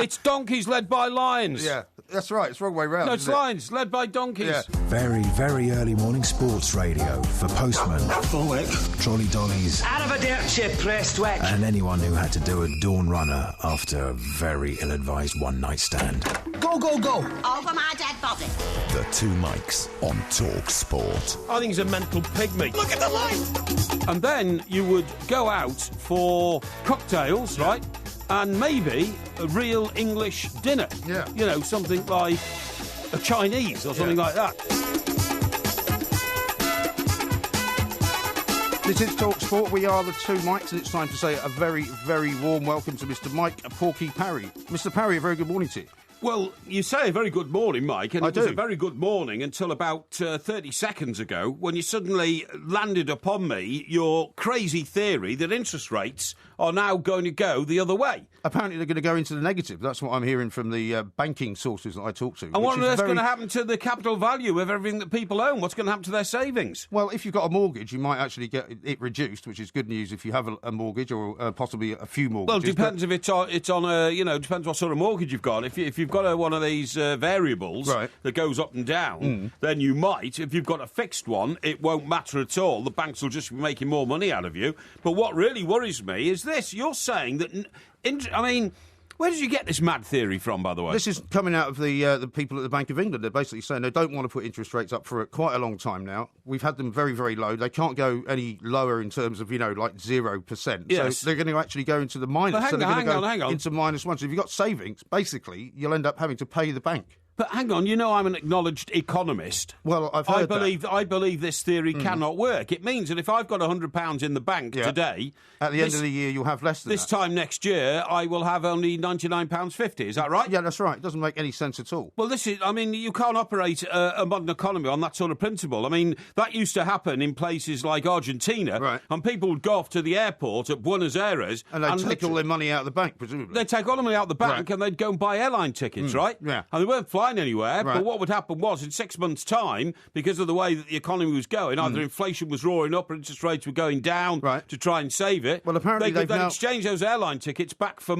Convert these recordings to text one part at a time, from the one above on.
It's donkeys led by lions. Yeah, that's right. It's the wrong way round. No, it's lions led by donkeys. Yeah. Very, very early morning sports radio for postmen, trolley dollies, Out of a dirt chip, Prestwick. and anyone who had to do a dawn runner after a very ill-advised one-night stand. Go, go, go. Over my dead body. The Two Mikes on Talk Sport. I think he's a mental pygmy. Look at the light. And then you would go out for cocktails, right? And maybe a real English dinner. Yeah. You know, something like a Chinese or something like that. This is Talk Sport. We are the Two Mikes, and it's time to say a very, very warm welcome to Mr. Mike Porky Parry. Mr. Parry, a very good morning to you. Well, you say a very good morning, Mike, and I it was do. a very good morning until about 30 seconds ago when you suddenly landed upon me your crazy theory that interest rates are now going to go the other way. Apparently they're going to go into the negative. That's what I'm hearing from the banking sources that I talk to. And what on earth's going to happen to the capital value of everything that people own? What's going to happen to their savings? Well, if you've got a mortgage, you might actually get it reduced, which is good news if you have a mortgage or possibly a few mortgages. Well, it depends if it's on a, depends what sort of mortgage you've got. If you've got one of these variables Right. that goes up and down, then you might. If you've got a fixed one, it won't matter at all. The banks will just be making more money out of you. But what really worries me is this. You're saying that, where did you get this mad theory from, by the way? This is coming out of the people at the Bank of England. They're basically saying they don't want to put interest rates up for quite a long time now. We've had them very, very low. They can't go any lower in terms of, like 0%. Yes. So they're going to actually go into the minus. But so they're going to hang go on. into -1. So if you've got savings, basically, you'll end up having to pay the bank. But hang on, I'm an acknowledged economist. Well, I've heard I believe this theory cannot work. It means that if I've got £100 in the bank today, at the end of the year, you'll have less than this time next year, I will have only £99.50. Is that right? Yeah, that's right. It doesn't make any sense at all. Well, you can't operate a modern economy on that sort of principle. I mean, that used to happen in places like Argentina, Right. and people would go off to the airport at Buenos Aires And they'd take all their money out of the bank, presumably. They'd take all the money out of the bank Right. and they'd go and buy airline tickets, right? Yeah. And they weren't flying anywhere, Right. but what would happen was in 6 months' time, because of the way that the economy was going, either inflation was roaring up or interest rates were going down Right. to try and save it. Well, apparently they could they've then now- exchange those airline tickets back for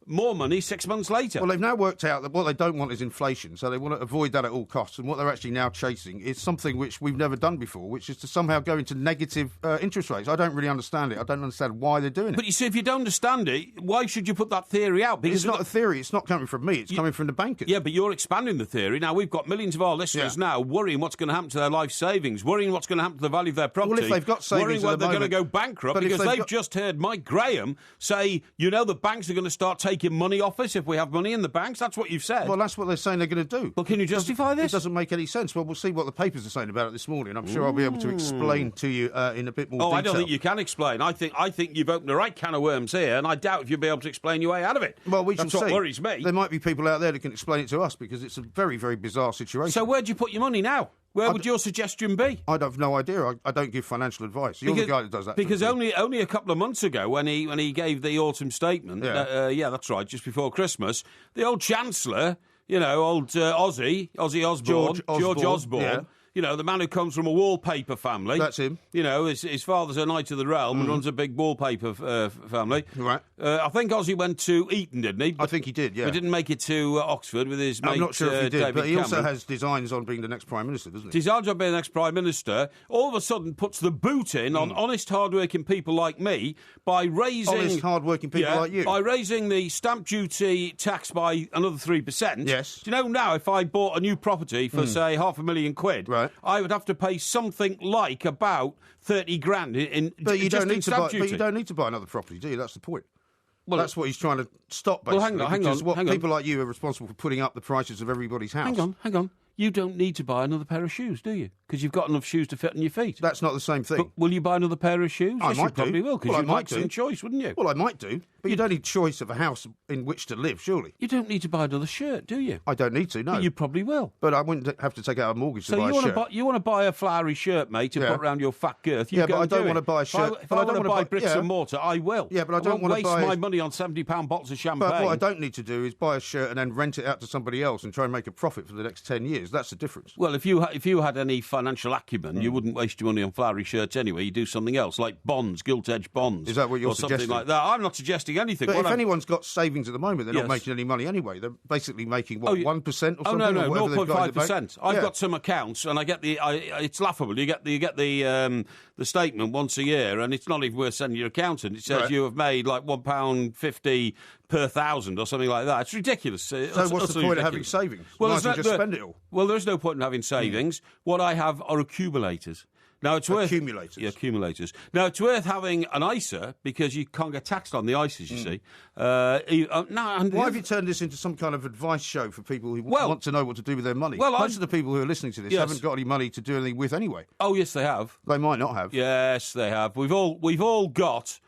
more money 6 months later. Well, they've now worked out that what they don't want is inflation, so they want to avoid that at all costs. And what they're actually now chasing is something which we've never done before, which is to somehow go into negative interest rates. I don't really understand it. I don't understand why they're doing it. But you see, if you don't understand it, why should you put that theory out? Because it's not a theory. It's not coming from me. It's coming from the bankers. Yeah, but you're expanding the theory. Now, we've got millions of our listeners now worrying what's going to happen to their life savings, worrying what's going to happen to the value of their property. Well, if they've got savings worrying at whether the they're going to moment- go bankrupt, But if because they've they've got- just heard Mike Graham say, the banks are going to start taking money off us if we have money in the banks. That's what you've said. Well, that's what they're saying they're going to do. Well, can you justify this? It doesn't make any sense. Well, we'll see what the papers are saying about it this morning. I'm sure I'll be able to explain to you in a bit more detail. I don't think you can explain. I think you've opened the right can of worms here, and I doubt if you'll be able to explain your way out of it. Well, we That's shall what see. worries me. There might be people out there that can explain it to us because it's a very, very bizarre situation. So where'd you put your money now? Where would your suggestion be? I have no idea. I don't give financial advice. You're the guy that does that. Because sort of thing. only a couple of months ago, when he gave the autumn statement, that's right, just before Christmas, the old Chancellor, old Ozzy Osbourne, George Osborne. Yeah. The man who comes from a wallpaper family. That's him. His father's a Knight of the Realm and runs a big wallpaper family. Right. I think Ozzy went to Eton, didn't he? I think he did, yeah. He didn't make it to Oxford with his mate, I'm not sure if he did, David but he also Cameron. has designs on being the next Prime Minister, doesn't he? Designs on being the next Prime Minister, all of a sudden puts the boot in on honest, hard-working people like me by raising... Honest, hard-working people like you. By raising the stamp duty tax by another 3%. Yes. Do you know now, if I bought a new property for, say, £500,000, Right. I would have to pay something like about 30 grand in But you don't need to buy. stamp duty. But you don't need to buy another property, do you? That's the point. Well, that's what he's trying to stop, basically. Well, hang because on. People like you are responsible for putting up the prices of everybody's house. Hang on. You don't need to buy another pair of shoes, do you? Because you've got enough shoes to fit on your feet. That's not the same thing. But will you buy another pair of shoes? I Yes, might you probably do. will, because Well, I you'd might like do. some choice, wouldn't you? Well, I might do, but you don't need choice of a house in which to live, surely. You don't need to buy another shirt, do you? I don't need to, no. But you probably will. But I wouldn't have to take out a mortgage So to buy a shirt. you want to buy a flowery shirt, mate, to Yeah. put around your fat girth. You Yeah, go but I and don't do want it. to buy a shirt. If But I I don't want to wanna buy buy- bricks yeah. and mortar, I will. Yeah, but I don't won't wanna waste buy- my money on £70 bottles of champagne. But what I don't need to do is buy a shirt and then rent it out to somebody else and try and make a profit for the next 10 years. players. That's the difference. Well, if you had any financial acumen, you wouldn't waste your money on flowery shirts anyway. You do something else, like bonds, gilt-edged bonds. Is that what you're or suggesting? Something like that. I'm not suggesting anything. But if anyone's got savings at the moment, they're not making any money anyway. They're basically making, 1% or something? Oh, no, or 0.5%. I've got some accounts, and I get it's laughable. You get the statement once a year, and it's not even worth sending your accountant. It says you have made like £1.50 per thousand or something like that. It's ridiculous. So what's the point of having savings? Well, might as well just spend it all. Well, there's no point in having savings. What I have are accumulators. Now it's worth accumulators. Yeah, accumulators. Now it's worth having an ISA because you can't get taxed on the ISAs. You see. Why have you turned this into some kind of advice show for people who want to know what to do with their money? Well, most of the people who are listening to this haven't got any money to do anything with anyway. Oh yes, they have. They might not have. Yes, they have. We've all got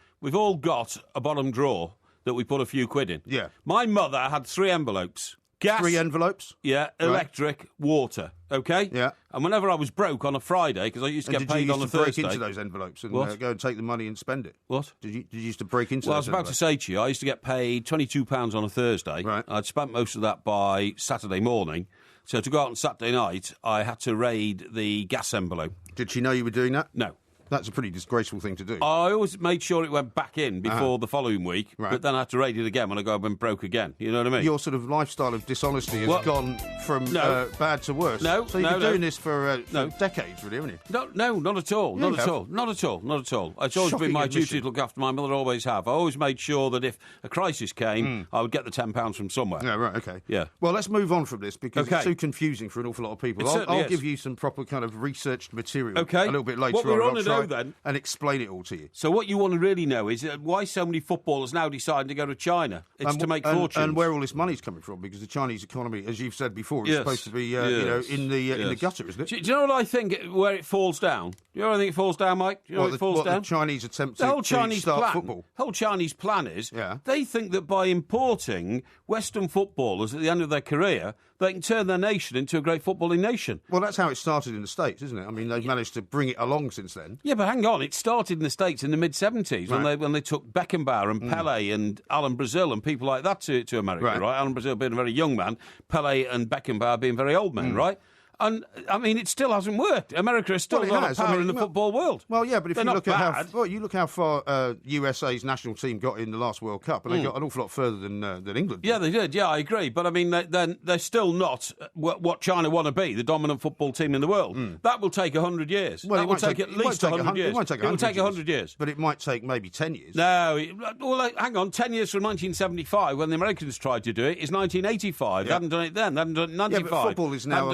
a bottom drawer that we put a few quid in. Yeah. My mother had 3 envelopes. Gas. 3 envelopes? Yeah, electric, water, OK? Yeah. And whenever I was broke on a Friday, because I used to get paid on a Thursday... Did you break into those envelopes and go and take the money and spend it? What? Did you used to break into Well, those I was about to say to you, I used to get paid £22 on a Thursday. Right. I'd spent most of that by Saturday morning. So to go out on Saturday night, I had to raid the gas envelope. Did she know you were doing that? No. That's a pretty disgraceful thing to do. I always made sure it went back in before the following week, Right. but then I had to raid it again when I went broke again. You know what I mean? Your sort of lifestyle of dishonesty has gone from bad to worse. No, so you've been doing this for decades, really, haven't you? No, not at all. Yeah, Not at all. Not at all. Not at all. It's always been my duty to look after my mother, always have. I always made sure that if a crisis came, I would get the £10 from somewhere. Yeah, right, okay. Yeah. Well, let's move on from this because it's too confusing for an awful lot of people. I'll give you some proper kind of researched material a little bit later what we're on. on to know then... And explain it all to you. So what you want to really know is why so many footballers now deciding to go to China. It's to make fortunes. And where all this money's coming from, because the Chinese economy, as you've said before, is supposed to be in the gutter, isn't it? Do you know what I think, where it falls down? Do you know what I think it falls down, Mike? Do you know where it falls down? The Chinese attempt the whole to Chinese start plan, football. The whole Chinese plan is they think that by importing Western footballers at the end of their career, they can turn their nation into a great footballing nation. Well, that's how it started in the States, isn't it? I mean, they've managed to bring it along since then. Yeah, but hang on. It started in the States in the mid-'70s when they took Beckenbauer and Pelé and Alan Brazil and people like that to America, right? Alan Brazil being a very young man, Pelé and Beckenbauer being very old men, right? And, I mean, it still hasn't worked. America is still not a power in the football world. Well, yeah, but if They're you not look at bad. you look how far USA's national team got in the last World Cup, and they got an awful lot further than England did. Yeah, they did. Yeah, I agree. But, I mean, they're still not what China want to be, the dominant football team in the world. That will take 100 years. Well, that will take at least 100 years. It won't take 100 years. But it might take maybe 10 years. No. Well, hang on. 10 years from 1975, when the Americans tried to do it, is 1985. They hadn't done it then. They hadn't done it in 95. Yeah, but football is now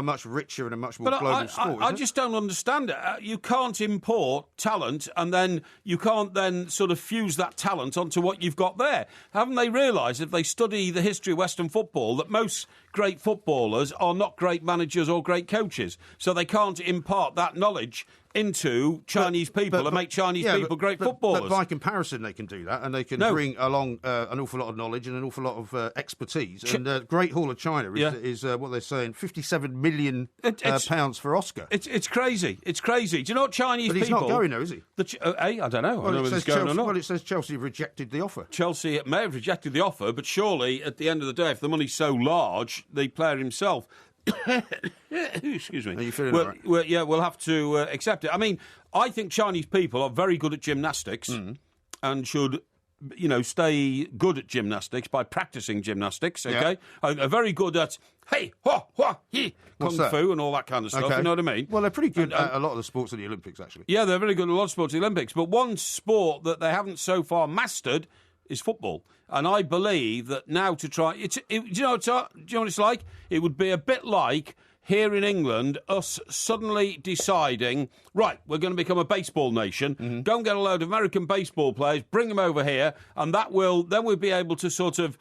a much richer and a much more global sport. I just don't understand it. You can't import talent and then you can't then sort of fuse that talent onto what you've got there. Haven't they realised, if they study the history of Western football, that most great footballers are not great managers or great coaches, so they can't impart that knowledge into Chinese people and make Chinese people great footballers. But by comparison, they can do that, and they can bring along an awful lot of knowledge and an awful lot of expertise. And Great Hall of China is what they're saying, £57 million pounds for Oscar. It's crazy. It's crazy. Do you know what Chinese people... But he's not going there, is he? I don't know. I don't know whether he's going or not. Well, it says Chelsea have rejected the offer. Chelsea may have rejected the offer, but surely, at the end of the day, if the money's so large, the player himself... Excuse me. Are you feeling all right? We'll have to accept it. I mean, I think Chinese people are very good at gymnastics and should, stay good at gymnastics by practising gymnastics, okay? Are very good at, hey, ho, ho, he, kung fu and all that kind of stuff, you know what I mean? Well, they're pretty good at a lot of the sports at the Olympics, actually. Yeah, they're very good at a lot of sports at the Olympics, but one sport that they haven't so far mastered is football. And I believe that now to try... do you know what it's like? It would be a bit like here in England, us suddenly deciding, right, we're going to become a baseball nation, go and get a load of American baseball players, bring them over here, and then we'll be able to sort of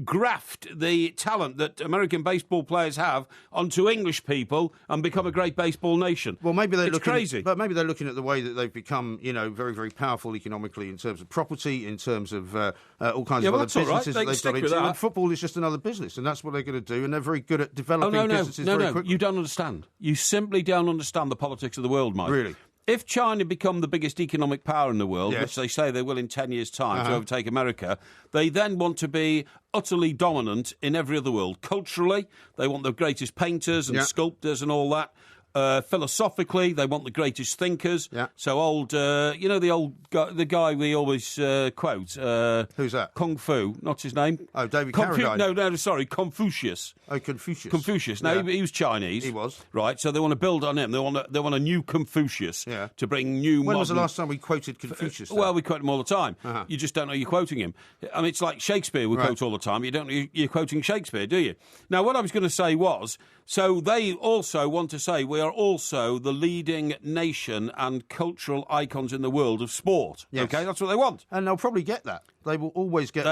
graft the talent that American baseball players have onto English people and become a great baseball nation. Well, maybe they're crazy. But maybe they're looking at the way that they've become, very, very powerful economically in terms of property, in terms of all kinds of other businesses that they've got into. And football is just another business, and that's what they're going to do. And they're very good at developing businesses very quickly. You don't understand. You simply don't understand the politics of the world, Mike. Really? If China become the biggest economic power in the world, Yes. which they say they will in 10 years' time to overtake America, they then want to be utterly dominant in every other world. Culturally, they want the greatest painters and sculptors and all that. Philosophically, they want the greatest thinkers. Yeah. So the guy we always quote. Who's that? Kung Fu. Not his name. Oh, David Carradine. No, sorry, Confucius. Oh, Confucius. Confucius. No, he was Chinese. He was. Right, so they want to build on him. They want a new Confucius to bring new When modern... was the last time we quoted Confucius? Well, we quote him all the time. You just don't know you're quoting him. I mean, it's like Shakespeare we quote all the time. You don't know you're quoting Shakespeare, do you? Now, what I was going to say was, so they also want to say we are also the leading nation and cultural icons in the world of sport. Yes. Okay, that's what they want. And they'll probably get that. They will always get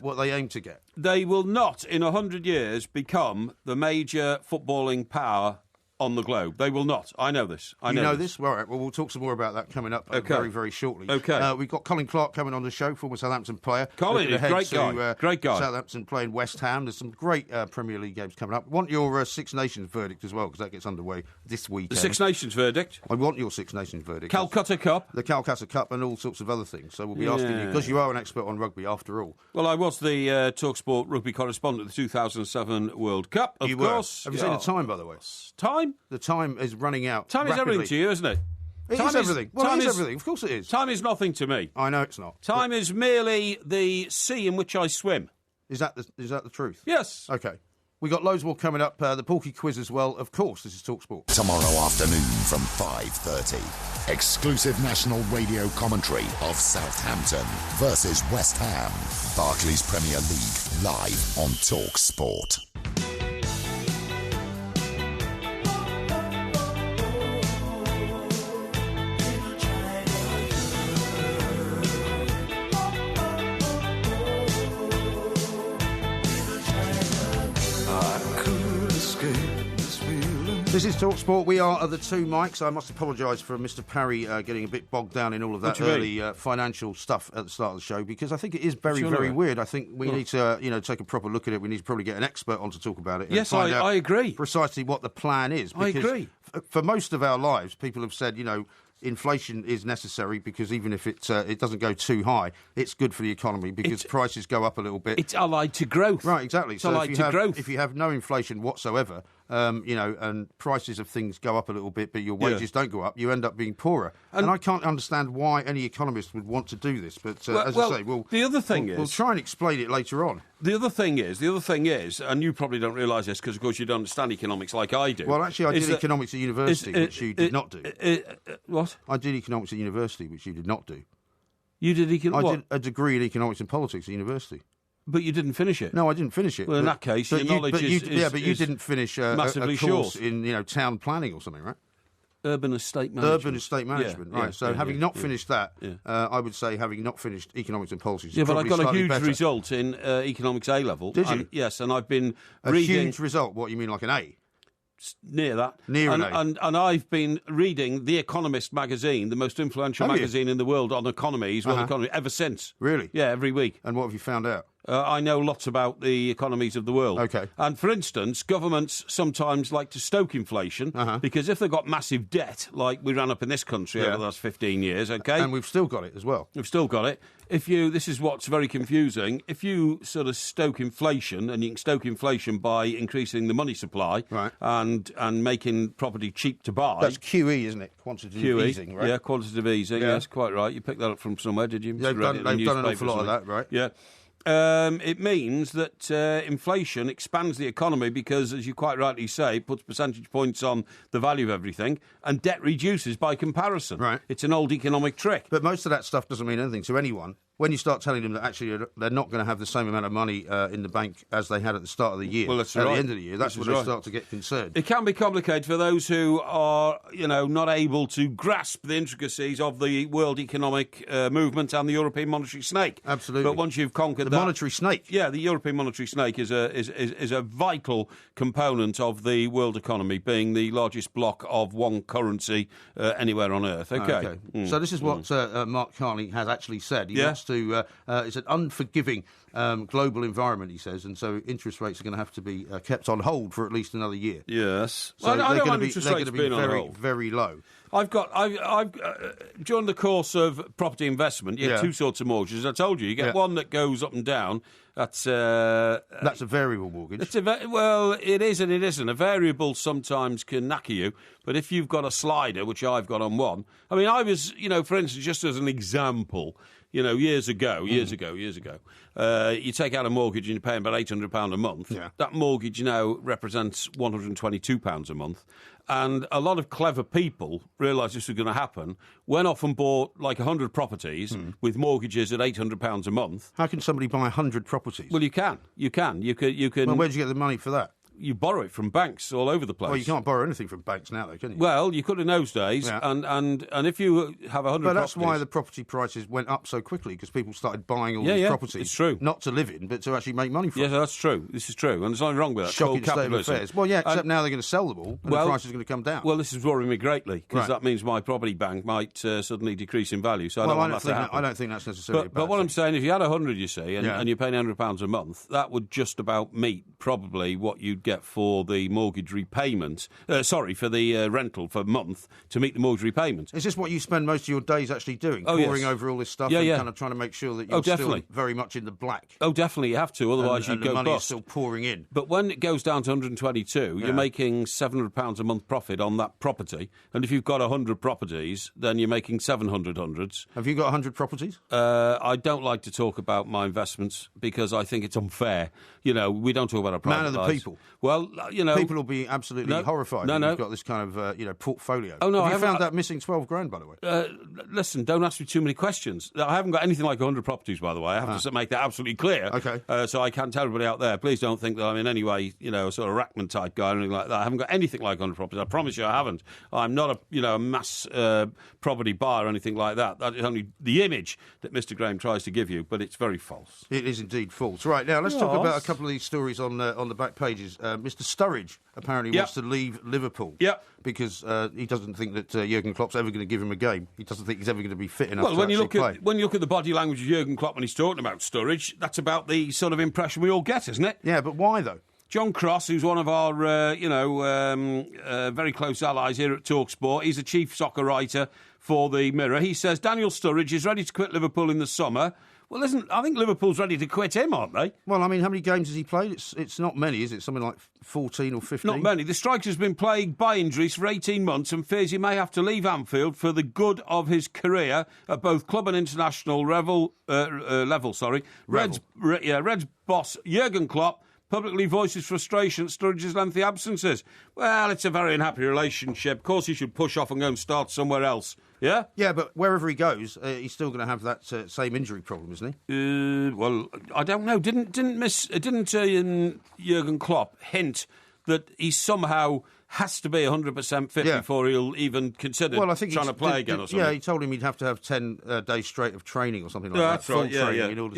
what they aim to get. They will not, in 100 years, become the major footballing power on the globe. They will not. I know this. You know this? All right. Well, we'll talk some more about that coming up very, very shortly. Okay. We've got Colin Clark coming on the show, former Southampton player. Colin, great guy. Great guy. Southampton playing West Ham. There's some great Premier League games coming up. I want your Six Nations verdict as well, because that gets underway this weekend. The Six Nations verdict? I want your Six Nations verdict. Calcutta Cup? The Calcutta Cup and all sorts of other things. So we'll be asking you, because you are an expert on rugby after all. Well, I was the TalkSport rugby correspondent at the 2007 World Cup, of course. Have you seen the time, by the way? Time? The time is running out. Time rapidly. is everything to you, isn't it? It is everything. Well, it is everything. Of course it is. Time is nothing to me. I know it's not. Time is merely the sea in which I swim. Is that the truth? Yes. Okay. We got loads more coming up. The Porky Quiz as well. Of course, this is TalkSport. Tomorrow afternoon from 5:30. Exclusive national radio commentary of Southampton versus West Ham. Barclays Premier League live on TalkSport. This is TalkSport. We are at the two mics. I must apologise for Mr. Parry getting a bit bogged down in all of that early financial stuff at the start of the show, because I think it is very, very weird. I think we need to, take a proper look at it. We need to probably get an expert on to talk about it. Yes, and find out I agree. precisely what the plan is. I agree. For most of our lives, people have said, inflation is necessary because even if it doesn't go too high, it's good for the economy because prices go up a little bit. It's allied to growth. Right, exactly. It's allied to growth. If you have no inflation whatsoever, and prices of things go up a little bit, but your wages don't go up, you end up being poorer. And I can't understand why any economist would want to do this. But as I say, we'll try and explain it later on. The other thing is, and you probably don't realise this because, of course, you don't understand economics like I do. Well, actually, I did economics at university, which you did not do. What? I did economics at university, which you did not do. You did economics? I did a degree in economics and politics at university. But you didn't finish it? No, I didn't finish it. Well, in that case, your knowledge is but you didn't finish a course in town planning or something, right? Urban estate management. Urban estate management, right. So having not finished that, I would say having not finished economics and politics is but I got a huge better. result in economics A-level. Did you? Yes, and I've been reading... A huge result? What, you mean like an A? Near that. Near an A. And I've been reading The Economist magazine, the most influential magazine in the world on economy, ever since. Really? Yeah, every week. And what have you found out? I know lots about the economies of the world. Okay. And, for instance, governments sometimes like to stoke inflation because if they've got massive debt, like we ran up in this country over the last 15 years, okay? And we've still got it as well. We've still got it. This is what's very confusing, if you sort of stoke inflation, and you can stoke inflation by increasing the money supply and making property cheap to buy. That's QE, isn't it? Quantitative easing, right? Yeah, quantitative easing, yes, quite right. You picked that up from somewhere, did you? Yeah, they've done an awful lot of that, right? Yeah. It means that inflation expands the economy because, as you quite rightly say, it puts percentage points on the value of everything, and debt reduces by comparison. Right. It's an old economic trick. But most of that stuff doesn't mean anything to anyone. When you start telling them that actually they're not going to have the same amount of money in the bank as they had at the start of the year, well, that's at right. the end of the year, that's when they start to get concerned. It can be complicated for those who are, not able to grasp the intricacies of the world economic movement and the European monetary snake. Absolutely. But once you've conquered the monetary snake. Yeah, the European monetary snake is a vital component of the world economy, being the largest block of one currency anywhere on earth. Okay. So this is what Mark Carney has actually said. He wants to... it's an unforgiving global environment, he says, and so interest rates are going to have to be kept on hold for at least another year. Yes. So I don't mind they're interest going rates to be being on very, hold. very low. I've during the course of property investment, you have two sorts of mortgages. I told you get one that goes up and down. That's a variable mortgage. Well, it is and it isn't. A variable sometimes can knacker you, but if you've got a slider, which I've got on one, I mean, I was, for instance, just as an example, years ago, you take out a mortgage and you're paying about £800 a month. Yeah. That mortgage now represents £122 a month. And a lot of clever people realised this was going to happen, went off and bought like 100 properties with mortgages at £800 a month. How can somebody buy 100 properties? Well, you can. You can. Well, where do you get the money for that? You borrow it from banks all over the place. Well, you can't borrow anything from banks now, though, can you? Well, you could in those days, and if you have 100 But that's properties... why the property prices went up so quickly, because people started buying all these properties. It's true. Not to live in, but to actually make money from. Yes, that's true. This is true, and there's nothing wrong with that. Shocking state of affairs. Well, yeah, except now they're going to sell them all, and the price is going to come down. Well, this is worrying me greatly, because that means my property bank might suddenly decrease in value, so I don't want that to happen. I don't think that's necessarily a bad But what thing. I'm saying, if you had 100, you see, and you're paying £100 a month, that would just about meet probably what you'd get for the mortgage repayment, for the rental for a month to meet the mortgage repayment. Is this what you spend most of your days actually doing? Poring over all this stuff and kind of trying to make sure that you're still very much in the black? Oh, definitely, you have to, otherwise you'd go bust. And the money is still pouring in. But when it goes down to 122, you're making £700 a month profit on that property, and if you've got 100 properties, then you're making 700 hundreds. Have you got 100 properties? I don't like to talk about my investments because I think it's unfair. We don't talk about our private lives. Man of the people. Well, people will be absolutely horrified that you've got this kind of portfolio. Oh, no, have you found that missing 12 grand, by the way? Listen, don't ask me too many questions. I haven't got anything like 100 properties, by the way. I have to make that absolutely clear. Okay. So I can tell everybody out there, please don't think that I'm in any way, a sort of Rackman type guy or anything like that. I haven't got anything like 100 properties. I promise you I haven't. I'm not a mass property buyer or anything like that. That is only the image that Mr. Graham tries to give you, but it's very false. It is indeed false. Right, now let's talk about a couple of these stories on the back pages. Mr. Sturridge apparently wants to leave Liverpool because he doesn't think that Jurgen Klopp's ever going to give him a game. He doesn't think he's ever going to be fit enough to when you play. When you look at the body language of Jurgen Klopp when he's talking about Sturridge, that's about the sort of impression we all get, isn't it? Yeah, but why, though? John Cross, who's one of our, very close allies here at TalkSport, he's a chief soccer writer for the Mirror. He says Daniel Sturridge is ready to quit Liverpool in the summer. Well, I think Liverpool's ready to quit him, aren't they? Well, I mean, how many games has he played? It's not many, is it? Something like 14 or 15? Not many. The striker's been plagued by injuries for 18 months and fears he may have to leave Anfield for the good of his career at both club and international level. Reds boss Jurgen Klopp publicly voices frustration at Sturridge's lengthy absences. Well, it's a very unhappy relationship. Of course he should push off and go and start somewhere else. Yeah? Yeah, but wherever he goes, he's still going to have that same injury problem, isn't he? Well, I don't know. Didn't Jurgen Klopp hint that he somehow has to be 100% fit before he'll even consider trying to play again or something? Yeah, he told him he'd have to have 10 days straight of training or something like that. That's right, training in order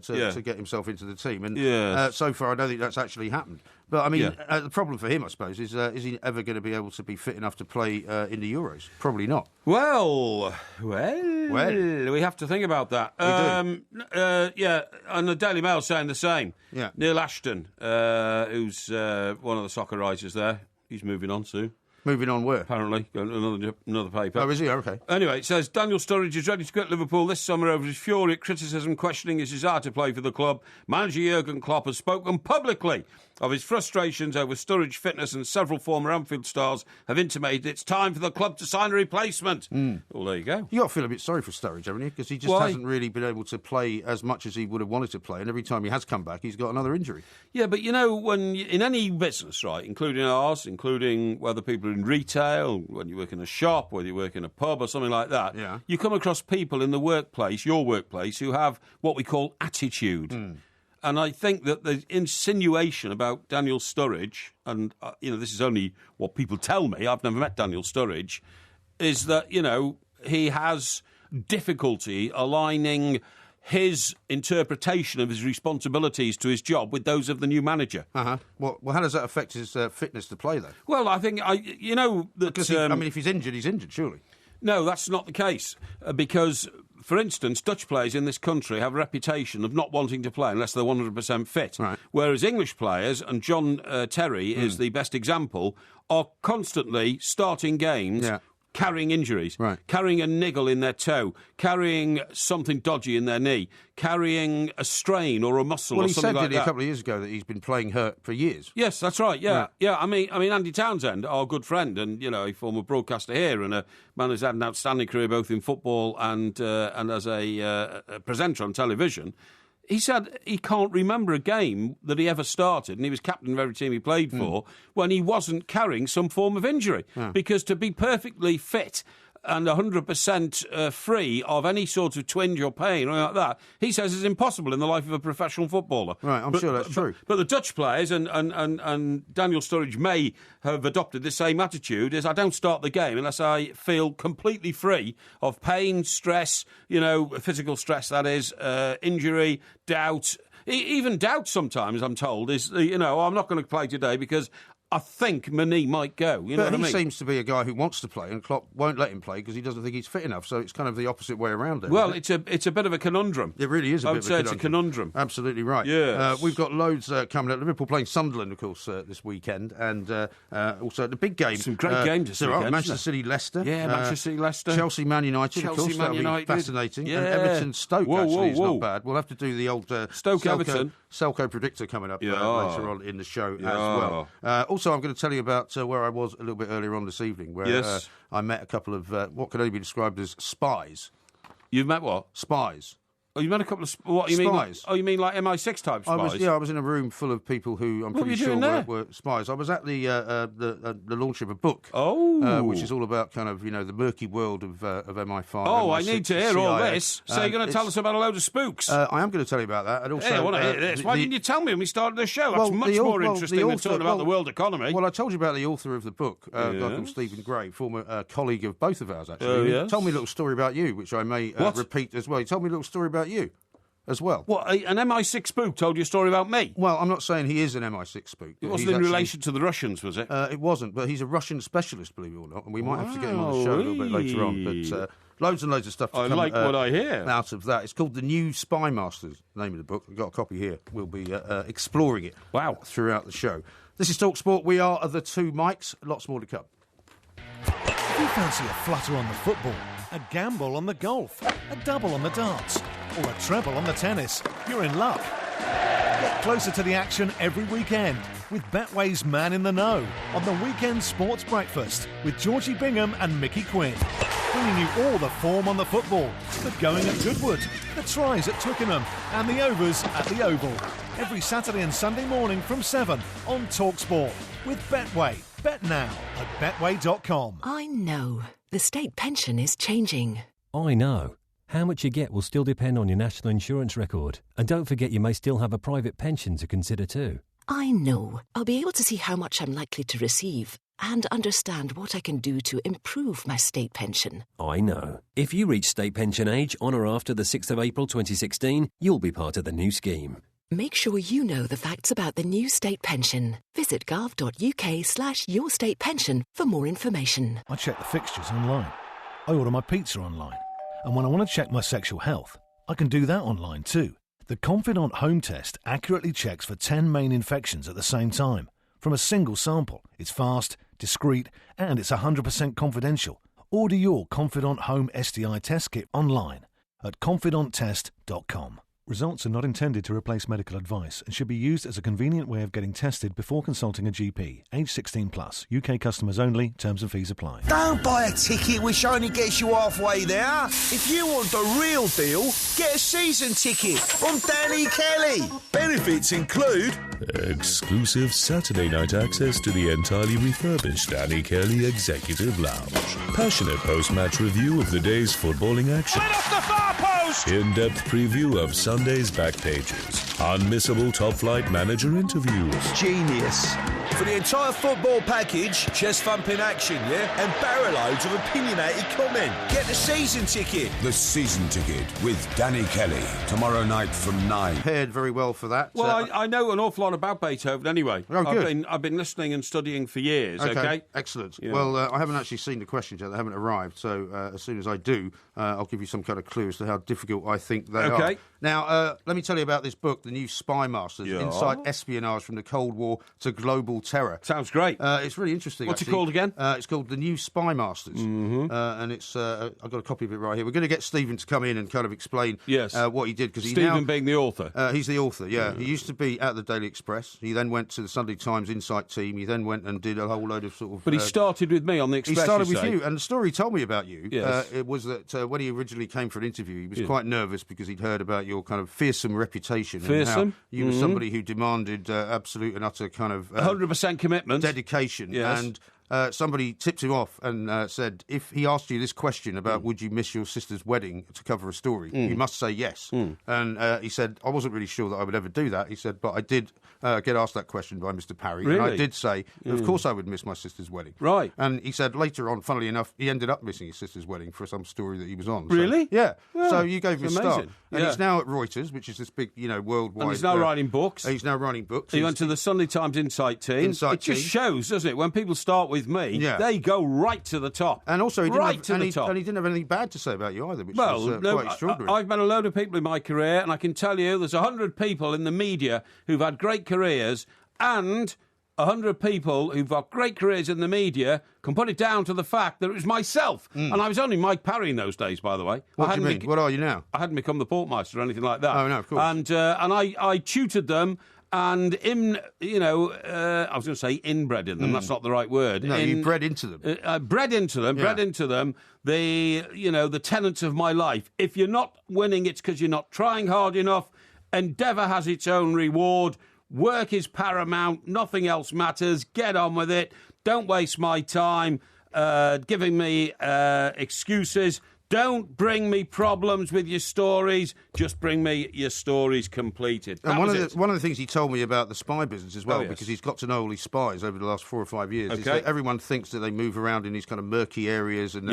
to get himself into the team. And so far, I don't think that's actually happened. But, I mean, the problem for him, I suppose, is he ever going to be able to be fit enough to play in the Euros? Probably not. Well, we have to think about that. And the Daily Mail's saying the same. Yeah. Neil Ashton, who's one of the soccer writers there, he's moving on soon. Moving on where? Apparently, another paper. Oh, is he? Okay. Anyway, it says Daniel Sturridge is ready to quit Liverpool this summer over his fury at criticism questioning his desire to play for the club. Manager Jurgen Klopp has spoken publicly of his frustrations over Sturridge fitness, and several former Anfield stars have intimated it's time for the club to sign a replacement. Well, there you go. You got to feel a bit sorry for Sturridge, haven't you? Because he just hasn't really been able to play as much as he would have wanted to play, and every time he has come back, he's got another injury. Yeah, but when in any business, right, including ours, including whether people are in retail, when you work in a shop, whether you work in a pub or something like that, you come across people in the workplace, your workplace, who have what we call attitude. And I think that the insinuation about Daniel Sturridge, and this is only what people tell me, I've never met Daniel Sturridge, is that, he has difficulty aligning his interpretation of his responsibilities to his job with those of the new manager. Well, how does that affect his fitness to play, though? Well, I think, that... Because if he's injured, surely. No, that's not the case, because for instance, Dutch players in this country have a reputation of not wanting to play unless they're 100% fit. Right. Whereas English players, and John Terry is the best example, are constantly starting games carrying injuries, carrying a niggle in their toe, carrying something dodgy in their knee, carrying a strain or a muscle or something like that. Well, he said a couple of years ago that he's been playing hurt for years. Yes, that's right, yeah. I mean, Andy Townsend, our good friend, and, a former broadcaster here, and a man who's had an outstanding career both in football and as a presenter on television. He said he can't remember a game that he ever started, and he was captain of every team he played for, when he wasn't carrying some form of injury. Because to be perfectly fit and 100% free of any sort of twinge or pain or anything like that, he says is impossible in the life of a professional footballer. Right, I'm sure that's true. But the Dutch players, and Daniel Sturridge may have adopted the same attitude, is I don't start the game unless I feel completely free of pain, stress, physical stress, that is, injury, doubt. Even doubt sometimes, I'm told, is, I'm not going to play today because I think my knee might go. You know what I mean? He seems to be a guy who wants to play, and Klopp won't let him play because he doesn't think he's fit enough. So it's kind of the opposite way around. Well, it's a bit of a conondrum. It really is. I would say it's a conundrum. Absolutely right. Yeah. We've got loads coming up. Liverpool playing Sunderland, of course, this weekend, and also the big game. Some great games this weekend. Manchester City, Leicester. Yeah, Manchester City, Leicester. Chelsea, Man United. Of course, that'll be fascinating. Yeah. And Everton, Stoke. Is not bad. We'll have to do the old Stoke Everton Selco predictor coming up later on in the show as well. Also, I'm going to tell you about where I was a little bit earlier on this evening, where I met a couple of what could only be described as spies. You've met what? Spies. Oh, you met a couple of... What you spies. mean? You mean like MI6 type spies? I was in a room full of people who I'm pretty sure were spies. I was at the launch of a book, which is all about kind of the murky world of MI5. Oh, I need to hear all this. So you're going to tell us about a load of spooks? I am going to tell you about that. And also, I want to hear this. Why didn't you tell me when we started the show? That's much more interesting than talking about the world economy. Well, I told you about the author of the book, a guy called Stephen Gray, former colleague of both of ours, actually. He told me a little story about you, which I may repeat as well. He told me a little story about you as well. What, an MI6 spook told you a story about me? Well, I'm not saying he is an MI6 spook. It wasn't in relation to the Russians, was it? It wasn't, but he's a Russian specialist, believe it or not, and we might have to get him on the show a little bit later on. But loads and loads of stuff to come what I hear. out of that. It's called The New Spy Masters, the name of the book. I've got a copy here. We'll be exploring it throughout the show. This is Talk Sport. We are the two mics. Lots more to come. If you fancy a flutter on the football, a gamble on the golf, a double on the darts, or a treble on the tennis, you're in luck. Get closer to the action every weekend with Betway's Man in the Know on the Weekend Sports Breakfast with Georgie Bingham and Mickey Quinn. Bringing you all the form on the football, the going at Goodwood, the tries at Twickenham and the overs at the Oval. Every Saturday and Sunday morning from 7 on TalkSport with Betway. Bet now at betway.com. I know. The state pension is changing. I know. How much you get will still depend on your national insurance record. And don't forget you may still have a private pension to consider too. I know. I'll be able to see how much I'm likely to receive and understand what I can do to improve my state pension. I know. If you reach state pension age on or after the 6th of April 2016, you'll be part of the new scheme. Make sure you know the facts about the new state pension. Visit gov.uk/yourstatepension for more information. I check the fixtures online. I order my pizza online. And when I want to check my sexual health, I can do that online too. The Confidant Home Test accurately checks for 10 main infections at the same time, from a single sample. It's fast, discreet, and it's 100% confidential. Order your Confidant Home STI test kit online at confidanttest.com. Results are not intended to replace medical advice and should be used as a convenient way of getting tested before consulting a GP. Age 16 plus. UK customers only. Terms and fees apply. Don't buy a ticket which only gets you halfway there. If you want the real deal, get a season ticket from Danny Kelly. Benefits include exclusive Saturday night access to the entirely refurbished Danny Kelly Executive Lounge. Passionate post-match review of the day's footballing action. right off the far post. In-depth preview of Sunday's back pages. unmissable top-flight manager interviews, Genius. For the entire football package, chest thumping action, yeah? And barrel loads of opinionated comment. Get the season ticket. The Season Ticket with Danny Kelly, tomorrow night from 9. Prepared very well for that. Well, I know an awful lot about Beethoven anyway. Oh, good. I've been listening and studying for years, okay? Excellent. Yeah. Well, I haven't actually seen the questions yet. They haven't arrived. So as soon as I do, I'll give you some kind of clue as to how difficult I think they are. Now, let me tell you about this book, The New Spy Masters, Inside Espionage from the Cold War to Global Terror. Sounds great. It's really interesting. What's it called again? It's called The New Spy Masters. And it's I've got a copy of it right here. We're going to get Stephen to come in and kind of explain what he did. Stephen being the author. He's the author, yeah. He used to be at the Daily Express. He then went to the Sunday Times Insight team. He then went and did a whole load of sort of... But he started with me on the Express, He started with you. And the story he told me about you, Yes. it was that when he originally came for an interview, he was quite nervous because he'd heard about your kind of fearsome reputation. Fearsome? And how you were somebody who demanded absolute and utter kind of... 100% commitment. Dedication. Yes. And somebody tipped him off and said, if he asked you this question about would you miss your sister's wedding to cover a story, you must say yes. And he said, I wasn't really sure that I would ever do that. He said, but I did get asked that question by Mr. Parry. Really? And I did say, of course I would miss my sister's wedding. Right. And he said later on, funnily enough, he ended up missing his sister's wedding for some story that he was on. Really? So, yeah. Yeah. So you gave him a start. Amazing. And he's now at Reuters, which is this big, worldwide... And he's now writing books. He's now writing books. He went to the Sunday Times Insight team. It just shows, doesn't it? When people start with me, they go right to the top. And also, he didn't top. And he didn't have anything bad to say about you either, which was no, quite extraordinary. I've met a load of people in my career, and I can tell you there's 100 people in the media who've had great careers, and 100 people who've got great careers in the media can put it down to the fact that it was myself. And I was only Mike Parry in those days, by the way. What do you mean? What are you now? I hadn't become the portmeister or anything like that. Oh, no, of course. And I tutored them. And I was going to say inbred in them. That's not the right word. No, you bred into them. Bred into them. The tenets of my life. If you're not winning, it's because you're not trying hard enough. Endeavour has its own reward. Work is paramount. Nothing else matters. Get on with it. Don't waste my time giving me excuses. Don't bring me problems with your stories. Just bring me your stories completed. And one of the things he told me about the spy business as well, because he's got to know all these spies over the last 4 or 5 years, is that everyone thinks that they move around in these kind of murky areas and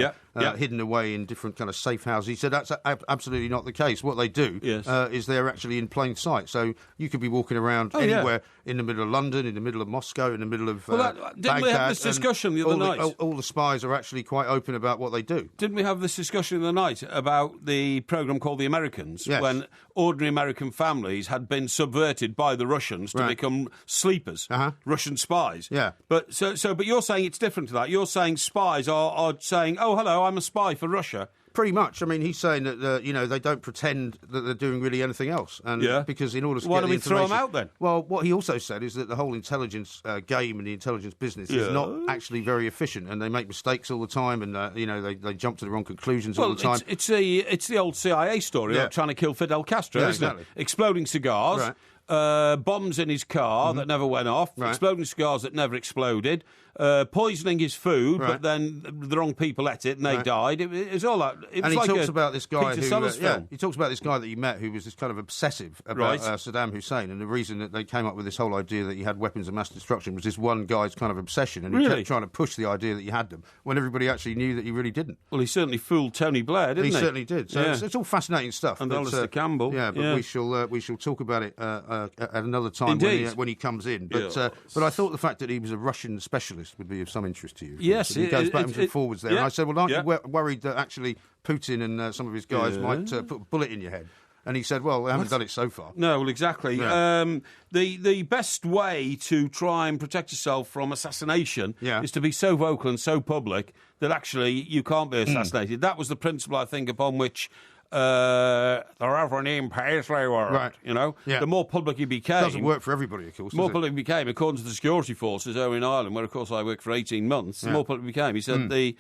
hidden away in different kind of safe houses. He said that's absolutely not the case. What they do is they're actually in plain sight. So you could be walking around anywhere in the middle of London, in the middle of Moscow, in the middle of didn't Baghdad. we have this discussion the other night? All the spies are actually quite open about what they do. Didn't we have this discussion the night about the programme called The Americans, when ordinary American families had been subverted by the Russians to become sleepers, Russian spies. Yeah. But but you're saying it's different to that. You're saying spies are saying, oh, hello, I'm a spy for Russia. Pretty much. I mean, he's saying that they don't pretend that they're doing really anything else, and because in order to why get do we throw them out then? Well, what he also said is that the whole intelligence game and the intelligence business is not actually very efficient, and they make mistakes all the time, and they jump to the wrong conclusions all the time. It's the old CIA story of trying to kill Fidel Castro, isn't it? Exploding cigars. Bombs in his car that never went off, exploding cigars that never exploded, poisoning his food, but then the wrong people ate it and they died. It's all that. It was and he like talks about this guy he talks about this guy that he met who was this kind of obsessive about Saddam Hussein, and the reason that they came up with this whole idea that he had weapons of mass destruction was this one guy's kind of obsession, and he kept trying to push the idea that he had them when everybody actually knew that he really didn't. Well, he certainly fooled Tony Blair, didn't he? He certainly did. So it's all fascinating stuff. And Alistair Campbell. Yeah, but we shall talk about it at another time when he comes in. But I thought the fact that he was a Russian specialist would be of some interest to you. Yes, he goes backwards and forwards there. And I said, well, aren't you worried that actually Putin and some of his guys might put a bullet in your head? And he said, well, they haven't done it so far. No, well, exactly. Yeah. The best way to try and protect yourself from assassination is to be so vocal and so public that actually you can't be assassinated. That was the principle, I think, upon which the Reverend Ian Paisley worked. The more public he became... It doesn't work for everybody, of course. The more public he became, according to the security forces over in Ireland, where, of course, I worked for 18 months, the more public he became. He said the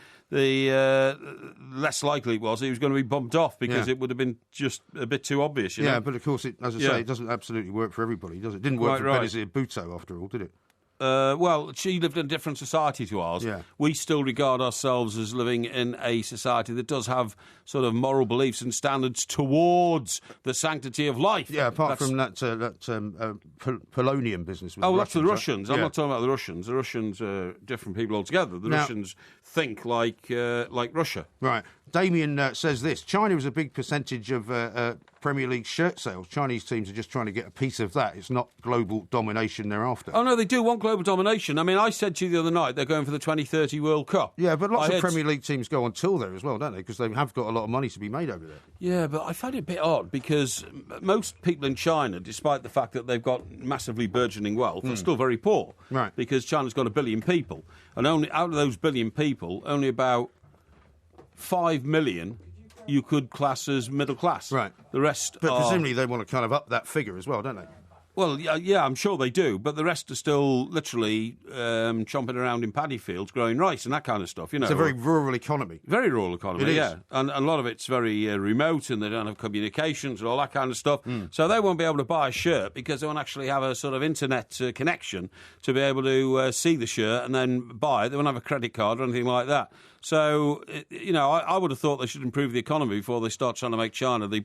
less likely it was he was going to be bumped off because it would have been just a bit too obvious, you know? But, of course, as I say, it doesn't absolutely work for everybody, does it? It didn't work for Benazir Bhutto, after all, did it? Well, she lived in a different society to ours. Yeah. We still regard ourselves as living in a society that does have sort of moral beliefs and standards towards the sanctity of life. Yeah, apart from that polonium business with Oh, the that's the Russians, Russians. right? I'm Yeah. not talking about the Russians. The Russians are different people altogether. The Russians think like Russia. Right. Damien says this. China is a big percentage of Premier League shirt sales. Chinese teams are just trying to get a piece of that. It's not global domination they're after. Oh, no, they do want global domination. I mean, I said to you the other night they're going for the 2030 World Cup. Yeah, but lots of Premier League teams go on tour there as well, don't they? Because they have got a lot of money to be made over there. Yeah, but I find it a bit odd because most people in China, despite the fact that they've got massively burgeoning wealth, are still very poor. Right. Because China's got 1 billion people. And only out of those 1 billion people, only about 5 million you could class as middle class. Right. The rest But are... presumably they want to kind of up that figure as well, don't they? Well, yeah, I'm sure they do, but the rest are still literally chomping around in paddy fields, growing rice and that kind of stuff. You know, It's a very rural economy. Very rural economy, It is. yeah. And a lot of it's very remote and they don't have communications and all that kind of stuff. So they won't be able to buy a shirt because they won't actually have a sort of internet connection to be able to see the shirt and then buy it. They won't have a credit card or anything like that. So, you know, I would have thought they should improve the economy before they start trying to make China the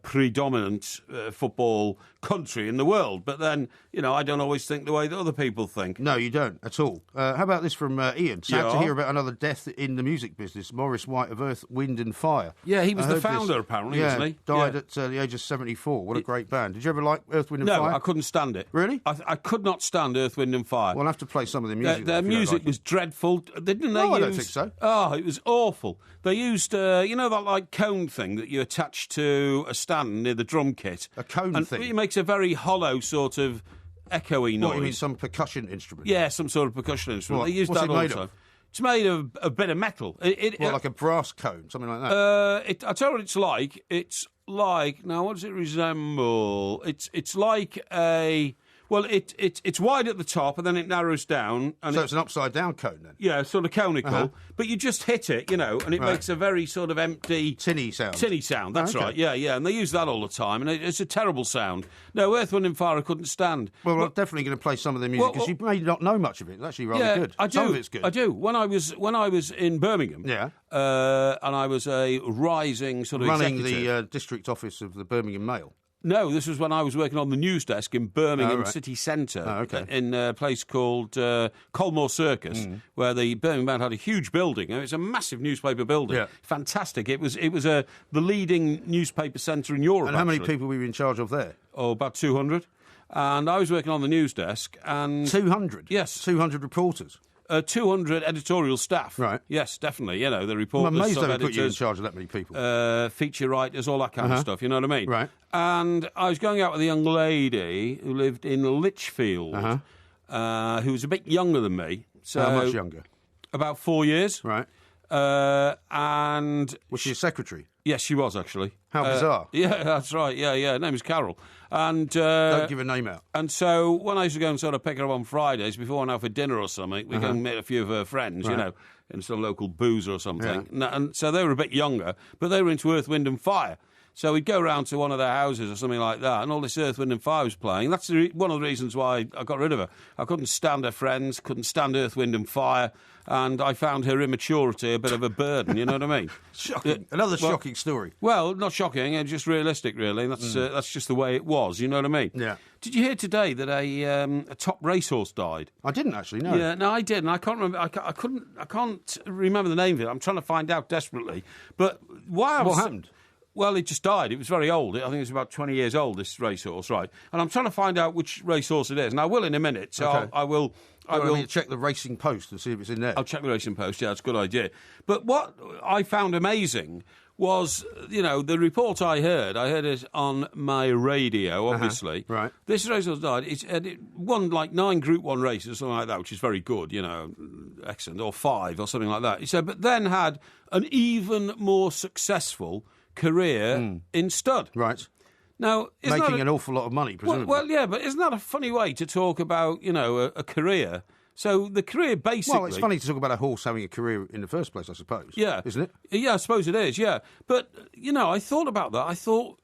predominant football country in the world. But then, you know, I don't always think the way that other people think. No, you don't at all. How about this from Ian? Sad to Yeah. hear about another death in the music business. Maurice White of Earth, Wind and Fire. Yeah, he was I the heard founder, this. apparently, yeah, wasn't he? Died Yeah. at the age of 74. What a great band. Did you ever like Earth, Wind and No, Fire? I couldn't stand it. Really? I could not stand Earth, Wind and Fire. Well, I'll have to play some of the music. Their if you don't music like it. was dreadful. Didn't they No, use... I don't think so. Oh, it was awful. They used, you know, that like cone thing that you attach to a stand near the drum kit. A cone and thing? It makes a very hollow sort of echoey noise. What, you mean some percussion instrument? Yeah, some sort of percussion instrument. What? They used What's that it all made the time. of? It's made of a bit of metal. What, like a brass cone, something like that? I tell you what it's like. It's like, now what does it resemble? It's like a... Well, it's wide at the top and then it narrows down. And So it's an upside-down cone, then? Yeah, sort of conical. But you just hit it, you know, and it Right. makes a very sort of empty... Tinny sound. Tinny sound, that's Okay. right. Yeah. And they use that all the time, and it's a terrible sound. No, Earth, Wind and Fire I couldn't stand. Well, I'm definitely going to play some of their music because you may not know much of it. It's actually rather good. I do. Some of it's good. I do. When I was in Birmingham, Yeah. and I was a rising sort of Running executive. the district office of the Birmingham Mail. No, this was when I was working on the news desk in Birmingham City Centre, in a place called Colmore Circus, where the Birmingham Mail had a huge building. It was a massive newspaper building. Yeah. Fantastic. It was the leading newspaper centre in Europe. And how many actually. people were you in charge of there? Oh, about 200. And I was working on the news desk. And 200? Yes. 200 reporters? 200 editorial staff. Right. Yes, definitely. You know, the I'm reporters, amazed they would put you in sub-editors, charge of that many people. feature writers, all that kind of stuff. You know what I mean? Right. And I was going out with a young lady who lived in Lichfield, who was a bit younger than me. So How much younger? About 4 years. Right. And Was she a secretary? yes, she was actually. How bizarre. Yeah, that's right. Yeah. Her name is Carol. And Don't give a name out. and so when I used to go and sort of pick her up on Fridays before I went out for dinner or something, we'd go and meet a few of her friends, you know, in some local boozer or something. And so they were a bit younger, but they were into Earth, Wind and Fire. So we'd go round to one of their houses or something like that, and all this Earth, Wind and Fire was playing. That's one of the reasons why I got rid of her. I couldn't stand her friends, couldn't stand Earth, Wind and Fire, and I found her immaturity a bit of a burden, you know what I mean? Shocking. Another shocking story. Well, not shocking, just realistic, really. That's just the way it was, you know what I mean? Yeah. Did you hear today that a top racehorse died? I didn't actually, no. Yeah, no, I did, and I can't remember. I can't remember the name of it. I'm trying to find out desperately. But what happened? Well, it just died. It was very old. I think it was about 20 years old, this racehorse, right? And I'm trying to find out which racehorse it is, and I will in a minute. So Okay. I will check the Racing Post and see if it's in there. I'll check the Racing Post. Yeah, that's a good idea. But what I found amazing was, you know, the report I heard it on my radio, obviously. Right. This racehorse died. It won like 9 Group 1 races or something like that, which is very good, you know, excellent, or 5 or something like that. He said, but then had an even more successful career in stud. Right. Now, Making an awful lot of money, presumably. well, yeah, but isn't that a funny way to talk about, you know, a career? So the career basically... Well, it's funny to talk about a horse having a career in the first place, I suppose. Yeah. Isn't it? Yeah, I suppose it is, yeah. But, you know, I thought about that. I thought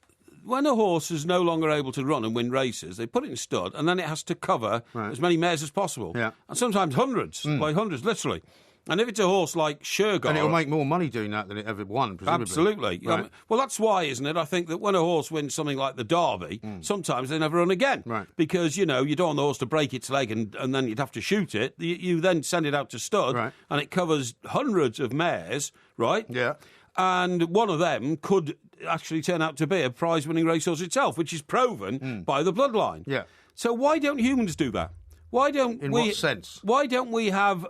when a horse is no longer able to run and win races, they put it in stud, and then it has to cover as many mares as possible. Yeah. And sometimes hundreds, like hundreds, literally. And if it's a horse like Shergar... And it'll make more money doing that than it ever won, presumably. Absolutely. Right. Well, that's why, isn't it? I think that when a horse wins something like the Derby, sometimes they never run again. Right. Because, you don't want the horse to break its leg and then you'd have to shoot it. You then send it out to stud, and it covers hundreds of mares, right? Yeah. And one of them could actually turn out to be a prize-winning racehorse itself, which is proven by the bloodline. Yeah. So why don't humans do that? Why don't In what sense? Why don't we have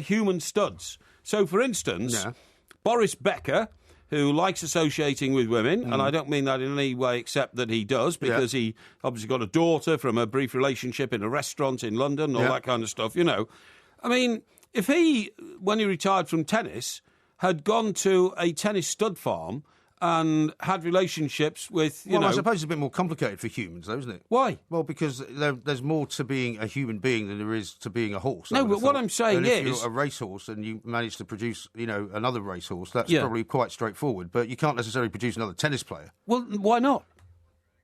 human studs? So, for instance, Boris Becker, who likes associating with women, and I don't mean that in any way except that he does, because he obviously got a daughter from a brief relationship in a restaurant in London, all that kind of stuff, I mean, if he, when he retired from tennis, had gone to a tennis stud farm and had relationships with, I suppose it's a bit more complicated for humans, though, isn't it? Why? Well, because there's more to being a human being than there is to being a horse. No, but what I'm saying and is... if you're a racehorse and you manage to produce, another racehorse, that's probably quite straightforward. But you can't necessarily produce another tennis player. Well, why not?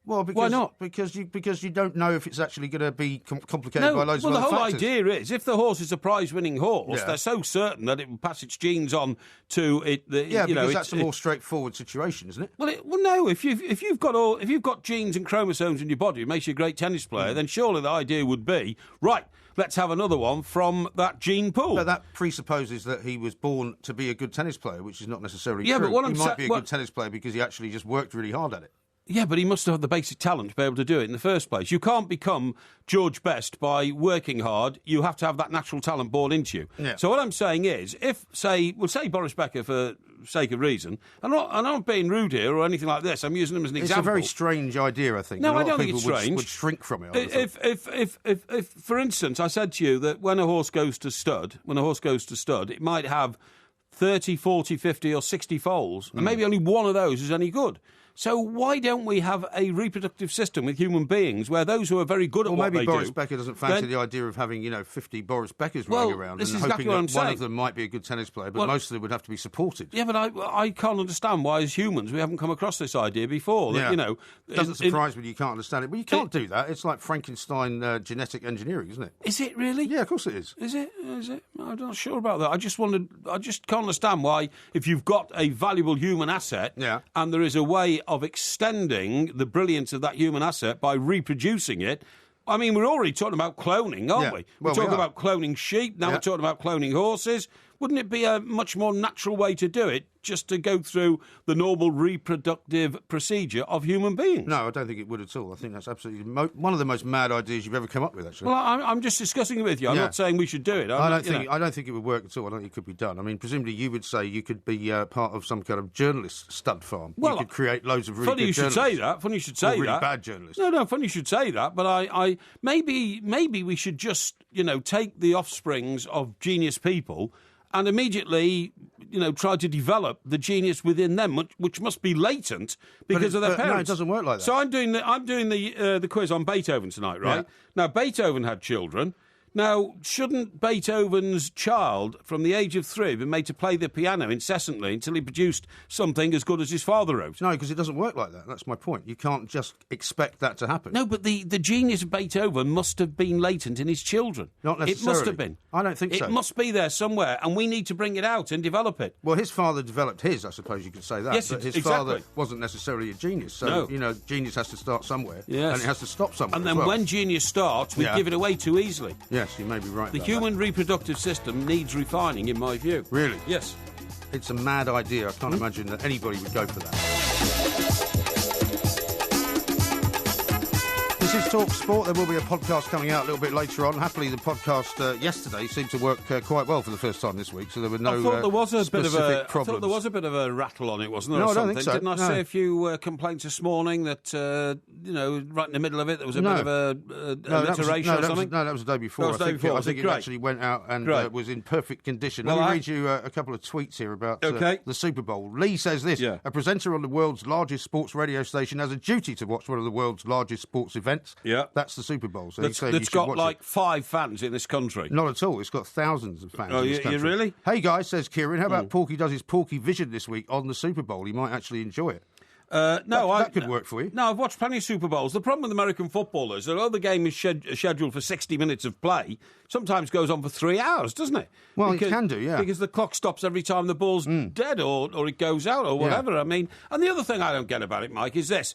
Well, because, why not? Because you don't know if it's actually going to be complicated by loads of other factors. Well, the whole factors. idea is if the horse is a prize-winning horse, they're so certain that it will pass its genes on to it. Because that's a more straightforward situation, isn't it? Well, no. If you've got genes and chromosomes in your body, it makes you a great tennis player. Then surely the idea would be right. Let's have another one from that gene pool. But that presupposes that he was born to be a good tennis player, which is not necessarily true. But he might be a good tennis player because he actually just worked really hard at it. Yeah, but he must have the basic talent to be able to do it in the first place. You can't become George Best by working hard. You have to have that natural talent born into you. Yeah. So what I'm saying is, if, say Boris Becker for sake of reason, I'm not being rude here or anything like this. I'm using him as an example. It's a very strange idea, I think. No, I don't think it's strange. Would shrink from it. If, for instance, I said to you that when a horse goes to stud, it might have 30, 40, 50 or 60 foals, and maybe only one of those is any good. So why don't we have a reproductive system with human beings where those who are very good at what they do... Well, maybe Boris Becker doesn't fancy the idea of having, 50 Boris Beckers running around and hoping that one of them might be a good tennis player, but most of them would have to be supported. Yeah, but I can't understand why, as humans, we haven't come across this idea before. That, It doesn't surprise me you can't understand it. But you can't do that. It's like Frankenstein genetic engineering, isn't it? Is it really? Yeah, of course it is. Is it? I'm not sure about that. I just can't understand why, if you've got a valuable human asset and there is a way of extending the brilliance of that human asset by reproducing it. I mean, we're already talking about cloning, aren't we? We're talking about cloning sheep, now we're talking about cloning horses. Wouldn't it be a much more natural way to do it, just to go through the normal reproductive procedure of human beings? No, I don't think it would at all. I think that's absolutely one of the most mad ideas you've ever come up with, actually. Well, I'm just discussing it with you. I'm not saying we should do it. I don't think it would work at all. I don't think it could be done. I mean, presumably you would say you could be part of some kind of journalist stud farm. Well, you could create loads of really good journalists. Funny you should say that. Really bad journalists. No, funny you should say that. But I maybe we should just, take the offsprings of genius people and immediately, try to develop the genius within them, which must be latent because of their parents. No, it doesn't work like that. So I'm doing the quiz on Beethoven tonight, right? Yeah. Now, Beethoven had children. Now, shouldn't Beethoven's child, from the age of 3, have been made to play the piano incessantly until he produced something as good as his father wrote? No, because it doesn't work like that. That's my point. You can't just expect that to happen. No, but the genius of Beethoven must have been latent in his children. Not necessarily. It must have been. I don't think so. It must be there somewhere, and we need to bring it out and develop it. Well, his father developed his, I suppose you could say that. Yes, but his exactly. father wasn't necessarily a genius. So, genius has to start somewhere. Yes. And it has to stop somewhere. And then when genius starts, we give it away too easily. Yes, you may be right. The human reproductive system needs refining, in my view. Really? Yes. It's a mad idea. I can't imagine that anybody would go for that. This is Talk Sport. There will be a podcast coming out a little bit later on. Happily, the podcast yesterday seemed to work quite well for the first time this week, so there were no I thought there was a problems. I thought there was a bit of a rattle on it, wasn't there? No, or I don't something? think so. Didn't I see a few complaints this morning that, right in the middle of it, there was a bit of a alliteration or something? That was the day before. I think it actually went out and was in perfect condition. Let me read you a couple of tweets here about the Super Bowl. Lee says this, a presenter on the world's largest sports radio station has a duty to watch one of the world's largest sports events. Yeah. That's the Super Bowl. So that's got like 5 fans in this country. Not at all. It's got thousands of fans in this country. You really? Hey, guys, says Kieran, how about Porky does his Porky Vision this week on the Super Bowl? He might actually enjoy it. No, that could work for you. No, I've watched plenty of Super Bowls. The problem with American football is that although the game is scheduled for 60 minutes of play, sometimes goes on for 3 hours, doesn't it? Well, it can do, yeah. Because the clock stops every time the ball's dead or it goes out or whatever. Yeah. I mean, and the other thing I don't get about it, Mike, is this.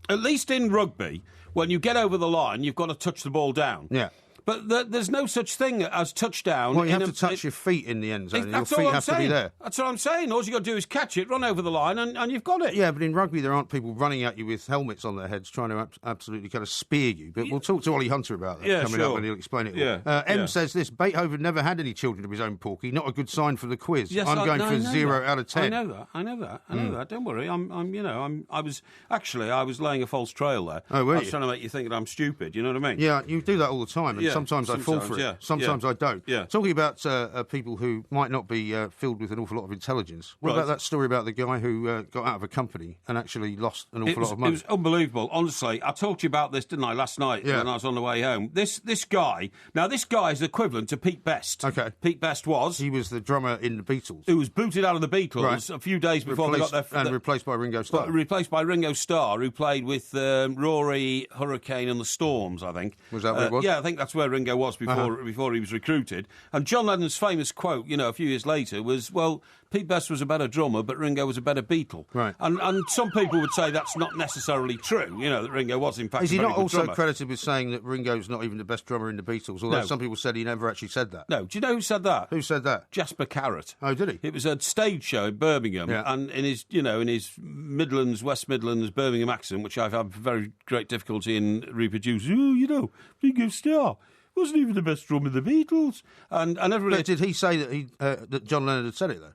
At least in rugby, when you get over the line, you've got to touch the ball down. Yeah. But there's no such thing as touchdown. Well, you have to touch your feet in the end zone. And your feet have to be there. That's what I'm saying. All you got to do is catch it, run over the line, and you've got it. Yeah, but in rugby, there aren't people running at you with helmets on their heads trying to absolutely kind of spear you. But we'll talk to Ollie Hunter about that coming up when he'll explain it all. M says this, Beethoven never had any children of his own, Porky. Not a good sign for the quiz. Yes, I'm going for 0 out of 10. I know that. Don't worry. I was laying a false trail there. Oh, were you? I was trying to make you think that I'm stupid. You know what I mean? Yeah, you do that all the time, and sometimes I fall for it. Yeah. Sometimes I don't. Yeah. Talking about people who might not be filled with an awful lot of intelligence. What about that story about the guy who got out of a company and actually lost an awful lot of money? It was unbelievable. Honestly, I talked to you about this, didn't I, last night when I was on the way home. This guy is equivalent to Pete Best. Okay. Pete Best he was the drummer in the Beatles. Who was booted out of the Beatles a few days before they got their... And replaced by Ringo Starr. Replaced by Ringo Starr, who played with Rory, Hurricane and the Storms, I think. Was that where it was? Yeah, I think that's where Ringo was before he was recruited. And John Lennon's famous quote, a few years later was, well, Pete Best was a better drummer, but Ringo was a better Beatle. Right. And some people would say that's not necessarily true, that Ringo was, in fact, Is he a very not good also drummer. credited with saying that Ringo's not even the best drummer in the Beatles, although some people said he never actually said that? No. Do you know who said that? Who said that? Jasper Carrott. Oh, did he? It was a stage show in Birmingham, and in his West Midlands, Birmingham accent, which I've had very great difficulty in reproducing. Ringo Starr wasn't even the best drummer in the Beatles. And everybody... But did he say that that John Lennon had said it, though?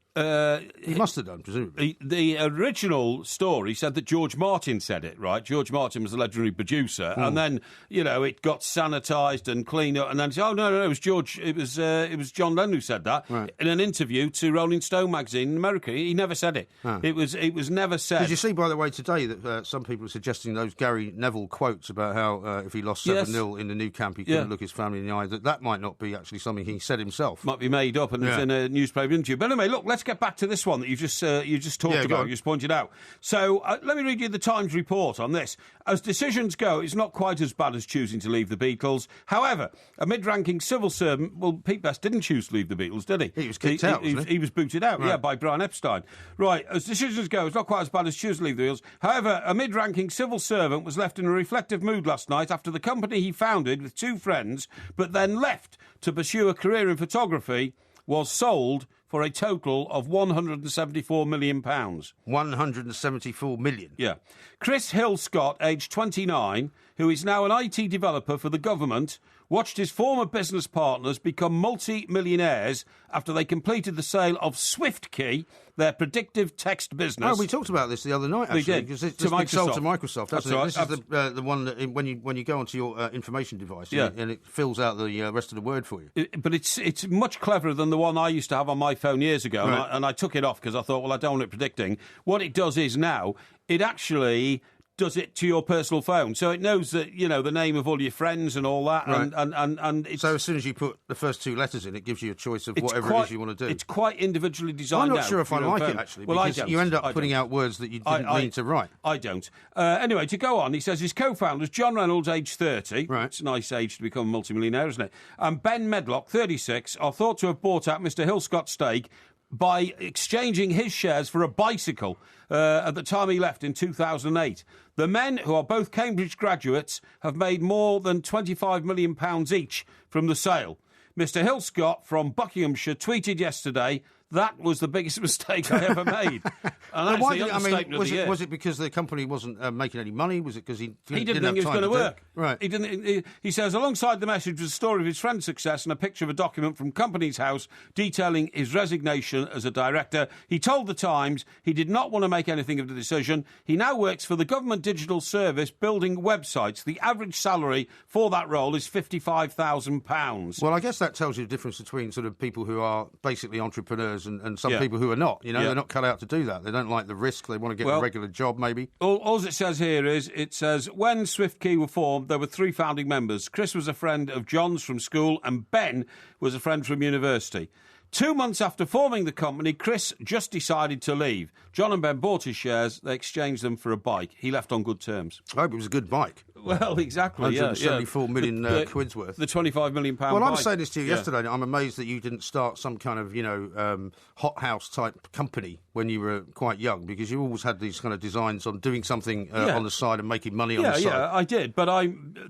He must have done, presumably. The original story said that George Martin said it, right? George Martin was the legendary producer, and then it got sanitised and cleaned up, and then no, it was George. It was John Lennon who said that in an interview to Rolling Stone magazine in America. He never said it. It was never said. Did you see, by the way, today that some people are suggesting those Gary Neville quotes about how if he lost 7-0 in the Nou Camp, he couldn't look his family in the eye. That might not be actually something he said himself. Might be made up and it's in a newspaper interview. But anyway, look, let's get back to this one that you just talked about, you just pointed out. So let me read you the Times report on this. As decisions go, it's not quite as bad as choosing to leave the Beatles. However, a mid-ranking civil servant, well, Pete Best didn't choose to leave the Beatles, did he? He was kicked out, wasn't he? He was booted out, by Brian Epstein. Right, as decisions go, it's not quite as bad as choosing to leave the Beatles. However, a mid-ranking civil servant was left in a reflective mood last night after the company he founded with 2 friends, but then left to pursue a career in photography, was sold for a total of £174 million. 174 million? Yeah. Chris Hill-Scott, aged 29, who is now an IT developer for the government, watched his former business partners become multi-millionaires after they completed the sale of SwiftKey, their predictive text business. Oh, we talked about this the other night, actually. We did. Because it's been sold to Microsoft. That's right. This is the one that when you go onto your information device and it fills out the rest of the word for you. But it's much cleverer than the one I used to have on my phone years ago, and I took it off because I thought, well, I don't want it predicting. What it does is now, it actually does it to your personal phone. So it knows that, the name of all your friends and all that. Right. And it's, so as soon as you put the first 2 letters in, it gives you a choice of whatever it is you want to do. It's quite individually designed. I'm not sure if I like it, actually, because you end up putting out words that you didn't mean to write. I don't. Anyway, to go on, he says his co-founders, John Reynolds, aged 30. Right. It's a nice age to become a multimillionaire, isn't it? And Ben Medlock, 36, are thought to have bought out Mr. Hill-Scott's stake by exchanging his shares for a bicycle at the time he left in 2008. The men, who are both Cambridge graduates, have made more than £25 million each from the sale. Mr. Hill-Scott from Buckinghamshire tweeted yesterday, "That was the biggest mistake I ever made." And that's the understatement of the year. Was it because the company wasn't making any money? Was it because he didn't think it was going to work? Right. He says, alongside the message was a story of his friend's success and a picture of a document from Companies House detailing his resignation as a director. He told The Times he did not want to make anything of the decision. He now works for the Government Digital Service building websites. The average salary for that role is £55,000. Well, I guess that tells you the difference between sort of people who are basically entrepreneurs and some people who are not. They're not cut out to do that. They don't like the risk. They want to get a regular job, maybe. All it says here is, it says, when SwiftKey were formed, there were 3 founding members. Chris was a friend of John's from school, and Ben was a friend from university. 2 months after forming the company, Chris just decided to leave. John and Ben bought his shares. They exchanged them for a bike. He left on good terms. I hope it was a good bike. Well, exactly. 174 million quid's worth. The £25 million bike. Well, I'm saying this to you yesterday. I'm amazed that you didn't start some kind of, hothouse type company when you were quite young, because you always had these kind of designs on doing something on the side and making money on the side. Yeah, I did. But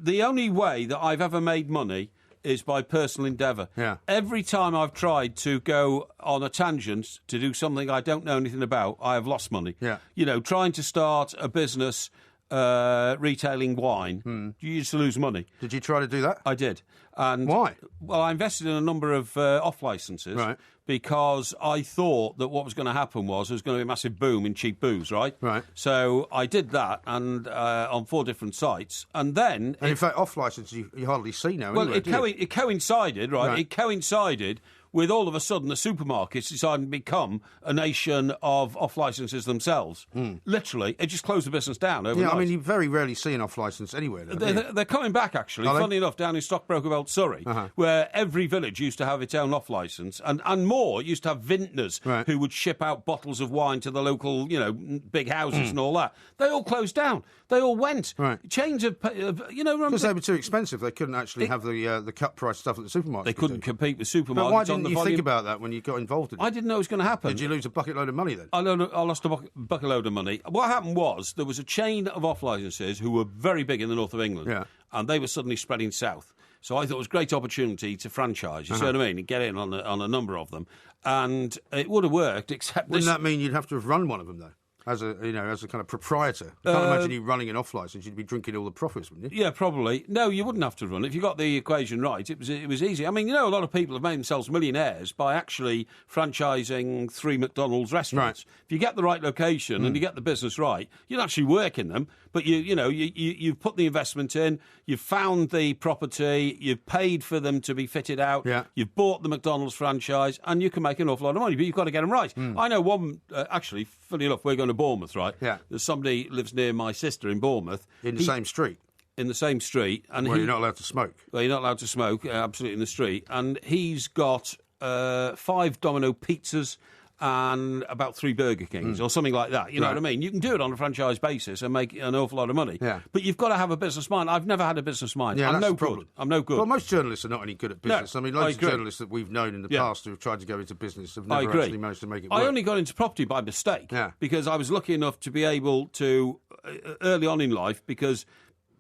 the only way that I've ever made money is by personal endeavour. Yeah. Every time I've tried to go on a tangent to do something I don't know anything about, I have lost money. Yeah. Trying to start a business retailing wine, you used to lose money. Did you try to do that? I did. And why? Well, I invested in a number of off licences, right, because I thought that what was going to happen was there was going to be a massive boom in cheap booze, right? Right. So I did that, and on 4 different sites, and then... And in fact, off licence you hardly see now. Well, anyway, it coincided, right? Right. It coincided with all of a sudden the supermarkets deciding to become a nation of off-licences themselves. Literally, it just closed the business down overnight. Yeah, I mean, you very rarely see an off-licence anywhere. They're coming back, actually, funny enough, down in Stockbroker Belt, Surrey, where every village used to have its own off-licence, and more used to have vintners who would ship out bottles of wine to the local, big houses and all that. They all closed down. They all went. Right. Chains of because they were too expensive. They couldn't actually have the cut price stuff at the supermarket. They couldn't compete with supermarkets. But why didn't you think about that when you got involved in it? I didn't know it was going to happen. Did you lose a bucket load of money then? I lost a bucket load of money. What happened was there was a chain of off-licences who were very big in the north of England, and they were suddenly spreading south. So I thought it was a great opportunity to franchise, you see what I mean, and get in on a number of them. And it would have worked, except Wouldn't that mean you'd have to have run one of them, though? As a kind of proprietor. I can't imagine you running an off-licence. You'd be drinking all the profits, wouldn't you? Yeah, probably. No, you wouldn't have to run. If you got the equation right, it was easy. I mean, a lot of people have made themselves millionaires by actually franchising 3 McDonald's restaurants. Right. If you get the right location and you get the business right, you don't actually work in them, but you've put the investment in, you've found the property, you've paid for them to be fitted out, you've bought the McDonald's franchise, and you can make an awful lot of money, but you've got to get them right. I know one, actually, funny enough, we're going to Bournemouth, right? Yeah. There's somebody lives near my sister in Bournemouth. In the same street? In the same street. And you're not allowed to smoke. Well, you're not allowed to smoke, absolutely, in the street. And he's got 5 Domino pizzas and about 3 Burger Kings or something like that. You know what I mean? You can do it on a franchise basis and make an awful lot of money. Yeah. But you've got to have a business mind. I've never had a business mind. Yeah, I'm that's no the problem. good. I'm no good. Well, most journalists are not any good at business. No, I mean, loads of journalists that we've known in the past who have tried to go into business have never actually managed to make it work. I only got into property by mistake because I was lucky enough to be able to, early on in life, because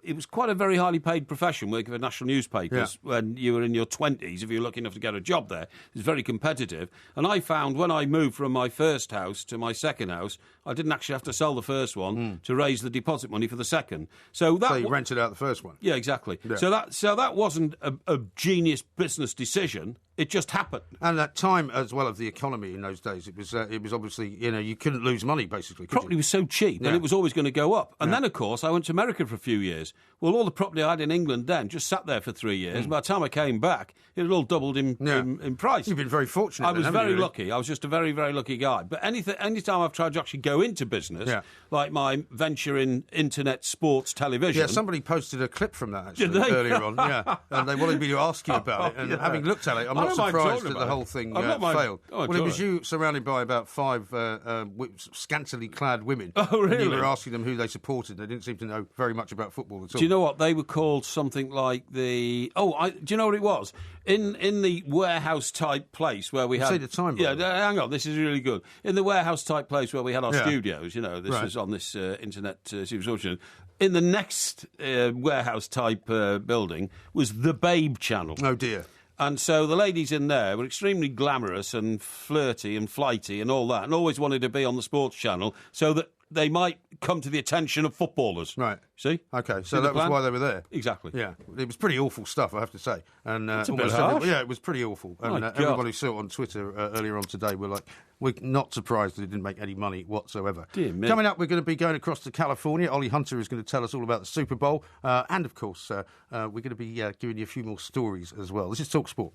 it was quite a very highly paid profession, working for national newspapers when you were in your 20s, if you were lucky enough to get a job there. It was very competitive. And I found when I moved from my first house to my second house, I didn't actually have to sell the first one to raise the deposit money for the second. So you rented out the first one? Yeah, exactly. Yeah. So that wasn't a genius business decision. It just happened. And that time, as well, of the economy in those days, it was obviously, you couldn't lose money, basically. Property was so cheap, and it was always going to go up. And then, of course, I went to America for a few years. Well, all the property I had in England then just sat there for 3 years. By the time I came back, it had all doubled in price. You've been very fortunate. I was very lucky. I was just a very, very lucky guy. But any time I've tried to actually go into business, like my venture in internet sports television... Yeah, somebody posted a clip from that, actually, earlier on. Yeah, and they wanted me to I'm having looked at it, I'm not surprised that the whole thing failed. Well, it was you surrounded by about 5 scantily clad women. Oh, really? And you were asking them who they supported. They didn't seem to know very much about football at all. Do you know what? They were called something like the... do you know what it was? In the warehouse-type place where we had... See the time, yeah, hang on, this is really good. In the warehouse-type place where we had our studios, this was on this internet superstation. In the next warehouse-type building was the Babe channel. Oh, dear. And so the ladies in there were extremely glamorous and flirty and flighty and all that, and always wanted to be on the sports channel so that they might come to the attention of footballers. Right. See? Okay, so that was why they were there. Exactly. Yeah. It was pretty awful stuff, I have to say. And it's a bit harsh. it was pretty awful. And everybody saw it on Twitter earlier on today. We're like, we're not surprised that it didn't make any money whatsoever. Dear me. Coming up, we're going to be going across to California. Ollie Hunter is going to tell us all about the Super Bowl. And, of course, we're going to be giving you a few more stories as well. This is Talk Sport.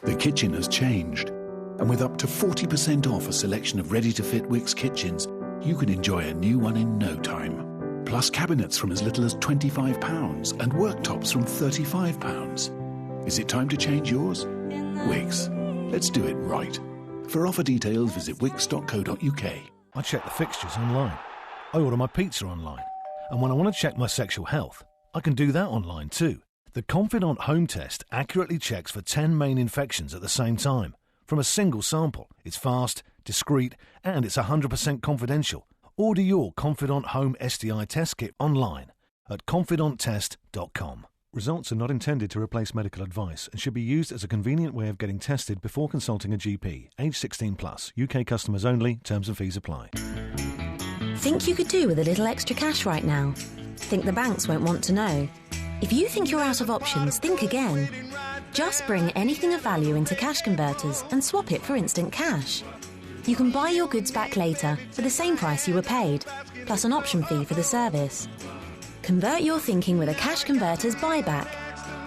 The kitchen has changed. And with up to 40% off a selection of ready-to-fit Wickes kitchens, you can enjoy a new one in no time. Plus cabinets from as little as £25 and worktops from £35. Is it time to change yours? Wickes. Let's do it right. For offer details, visit wigs.co.uk. I check the fixtures online. I order my pizza online. And when I want to check my sexual health, I can do that online too. The Confidant Home Test accurately checks for 10 main infections at the same time, from a single sample. It's fast, discreet, and it's 100% confidential. Order your Confidant Home STI test kit online at confidanttest.com. Results are not intended to replace medical advice and should be used as a convenient way of getting tested before consulting a GP. Age 16 plus. UK customers only. Terms and fees apply. Think you could do with a little extra cash right now? Think the banks won't want to know? If you think you're out of options, think again. Just bring anything of value into cash converters and swap it for instant cash. You can buy your goods back later for the same price you were paid, plus an option fee for the service. Convert your thinking with a Cash Converters buyback.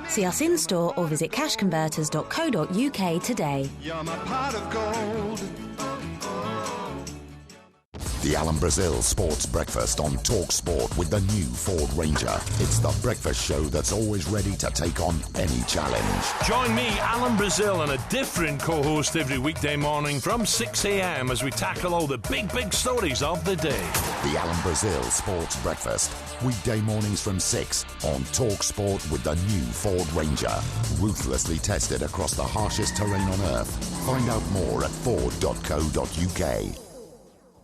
See us in store or visit cashconverters.co.uk today. You're my pot of gold. The Alan Brazil Sports Breakfast on Talk Sport with the new Ford Ranger. It's the breakfast show that's always ready to take on any challenge. Join me, Alan Brazil, and a different co-host every weekday morning from 6 a.m. as we tackle all the big stories of the day. The Alan Brazil Sports Breakfast. Weekday mornings from 6 on Talk Sport with the new Ford Ranger. Ruthlessly tested across the harshest terrain on Earth. Find out more at ford.co.uk.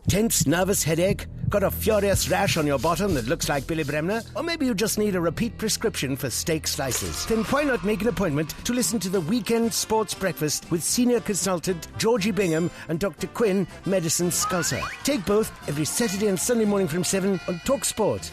Tense, nervous headache? Got a furious rash on your bottom that looks like Billy Bremner? Or maybe you just need a repeat prescription for steak slices? Then why not make an appointment to listen to the Weekend Sports Breakfast with Senior Consultant Georgie Bingham and Dr. Quinn, Medicine Scouser. Take both every Saturday and Sunday morning from 7 on Talk Sport.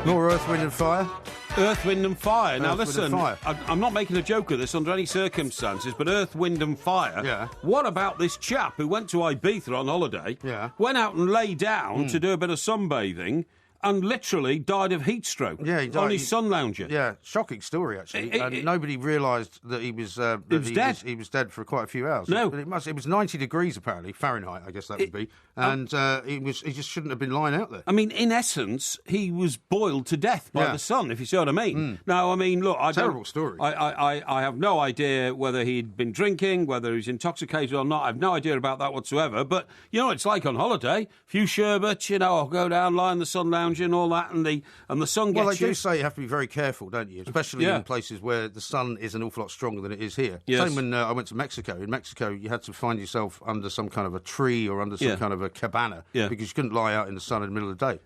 More Earth, Wind and Fire. Earth, Wind and Fire. Now, Earth, listen, Wind and Fire. I'm not making a joke of this under any circumstances, but Earth, Wind and Fire. Yeah. What about this chap who went to Ibiza on holiday, went out and lay down to do a bit of sunbathing, and literally died of heat stroke on his sun lounger? Yeah, shocking story, actually. And nobody realised that he was dead. He was dead for quite a few hours. No. But it was 90 degrees, apparently, Fahrenheit, I guess that would be. And he just shouldn't have been lying out there. I mean, in essence, he was boiled to death by the sun, if you see what I mean. Now, I mean, look, terrible story. I have no idea whether he'd been drinking, whether he's intoxicated or not. I have no idea about that whatsoever. But, you know, it's like on holiday. A few sherbets, you know, I'll go down, lie in the sun lounge and all that, and the sun gets you. Well, they do say you have to be very careful, don't you? Especially in places where the sun is an awful lot stronger than it is here. Yes. Same when I went to Mexico. In Mexico, you had to find yourself under some kind of a tree or under some kind of a cabana because you couldn't lie out in the sun in the middle of the day.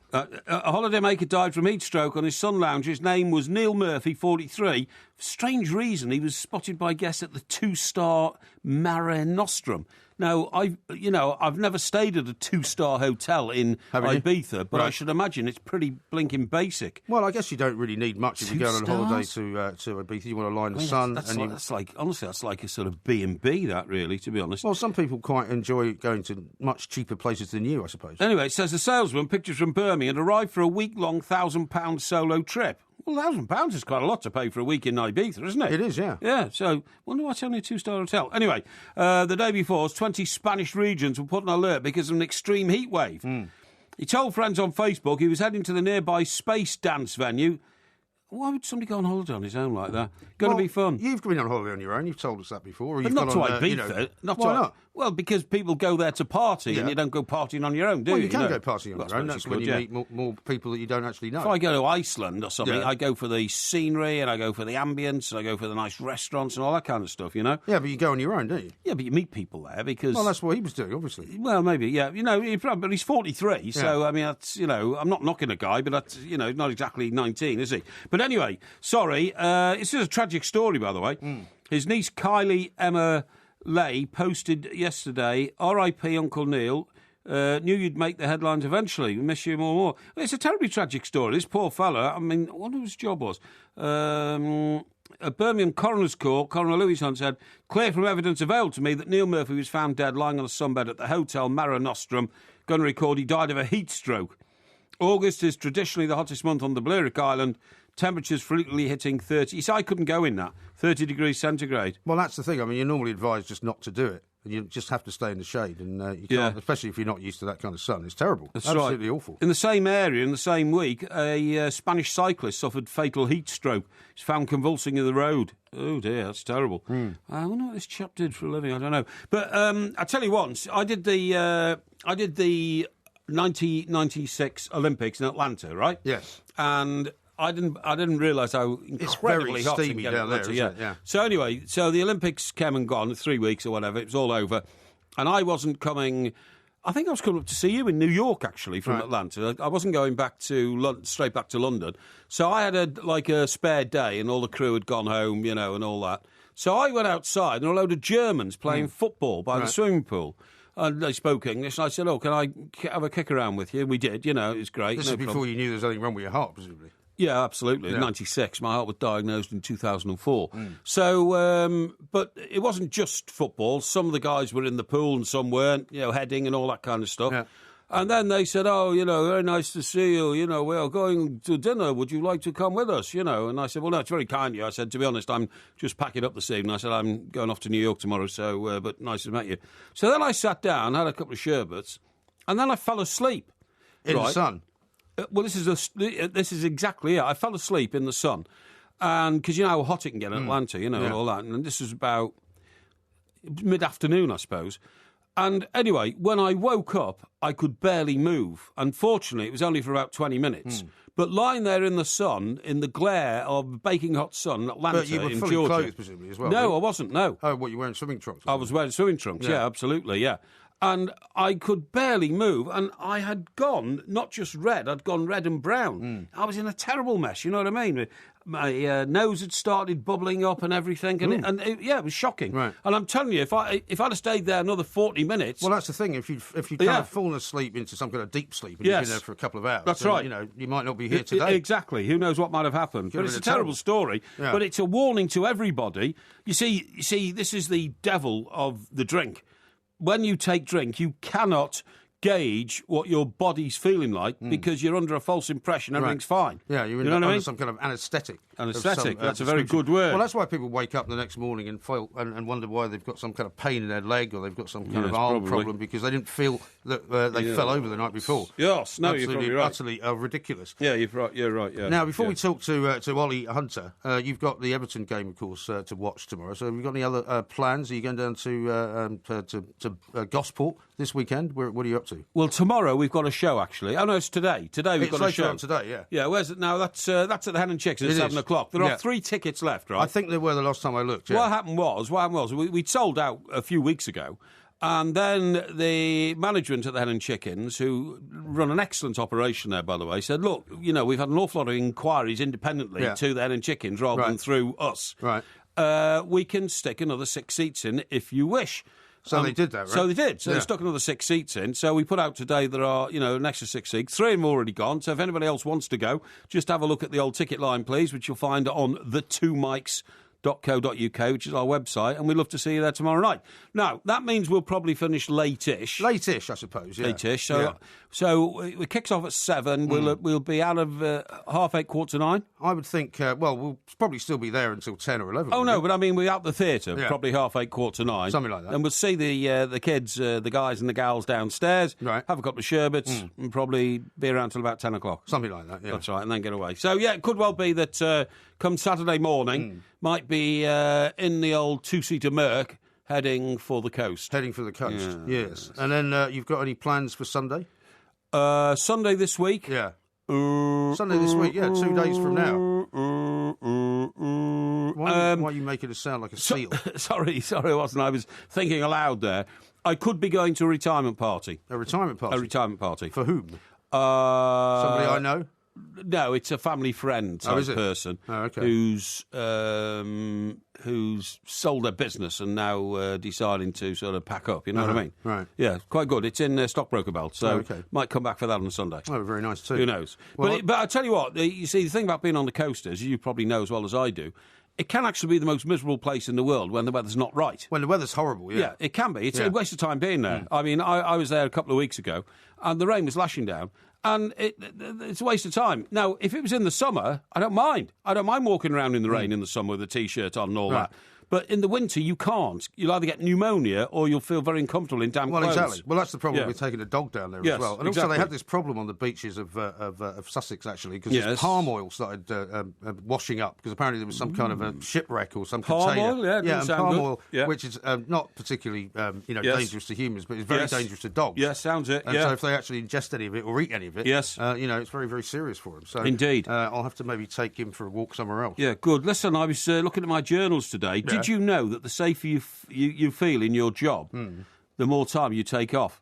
A holidaymaker died from heat stroke on his sun lounge. His name was Neil Murphy, 43. For strange reason, he was spotted by guests at the 2-star Mare Nostrum. Now, I've never stayed at a 2-star hotel in Ibiza, but I should imagine it's pretty blinking basic. Well, I guess you don't really need much if you go on holiday to Ibiza. You want to lie in the sun. That's like a sort of B&B, that, really, to be honest. Well, some people quite enjoy going to much cheaper places than you, I suppose. Anyway, it says the salesman, pictures from Birmingham, arrived for a week-long £1,000 solo trip. Well, £1,000 is quite a lot to pay for a week in Ibiza, isn't it? It is, yeah. Yeah, so wonder why it's only a 2-star hotel. Anyway, the day before, 20 Spanish regions were put on alert because of an extreme heat wave. He told friends on Facebook he was heading to the nearby Space dance venue. Why would somebody go on holiday on his own like that? Going to be fun. You've been on holiday on your own. You've told us that before. But not to Ibiza. Why not? Well, because people go there to party and you don't go partying on your own, do you? Well, you can go partying on your own. That's when you meet more people that you don't actually know. If I go to Iceland or something, I go for the scenery and I go for the ambience and I go for the nice restaurants and all that kind of stuff, you know? Yeah, but you go on your own, don't you? Yeah, but you meet people there because... Well, that's what he was doing, obviously. Well, maybe, yeah. You know, but he's 43, so, I mean, that's, you know, I'm not knocking a guy, but that's, you know, not exactly 19, is he? But anyway, sorry, this is a tragic story, by the way. His niece, Kylie Emma Lay, posted yesterday, R.I.P. Uncle Neil, knew you'd make the headlines eventually. We miss you more and more. Well, it's a terribly tragic story. This poor fella, I mean, I wonder what his job was. A Birmingham Coroner's Court, Coroner Louis Hunt said, clear from evidence available to me that Neil Murphy was found dead lying on a sunbed at the Hotel Mare Nostrum. Gunner record he died of a heat stroke. August is traditionally the hottest month on the Balearic Island. Temperatures frequently hitting 30. You see, I couldn't go in that. 30 degrees centigrade. Well, that's the thing. I mean, you're normally advised just not to do it. and you just have to stay in the shade, and you can't, especially if you're not used to that kind of sun. It's terrible. That's absolutely awful. In the same area, in the same week, a Spanish cyclist suffered fatal heat stroke. He's found convulsing in the road. Oh dear, that's terrible. I wonder what this chap did for a living. I don't know. But I tell you once, I did the 1996 Olympics in Atlanta, right? Yes. And I didn't realise how incredibly hot it can get down there, Atlanta. isn't it? Yeah. So anyway, the Olympics came and gone, 3 weeks or whatever. It was all over, and I wasn't coming. I think I was coming up to see you in New York, actually, from Atlanta. I wasn't going back to straight back to London. So I had a spare day, and all the crew had gone home, and all that. So I went outside, and a load of Germans playing football by the swimming pool. And they spoke English, and I said, can I have a kick around with you? And we did, it was great. This is before you knew there was anything wrong with your heart, presumably. Yeah, absolutely. In 96, my heart was diagnosed in 2004. So, but it wasn't just football. Some of the guys were in the pool and some weren't, heading and all that kind of stuff. Yeah. And then they said, very nice to see you. We are going to dinner. Would you like to come with us? And I said, well, no, it's very kind of you. I said, to be honest, I'm just packing up this evening. I said, I'm going off to New York tomorrow, so, but nice to meet you. So then I sat down, had a couple of sherbets, and then I fell asleep. In the sun? Well, this is exactly it. I fell asleep in the sun, and because you know how hot it can get in Atlanta, all that. And this was about mid-afternoon, I suppose. And anyway, when I woke up, I could barely move. Unfortunately, it was only for about 20 minutes. But lying there in the sun, in the glare of baking hot sun in Atlanta, but you were in fully Georgia, clothed, presumably, as well. No, I wasn't. No. Oh, what, you were wearing swimming trunks? I was wearing swimming trunks. Yeah, absolutely. Yeah. And I could barely move, and I had gone, not just red, I'd gone red and brown. I was in a terrible mess, you know what I mean? My nose had started bubbling up and everything, and it was shocking. Right. And I'm telling you, if I'd have stayed there another 40 minutes... Well, that's the thing, if you'd kind of fallen asleep into some kind of deep sleep and you've been there for a couple of hours... That's right. You might not be here today. Exactly. Who knows what might have happened. But it's a terrible story, but it's a warning to everybody. You see, this is the devil of the drink. When you take drink, you cannot gauge what your body's feeling like because you're under a false impression everything's fine. Yeah, you're under some kind of anaesthetic. Anaesthetic, that's a very good word. Well, that's why people wake up the next morning and wonder why they've got some kind of pain in their leg or they've got some kind of arm problem because they didn't feel that they fell over the night before. Yes, no, you're probably right. Utterly ridiculous. Yeah, you're right, yeah. Now, before we talk to Ollie Hunter, you've got the Everton game, of course, to watch tomorrow. So have you got any other plans? Are you going down to Gosport this weekend? What are you up to? Well, tomorrow we've got a show, actually. Oh, no, it's today. Today we've got a show. Today, yeah. Yeah, where's it now? That's at the Hen and Chicks at 7 o'clock. There are 3 tickets left, right? I think there were the last time I looked, yeah. What happened was we'd sold out a few weeks ago, and then the management at the Hen and Chickens, who run an excellent operation there, by the way, said, look, we've had an awful lot of inquiries independently to the Hen and Chickens rather than through us. Right. We can stick another 6 seats in if you wish. So they did that, right? So they did. So they stuck another 6 seats in. So we put out today there are, an extra 6 seats. 3 of them already gone. So if anybody else wants to go, just have a look at the old ticket line, please, which you'll find on the2mics.co.uk, which is our website, and we'd love to see you there tomorrow night. Now, that means we'll probably finish late-ish. Late-ish, I suppose, yeah. Late-ish. So it kicks off at 7. We'll be out of 8:30, 9:15. I would think, we'll probably still be there until 10 or 11. Oh, no, but I mean, we're out the theatre, probably 8:30, 9:15. Something like that. And we'll see the kids, the guys and the gals downstairs, have a couple of sherbets, and probably be around till about 10 o'clock. Something like that, yeah. That's right, and then get away. So, yeah, it could well be that come Saturday morning, might be in the old 2-seater Merc, heading for the coast. Yes. And then you've got any plans for Sunday? Sunday this week? Yeah. Sunday this week, 2 days from now. Why are you making it sound like a seal? Sorry, I wasn't. I was thinking aloud there. I could be going to a retirement party. A retirement party? A retirement party. For whom? Somebody I know? No, it's a family friend type person who's sold their business and now deciding to sort of pack up. You know what I mean? Right. Yeah, quite good. It's in Stockbroker Belt, so might come back for that on Sunday. Oh, very nice too. Who knows? Well, but I tell you what, you see, the thing about being on the coast is, you probably know as well as I do, it can actually be the most miserable place in the world when the weather's not right. When the weather's horrible, yeah. Yeah, it can be. It's a waste of time being there. I mean, I was there a couple of weeks ago, and the rain was lashing down, and it's a waste of time. Now, if it was in the summer, I don't mind. I don't mind walking around in the rain in the summer with a T-shirt on and all that. But in the winter, you can't. You'll either get pneumonia or you'll feel very uncomfortable in damp clothes. Exactly. Well, that's the problem with taking a dog down there as well. And also, they had this problem on the beaches of Sussex, actually, because this palm oil started washing up, because apparently there was some kind of a shipwreck or some container. Palm oil, and palm oil, which is not particularly dangerous to humans, but it's very dangerous to dogs. Yes, sounds it. And so if they actually ingest any of it or eat any of it, it's very, very serious for them. So indeed, I'll have to maybe take him for a walk somewhere else. Yeah, good. Listen, I was looking at my journals today. Yeah. Did you know that the safer you feel in your job, the more time you take off?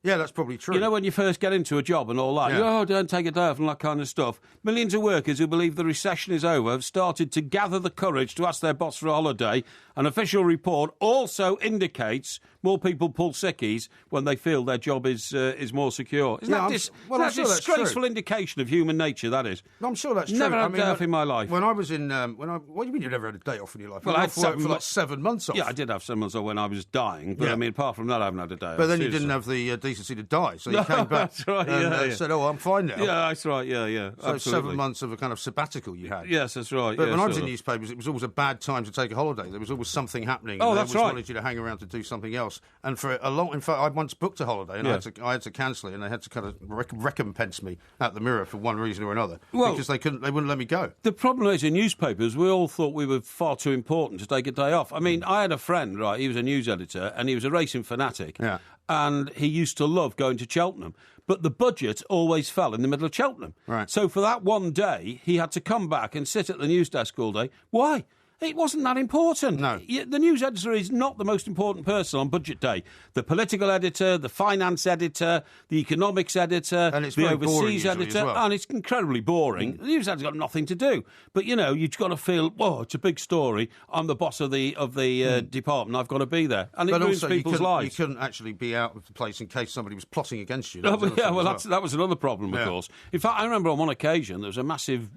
Yeah, that's probably true. You know, when you first get into a job and all that, don't take a day off and that kind of stuff. Millions of workers who believe the recession is over have started to gather the courage to ask their boss for a holiday. An official report also indicates more people pull sickies when they feel their job is more secure. Isn't that a disgraceful indication of human nature, that is? I'm sure that's true. Never had a day off in my life. When I was in... what do you mean you never had a day off in your life? Well, I had for like 7 months off. Yeah, I did have 7 months off when I was dying, but I mean, apart from that, I haven't had a day off. But then you didn't have the decency to die, so you came back that's right, and said, I'm fine now. Yeah, that's right, yeah. So absolutely. 7 months of a kind of sabbatical you had. Yes, that's right. But when I was in newspapers, it was always a bad time to take a holiday. There was always something happening. Oh, and that's they always right. wanted you to hang around to do something else. And for a long... In fact, I once booked a holiday and I had to cancel it, and they had to kind of recompense me at the Mirror for one reason or another, because they wouldn't let me go. The problem is, in newspapers, we all thought we were far too important to take a day off. I mean, I had a friend, right, he was a news editor, and he was a racing fanatic, and he used to love going to Cheltenham. But the budget always fell in the middle of Cheltenham. Right. So for that one day, he had to come back and sit at the news desk all day. Why? It wasn't that important. No. The news editor is not the most important person on budget day. The political editor, the finance editor, the economics editor, and it's the very boring overseas editor, well. and it's incredibly boring. The news editor's got nothing to do. But, you've got to feel, it's a big story. I'm the boss of the department. I've got to be there. And it ruins people's lives. You couldn't actually be out of the place in case somebody was plotting against you. That was another problem, of course. In fact, I remember on one occasion there was a massive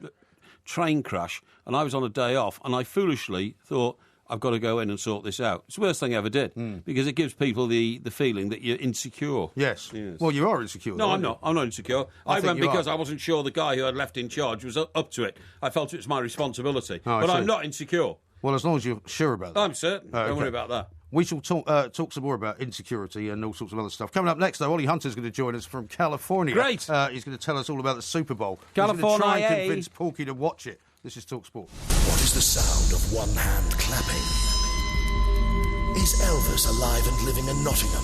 train crash, and I was on a day off, and I foolishly thought, I've got to go in and sort this out. It's the worst thing I ever did, because it gives people the feeling that you're insecure. Yes. Well, you are insecure. No, I'm not. I'm not insecure. I went because I I wasn't sure the guy who had left in charge was up to it. I felt it was my responsibility. Oh, but I'm not insecure. Well, as long as you're sure about that. I'm certain. Don't worry about that. We shall talk some more about insecurity and all sorts of other stuff. Coming up next, though, Ollie Hunter's going to join us from California. Great. He's going to tell us all about the Super Bowl. California. He's going to try and convince Porky to watch it. This is TalkSport. What is the sound of one hand clapping? Is Elvis alive and living in Nottingham?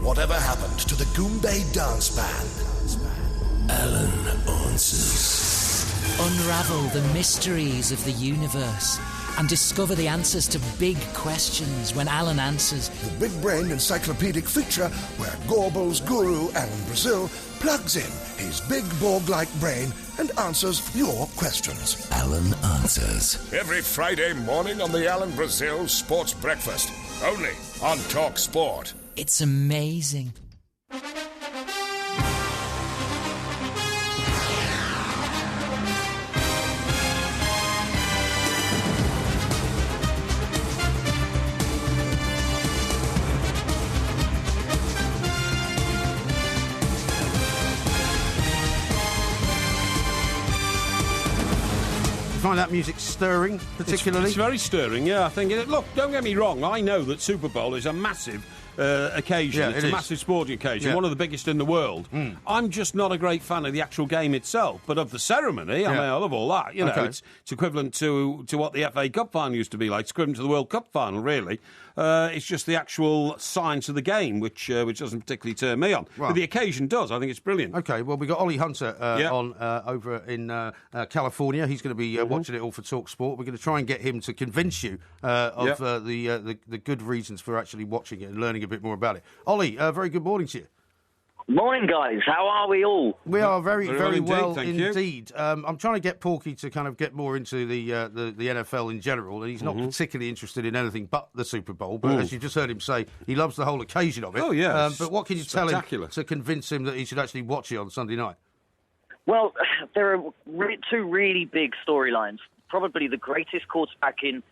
Whatever happened to the Goombay Dance Band? Alan answers. Unravel the mysteries of the universe and discover the answers to big questions when Alan answers. The big-brained encyclopedic feature where Gorbals guru Alan Brazil plugs in his big Borg-like brain and answers your questions. Alan Answers. Every Friday morning on the Alan Brazil Sports Breakfast. Only on Talk Sport. It's amazing. Find that music stirring, particularly? It's very stirring, yeah. I think. Look, don't get me wrong. I know that Super Bowl is a massive occasion. Yeah, it's a massive sporting occasion, one of the biggest in the world. I'm just not a great fan of the actual game itself, but of the ceremony. I mean, I love all that. You know, it's equivalent to what the FA Cup final used to be like. It's equivalent to the World Cup final, really. It's just the actual science of the game, which doesn't particularly turn me on. Right. But the occasion does. I think it's brilliant. OK, well, we've got Ollie Hunter on over in California. He's going to be watching it all for TalkSport. We're going to try and get him to convince you of the good reasons for actually watching it and learning a bit more about it. Ollie, very good morning to you. Morning, guys. How are we all? We are very well thank you. indeed. I'm trying to get Porky to kind of get more into the NFL in general, and he's not particularly interested in anything but the Super Bowl. But as you just heard him say, he loves the whole occasion of it. Oh, yeah. But what can you tell him to convince him that he should actually watch it on Sunday night? Well, there are two really big storylines. Probably the greatest quarterback in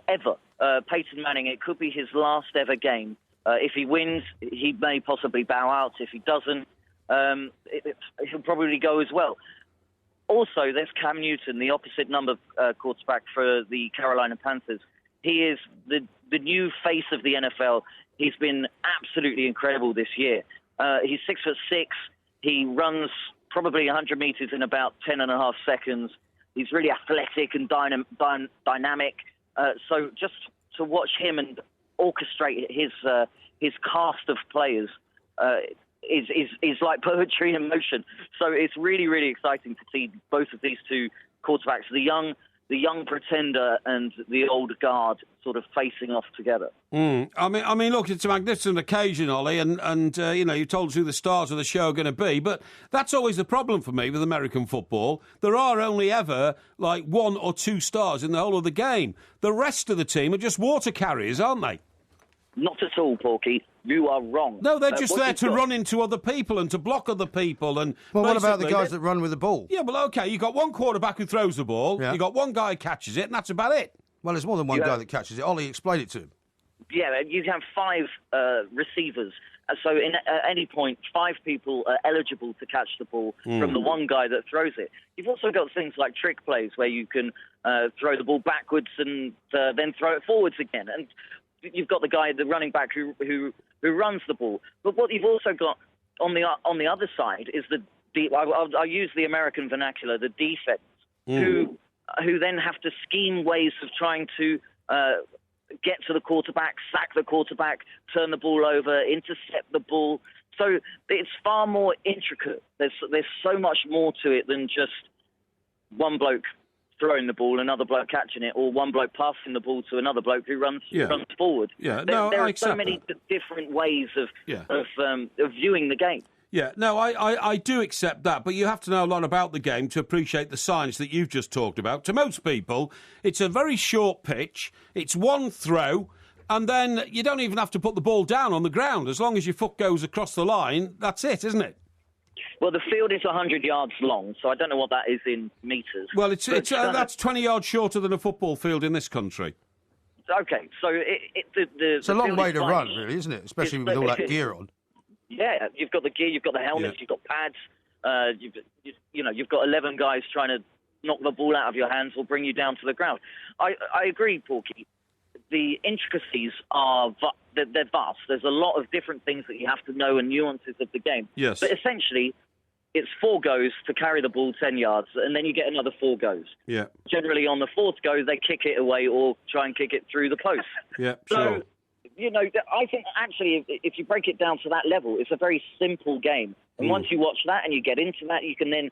ever, Peyton Manning. It could be his last ever game. If he wins, he may possibly bow out. If he doesn't, he'll probably go as well. Also, there's Cam Newton, the opposite number quarterback for the Carolina Panthers. He is the new face of the NFL. He's been absolutely incredible this year. He's 6'6". He runs probably 100 meters in about 10.5 seconds. He's really athletic and dynamic. So just to watch him and orchestrate his cast of players is like poetry in motion. So it's really, really exciting to see both of these two quarterbacks, the young pretender and the old guard, sort of facing off together. I mean, look, it's a magnificent occasion, Ollie, and you told us who the stars of the show are going to be, but that's always the problem for me with American football. There are only ever, like, 1 or 2 stars in the whole of the game. The rest of the team are just water carriers, aren't they? Not at all, Porky. You are wrong. No, they're just there to run into other people and to block other people. And well, what about the guys that run with the ball? Yeah, well, OK, you've got one quarterback who throws the ball, you've got one guy who catches it, and that's about it. Well, there's more than one guy that catches it. Ollie, explain it to him. Yeah, you have 5 receivers. So at any point, 5 people are eligible to catch the ball from the one guy that throws it. You've also got things like trick plays where you can throw the ball backwards and then throw it forwards again. And you've got the guy, the running back who runs the ball. But what you've also got on the other side is I'll use the American vernacular, the defense, who then have to scheme ways of trying to get to the quarterback, sack the quarterback, turn the ball over, intercept the ball. So it's far more intricate. There's so much more to it than just one bloke throwing the ball, another bloke catching it, or one bloke passing the ball to another bloke who runs forward. Yeah, there are so many different ways of viewing the game. Yeah, no, I do accept that, but you have to know a lot about the game to appreciate the science that you've just talked about. To most people, it's a very short pitch, it's one throw, and then you don't even have to put the ball down on the ground. As long as your foot goes across the line, that's it, isn't it? Well, the field is 100 yards long, so I don't know what that is in metres. Well, that's 20 yards shorter than a football field in this country. OK, so it's a long way to run, really, isn't it? Especially with all that gear on. Yeah, you've got the gear, you've got the helmets, you've got pads, you've got 11 guys trying to knock the ball out of your hands or bring you down to the ground. I agree, Porky. The intricacies they're vast. There's a lot of different things that you have to know and nuances of the game. Yes. But essentially, it's 4 goes to carry the ball 10 yards, and then you get another 4 goes. Yeah. Generally, on the 4th go, they kick it away or try and kick it through the post. Yeah, sure. So, I think actually, if you break it down to that level, it's a very simple game. And once you watch that and you get into that, you can then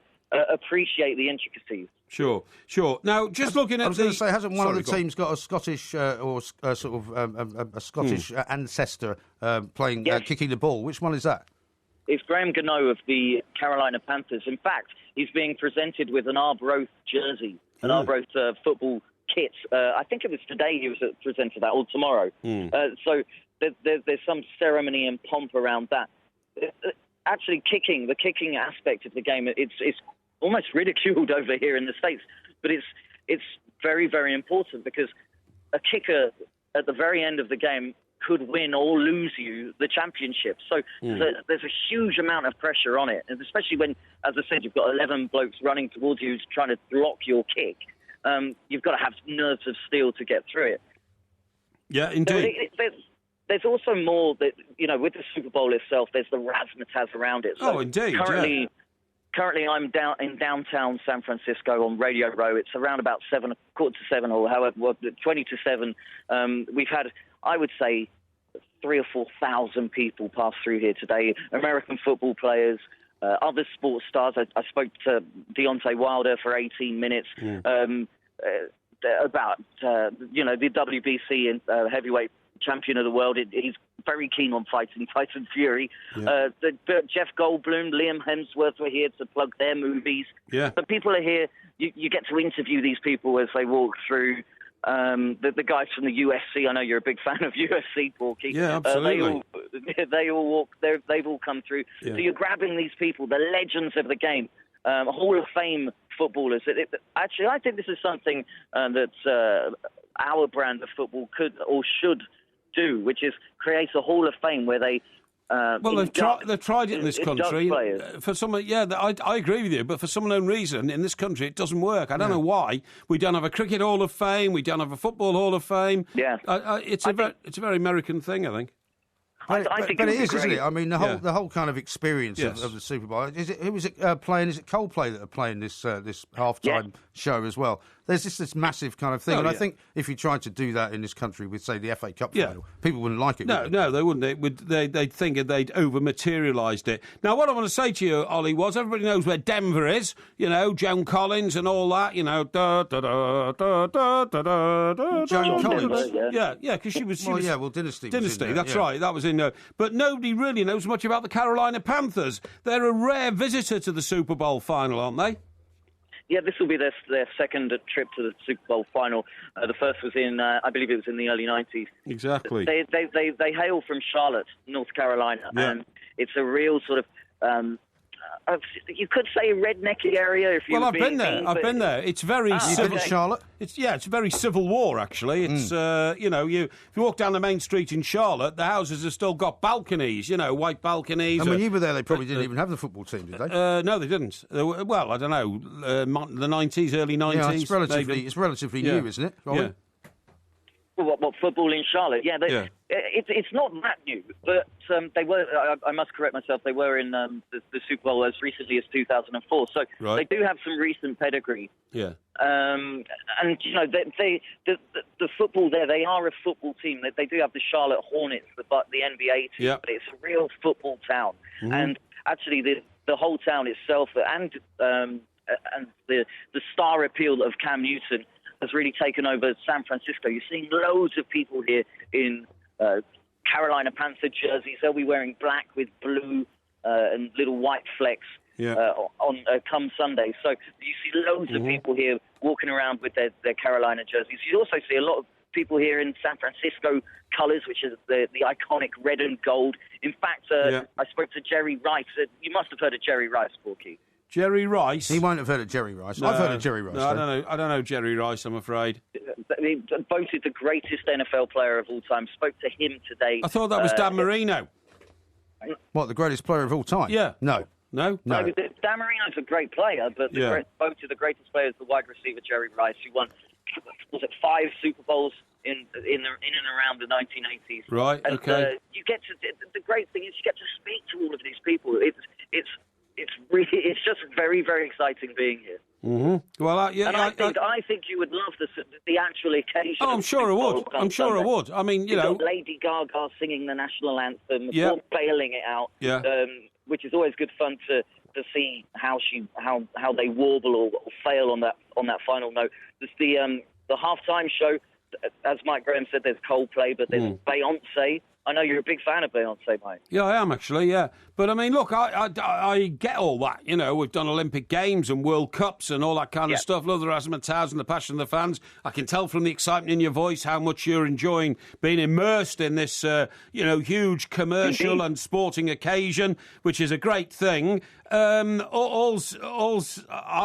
appreciate the intricacies. Sure. Now, just looking at I was going to say, hasn't one of the teams got a Scottish a Scottish ancestor playing, kicking the ball? Which one is that? It's Graham Gano of the Carolina Panthers. In fact, he's being presented with an Arbroath jersey, an Arbroath football kit. I think it was today he was presented that, or tomorrow. So there's some ceremony and pomp around that. Actually, the kicking aspect of the game, it's almost ridiculed over here in the States, but it's very, very important because a kicker at the very end of the game could win or lose you the championship. So there's a huge amount of pressure on it, and especially when, as I said, you've got 11 blokes running towards you trying to block your kick. You've got to have nerves of steel to get through it. Yeah, indeed. There's also more that, with the Super Bowl itself, there's the razzmatazz around it. So indeed. Currently, I'm down in downtown San Francisco on Radio Row. It's around about 7:15 or however, 20 to 7. We've had, I would say, 3,000 or 4,000 people pass through here today. American football players, other sports stars. I spoke to Deontay Wilder for 18 minutes about the WBC and heavyweight champion of the world. He's very keen on fighting Tyson Fury. Jeff Goldblum, Liam Hemsworth were here to plug their movies. Yeah. But people are here. You get to interview these people as they walk through. The guys from the UFC. I know you're a big fan of UFC, Porky. Yeah, absolutely. They all walk. They've all come through. Yeah. So you're grabbing these people, the legends of the game, Hall of Fame footballers. Actually, I think this is something that our brand of football could or should do, which is create a Hall of Fame where they Well, they've tried it in this country. For some, I agree with you. But for some unknown reason, in this country, it doesn't work. I don't know why. We don't have a cricket Hall of Fame. We don't have a football Hall of Fame. Yeah, it's a very American thing, I think. But it is, isn't it? I mean, the whole kind of experience of the Super Bowl. Who was it playing? Is it Coldplay that are playing this halftime show as well? There's this massive kind of thing, and I think if you tried to do that in this country with, say, the FA Cup final, people wouldn't like it. No, they wouldn't. They'd think they'd over-materialised it. Now, what I want to say to you, Ollie, was everybody knows where Denver is. You know, Joan Collins and all that. You know, Joan Collins. Yeah, because she was. Dynasty. That's right. That was in. But nobody really knows much about the Carolina Panthers. They're a rare visitor to the Super Bowl final, aren't they? Yeah, this will be their second trip to the Super Bowl final. The first was in, I believe it was in the early 90s. Exactly. They hail from Charlotte, North Carolina, and it's a real sort of, you could say rednecky area if you. Well, I've been there. It's very civil. Charlotte. It's very Civil War actually. It's if you walk down the main street in Charlotte, the houses have still got balconies. You know, white balconies. And when you were there, they probably didn't even have the football team, did they? No, they didn't. Well, I don't know. The 90s, early 90s. Yeah, it's relatively new, isn't it? Yeah. What football in Charlotte? It's not that new, but they were. I must correct myself. They were in the Super Bowl as recently as 2004, so they do have some recent pedigree. Yeah. And you know, the football there. They are a football team. They do have the Charlotte Hornets, the NBA team, but it's a real football town. Mm-hmm. And actually, the whole town itself, and the star appeal of Cam Newton has really taken over San Francisco. You're seeing loads of people here in Carolina Panther jerseys. They'll be wearing black with blue and little white flecks on come Sunday. So you see loads of people here walking around with their Carolina jerseys. You also see a lot of people here in San Francisco colours, which is the iconic red and gold. In fact, I spoke to Jerry Rice. You must have heard of Jerry Rice, Porky. Jerry Rice? He won't have heard of Jerry Rice. No, I've heard of Jerry Rice. No, I don't know Jerry Rice, I'm afraid. Voted the greatest NFL player of all time. Spoke to him today. I thought that was Dan Marino. What, the greatest player of all time? Yeah. No. Dan Marino's a great player, but voted the greatest player is the wide receiver Jerry Rice, who won, was it 5 Super Bowls in and around the 1980s. Right. And, okay. You get to the great thing is you get to speak to all of these people. It's just very, very exciting being here. Mm-hmm. Well, I think you would love the actual occasion. Oh, I'm sure I would. I would. I mean, you know, Lady Gaga singing the national anthem, bailing it out. Which is always good fun to see how they warble or fail on that final note. There's the halftime show. As Mike Graham said, there's Coldplay, but there's Beyonce. I know you're a big fan of Beyonce, Mike. Yeah, I am actually, yeah. But, I mean, look, I get all that. You know, we've done Olympic Games and World Cups and all that kind of stuff. Love the razzmatazz and the passion of the fans. I can tell from the excitement in your voice how much you're enjoying being immersed in this, huge commercial and sporting occasion, which is a great thing. All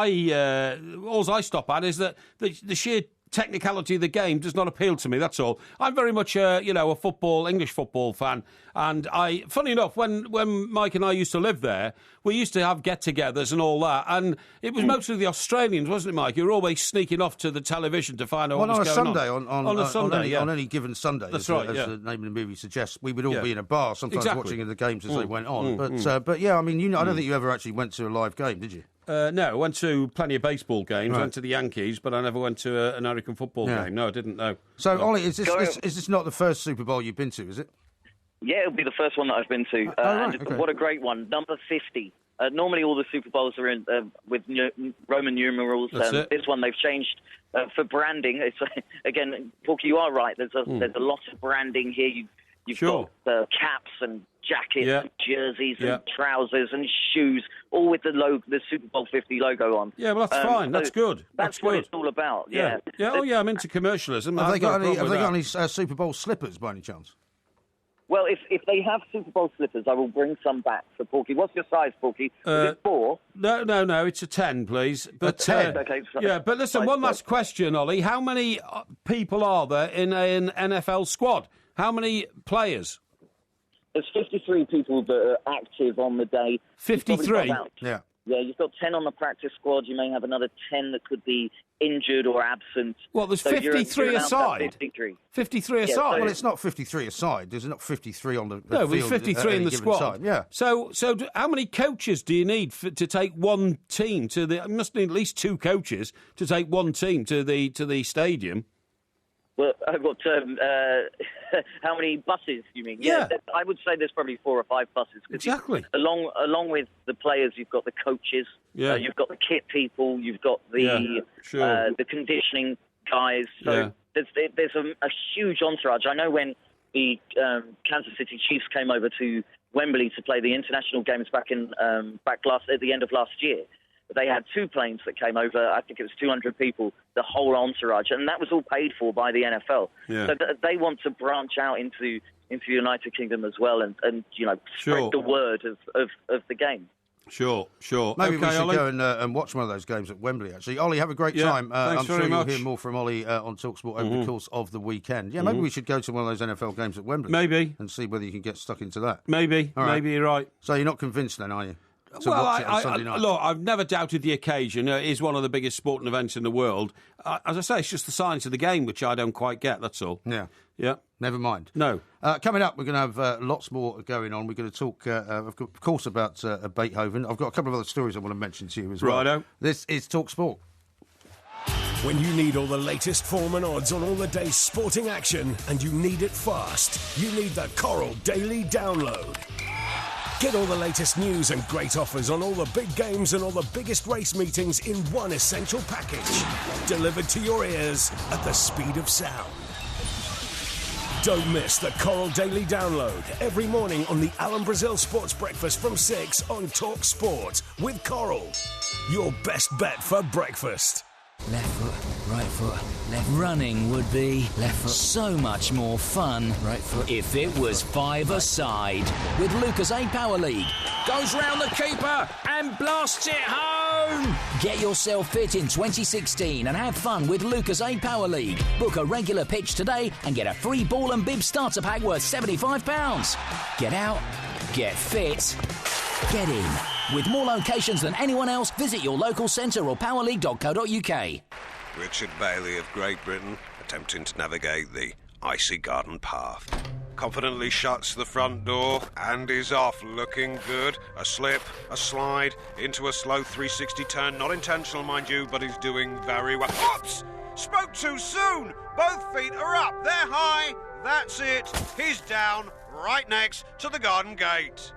I stop at is that the sheer technicality of the game does not appeal to me, that's all. I'm very much a English football fan, and funny enough, when Mike and I used to live there, we used to have get-togethers and all that, and it was mostly the Australians, wasn't it, Mike? You were always sneaking off to the television to find out what was going on. On any given Sunday, that's right, as the name of the movie suggests, we would all be in a bar, sometimes watching the games as they went on. But yeah, I mean, I don't think you ever actually went to a live game, did you? No, I went to plenty of baseball games. I went to the Yankees, but I never went to an American football game. No, I didn't, no. So, Ollie, is this not the first Super Bowl you've been to, is it? Yeah, it'll be the first one that I've been to. What a great one. Number 50. Normally all the Super Bowls are in with Roman numerals. This one they've changed for branding. It's again, Porky, you are right. There's a lot of branding here. You've got caps and jackets, and jerseys and trousers and shoes, all with the Super Bowl 50 logo on. Yeah, well, that's fine. That's good. That's what it's all about. Yeah. Oh, yeah. I'm into commercialism. Have they got any Super Bowl slippers by any chance? Well, if they have Super Bowl slippers, I will bring some back for Porky. What's your size, Porky? Is it 4? No, it's a 10, please. But, 10? Okay. Sorry. Yeah, but listen, one last question, Ollie. How many people are there in an NFL squad? How many players? There's 53 people that are active on the day. 53? Yeah. Yeah, you've got 10 on the practice squad. You may have another 10 that could be injured or absent. Well, there's So you're 53 aside. 53. 53 Yeah, aside. so- Well, it's not 53 aside. There's not 53 on the No, field there's 53 at in any the given squad. time. Yeah. So how many coaches do you need to take one team to the? You must need at least 2 coaches to take one team to the stadium. Well, I've got how many buses? You mean? Yeah. I would say there's probably 4 or 5 buses. 'Cause Exactly. Along with the players, you've got the coaches. Yeah. You've got the kit people. You've got the the conditioning guys. So there's a huge entourage. I know when the Kansas City Chiefs came over to Wembley to play the international games back at the end of last year. They had 2 planes that came over. I think it was 200 people, the whole entourage, and that was all paid for by the NFL. Yeah. So they want to branch out into the United Kingdom as well, and spread the word of the game. Sure. Maybe okay, we should Ollie? go and watch one of those games at Wembley, actually. Ollie, have a great Yeah, time. thanks I'm very sure much. you'll hear more from Ollie on TalkSport over the course of the weekend. Yeah, maybe we should go to one of those NFL games at Wembley. Maybe. And see whether you can get stuck into that. Maybe. All right. Maybe you're right. So you're not convinced then, are you? To Well, watch it on Sunday night? look, I've never doubted the occasion. It is one of the biggest sporting events in the world. As I say, it's just the science of the game, which I don't quite get, that's all. Yeah. Yeah. Never mind. No. Coming up, we're going to have lots more going on. We're going to talk, of course, about Beethoven. I've got a couple of other stories I want to mention to you as well. Righto. This is TalkSport. When you need all the latest form and odds on all the day's sporting action, and you need it fast, you need the Coral Daily Download. Get all the latest news and great offers on all the big games and all the biggest race meetings in one essential package. Delivered to your ears at the speed of sound. Don't miss the Coral Daily Download every morning on the Alan Brazil Sports Breakfast from 6 on Talk Sport with Coral. Your best bet for breakfast. Left foot, right foot, left. Running would be left foot. So much more fun. Right foot. If it was 5-a-side with Lucas A Power League. Goes round the keeper and blasts it home. Get yourself fit in 2016 and have fun with Lucas A Power League. Book a regular pitch today and get a free ball and bib starter pack worth £75. Get out, get fit, get in. With more locations than anyone else, visit your local centre or powerleague.co.uk. Richard Bailey of Great Britain, attempting to navigate the icy garden path. Confidently shuts the front door and is off, looking good. A slip, a slide, into a slow 360 turn. Not intentional, mind you, but he's doing very well. Oops! Spoke too soon! Both feet are up, they're high. That's it. He's down, right next to the garden gate.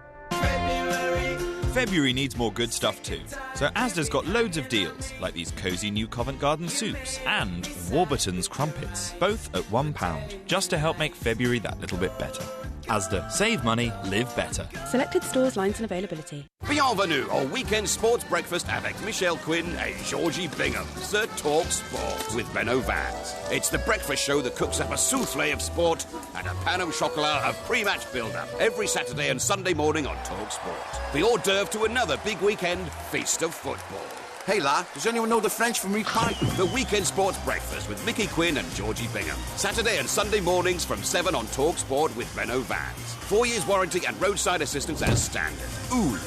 February needs more good stuff too. So Asda's got loads of deals, like these cosy new Covent Garden soups and Warburton's crumpets, both at £1, just to help make February that little bit better. Asda. Save money, live better. Selected stores, lines and availability. Bienvenue au weekend sports breakfast avec Michelle Quinn and Georgie Bingham, Sir Talk Sport with Benno Vans. It's the breakfast show that cooks up a souffle of sport and a pan au chocolat of pre-match build-up every Saturday and Sunday morning on Talk Sport. The hors d'oeuvre to another big weekend feast of football. Hey, La, does anyone know the French for meat pie? The Weekend Sports Breakfast with Mickey Quinn and Georgie Bingham. Saturday and Sunday mornings from 7 on Talk Sport with Benno Vans. 4 years warranty and roadside assistance as standard. Ooh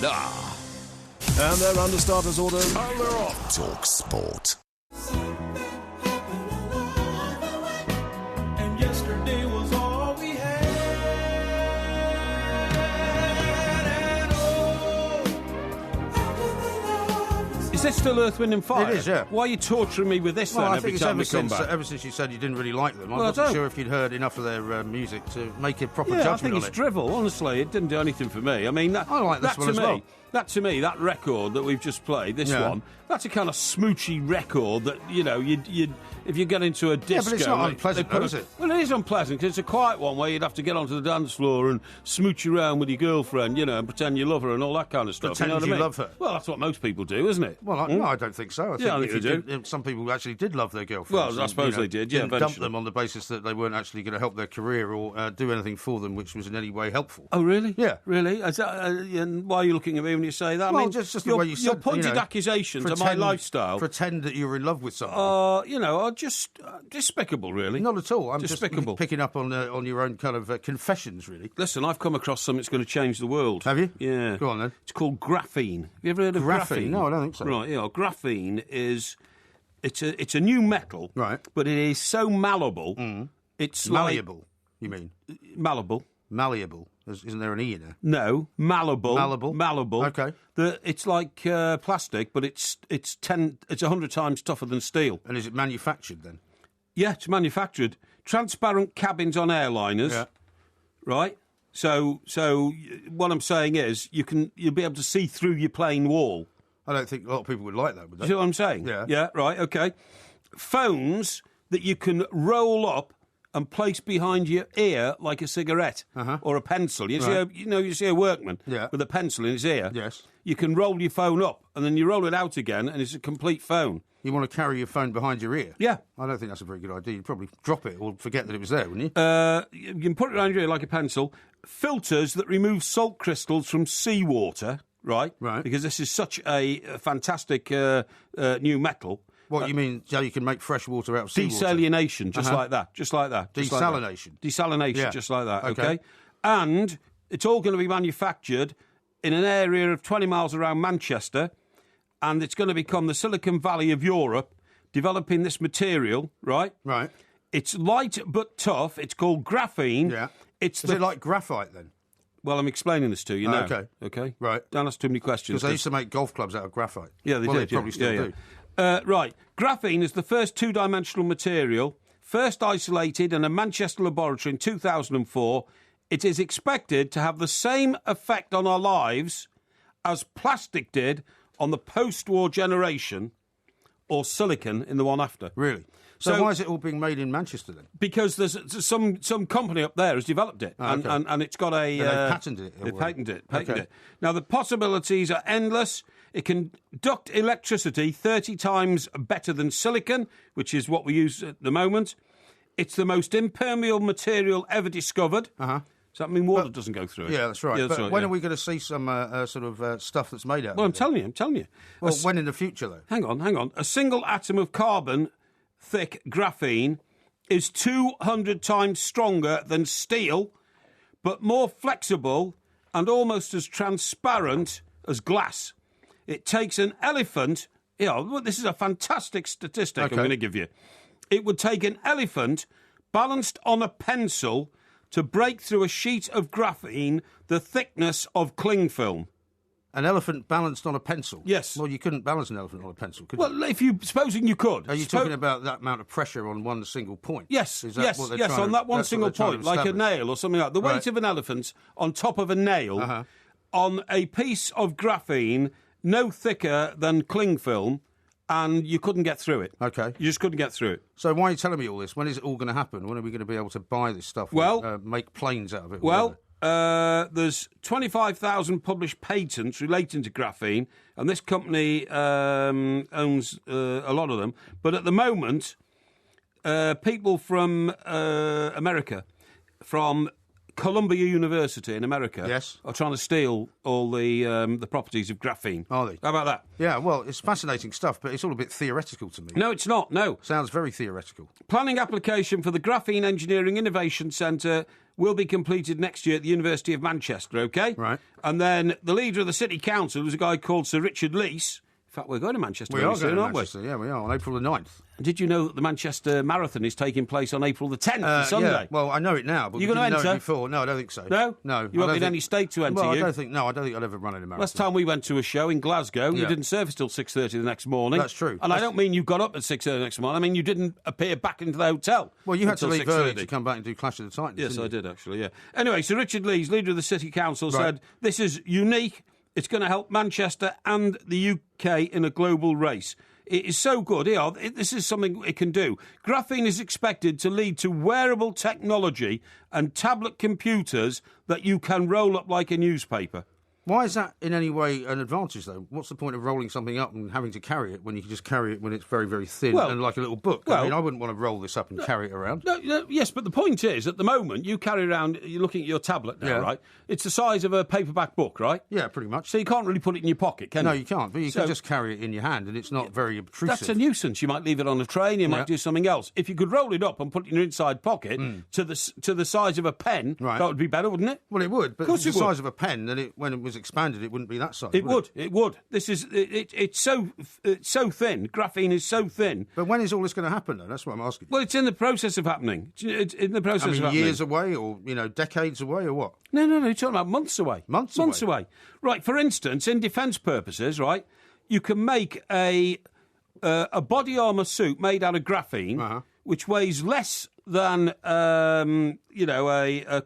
la la. And they're under starters order. And they're off. Talk Sport. And yesterday was all we had. And Is this still Earth, Wind and Fire? It is, yeah. Why are you torturing me with this Well, then I every think it's time we come back? ever since you said you didn't really like them. Well, I I wasn't don't. sure if you'd heard enough of their music to make a proper Yeah, judgment I think on it's it. drivel, honestly. It didn't do anything for me. I mean, I like this one as well. That to me, that record that we've just played, this Yeah. one, that's a kind of smoochy record that, you know, you'd if you get into a disco... but it's not unpleasant, they put though, is it? Well, it is unpleasant, because it's a quiet one where you'd have to get onto the dance floor and smooch around with your girlfriend, you know, and pretend you love her and all that kind of stuff. Pretend you know what you I mean? love her. Well, that's what most people do, isn't it? Well, Well, no, I don't think so. I think I think if they you do. some people actually did love their girlfriends. Well, I suppose they did, yeah, didn't dump eventually. them on the basis that they weren't actually going to help their career or do anything for them which was in any way helpful. Oh, really? Yeah. Really? Is that, and why are you looking at me when you say that? Well, I mean, just the your, way you said your pointed accusations of my lifestyle. Pretend that you're in love with somebody. Are just despicable, really. Not at all. I'm despicable. just picking up on your own kind of confessions, really. Listen, I've come across something that's going to change the world. Have you? Yeah. Go on, then. It's called graphene. Have you ever heard of graphene? No, I don't think so. Right, yeah. Graphene is... It's a new metal. Right. But it is so malleable. It's malleable, you mean? Malleable. Malleable. Isn't there an E in there? No, malleable. Malleable. Okay. It's like plastic, but it's 100 times tougher than steel. And is it manufactured then? Yeah, it's manufactured. Transparent cabins on airliners. Yeah. Right. So what I'm saying is you'll be able to see through your plane wall. I don't think a lot of people would like that, would they? You see what I'm saying? Yeah. Yeah, right, okay. Phones that you can roll up and place behind your ear like a cigarette or a pencil. You see a workman with a pencil in his ear. Yes. You can roll your phone up and then you roll it out again and it's a complete phone. You want to carry your phone behind your ear? Yeah. I don't think that's a very good idea. You'd probably drop it or forget that it was there, wouldn't you? You can put it around your ear like a pencil. Filters that remove salt crystals from seawater, right? Right. Because this is such a fantastic new metal. What, you mean so you can make fresh water out of seawater? Desalination, just like that. Desalination? Desalination, Yeah. just like that, Okay. okay? And it's all going to be manufactured in an area of 20 miles around Manchester, and it's going to become the Silicon Valley of Europe, developing this material, right? Right. It's light but tough. It's called graphene. Yeah. Is it like graphite, then? Well, I'm explaining this to you now. Okay. Okay? Right. Don't ask too many questions. Because they used to make golf clubs out of graphite. Yeah, they did. They probably still do. Right. Graphene is the first two-dimensional material, first isolated in a Manchester laboratory in 2004. It is expected to have the same effect on our lives as plastic did on the post-war generation or silicon in the one after. Really? So why is it all being made in Manchester then? Because there's some company up there has developed it, okay. and it's got a... they patented it? They patented Okay. it. Now, the possibilities are endless. It can conduct electricity 30 times better than silicon, which is what we use at the moment. It's the most impermeable material ever discovered. Does that mean water doesn't go through it? Yeah, that's right. Yeah, that's but right, when yeah. are we going to see some sort of stuff that's made out of it? Well, I'm telling you. Well, when in the future, though? Hang on. A single atom of carbon thick graphene is 200 times stronger than steel, but more flexible and almost as transparent as glass. It takes an elephant... this is a fantastic statistic I'm going to give you. It would take an elephant balanced on a pencil to break through a sheet of graphene the thickness of cling film. An elephant balanced on a pencil? Yes. Well, you couldn't balance an elephant on a pencil, could you? Well, supposing you could. Are you talking about that amount of pressure on one single point? Yes, Is that what they're trying on to- that one that's what single they're trying point, to like a establish? nail or something like that. The weight Right. of an elephant on top of a nail on a piece of graphene no thicker than cling film, and you couldn't get through it. Okay. You just couldn't get through it. So why are you telling me all this? When is it all going to happen? When are we going to be able to buy this stuff Well- and make planes out of it? or Well, whatever? there's 25,000 published patents relating to graphene, and this company owns a lot of them. But at the moment, people from America, from Columbia University in America, are trying to steal all the properties of graphene. Are they? How about that? Yeah, well, it's fascinating stuff, but it's all a bit theoretical to me. No, it's not, no. Sounds very theoretical. Planning application for the Graphene Engineering Innovation Centre will be completed next year at the University of Manchester, OK? Right. And then the leader of the City Council was a guy called Sir Richard Leese. In fact, we're going to Manchester We very are soon, going to aren't Manchester, yeah, we are, on April the 9th. Did you know that the Manchester Marathon is taking place on April the 10th, Sunday? Yeah, well, I know it now, but You we gonna didn't know enter? it before. No, I don't think so. No? No. You I won't don't be in any state to enter, well, you? I don't think I'd ever run in a marathon. Last time we went to a show in Glasgow, you Yeah. didn't service till 6:30 the next morning. That's true. And I don't mean you got up at 6:30 the next morning. I mean you didn't appear back into the hotel. Well, you had to until leave early 6:30. to come back and do Clash of the Titans, Yes, didn't I you? did, actually, yeah. Anyway, Sir Richard Lees, leader of the City Council, Right. said, this is unique. It's going to help Manchester and the UK in a global race. It is so good. This is something it can do. Graphene is expected to lead to wearable technology and tablet computers that you can roll up like a newspaper. Why is that in any way an advantage, though? What's the point of rolling something up and having to carry it when you can just carry it when it's very, very thin and like a little book? I mean, I wouldn't want to roll this up and carry it around. Yes, but the point is, at the moment, you carry around, you're looking at your tablet now, right? It's the size of a paperback book, right? Yeah, pretty much. So you can't really put it in your pocket, can you? No, you can't, but you can just carry it in your hand, and it's not very obtrusive. That's a nuisance. You might leave it on a train, you might do something else. If you could roll it up and put it in your inside pocket to the size of a pen, that would be better, wouldn't it? Well, it would, but of course if it's the size of a pen, then when it was expanded, it wouldn't be that size. It would. This is it's so thin. Graphene is so thin. But when is all this going to happen, though? That's what I'm asking. Well, it's in the process of happening. It's in the process of happening. Years away, or decades away, or what? No. You're talking about months away. Months away. Right. For instance, in defence purposes, right, you can make a body armour suit made out of graphene, which weighs less than a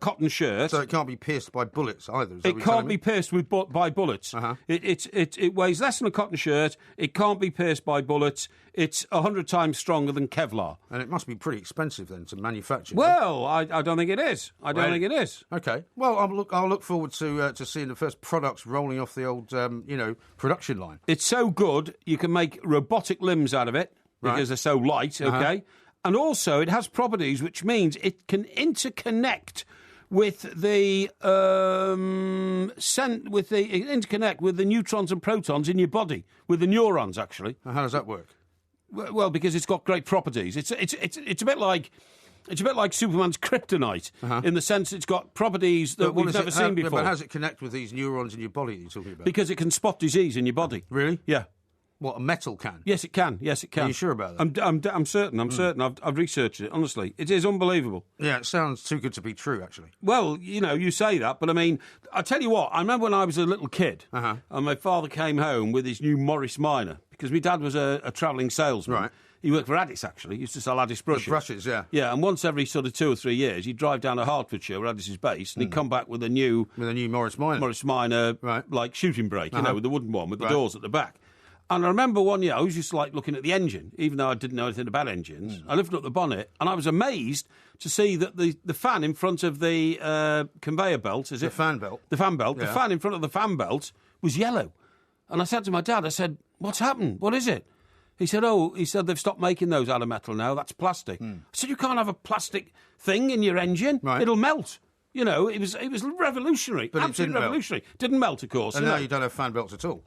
cotton shirt. So it can't be pierced by bullets either. It can't be pierced by bullets. It weighs less than a cotton shirt. It can't be pierced by bullets. It's 100 times stronger than Kevlar. And it must be pretty expensive then to manufacture. Well, I don't think it is. I don't think it is. Okay. Well, I'll look forward to seeing the first products rolling off the old production line. It's so good you can make robotic limbs out of it because they're so light. Okay. And also, it has properties which means it can interconnect with the interconnect with the neutrons and protons in your body, with the neurons actually. How does that work? Well, because it's got great properties. It's a bit like Superman's kryptonite in the sense it's got properties that we've never seen before. But how does it connect with these neurons in your body that you're talking about? Because it can spot disease in your body. Really? Yeah. What, a metal can? Yes, it can. Are you sure about that? I'm certain. I'm certain. I've researched it, honestly. It is unbelievable. Yeah, it sounds too good to be true, actually. Well, you say that, but I mean, I tell you what, I remember when I was a little kid, and my father came home with his new Morris Minor, because my dad was a travelling salesman. Right. He worked for Addis, actually. He used to sell Addis brushes. The brushes, yeah. Yeah, and once every sort of 2 or 3 years, he'd drive down to Hertfordshire, where Addis is based, and he'd come back with a new Morris Minor. Morris Minor, like shooting brake, with the wooden one, with the doors at the back. And I remember one year, I was just like looking at the engine, even though I didn't know anything about engines. I lifted up the bonnet, and I was amazed to see that the fan in front of the conveyor belt, The fan belt. The fan belt. Yeah. The fan in front of the fan belt was yellow. And I said to my dad, what's happened? What is it? He said, they've stopped making those out of metal now. That's plastic. I said, you can't have a plastic thing in your engine. Right. It'll melt. It was revolutionary. But absolutely revolutionary. Didn't melt, of course. And now you don't have fan belts at all.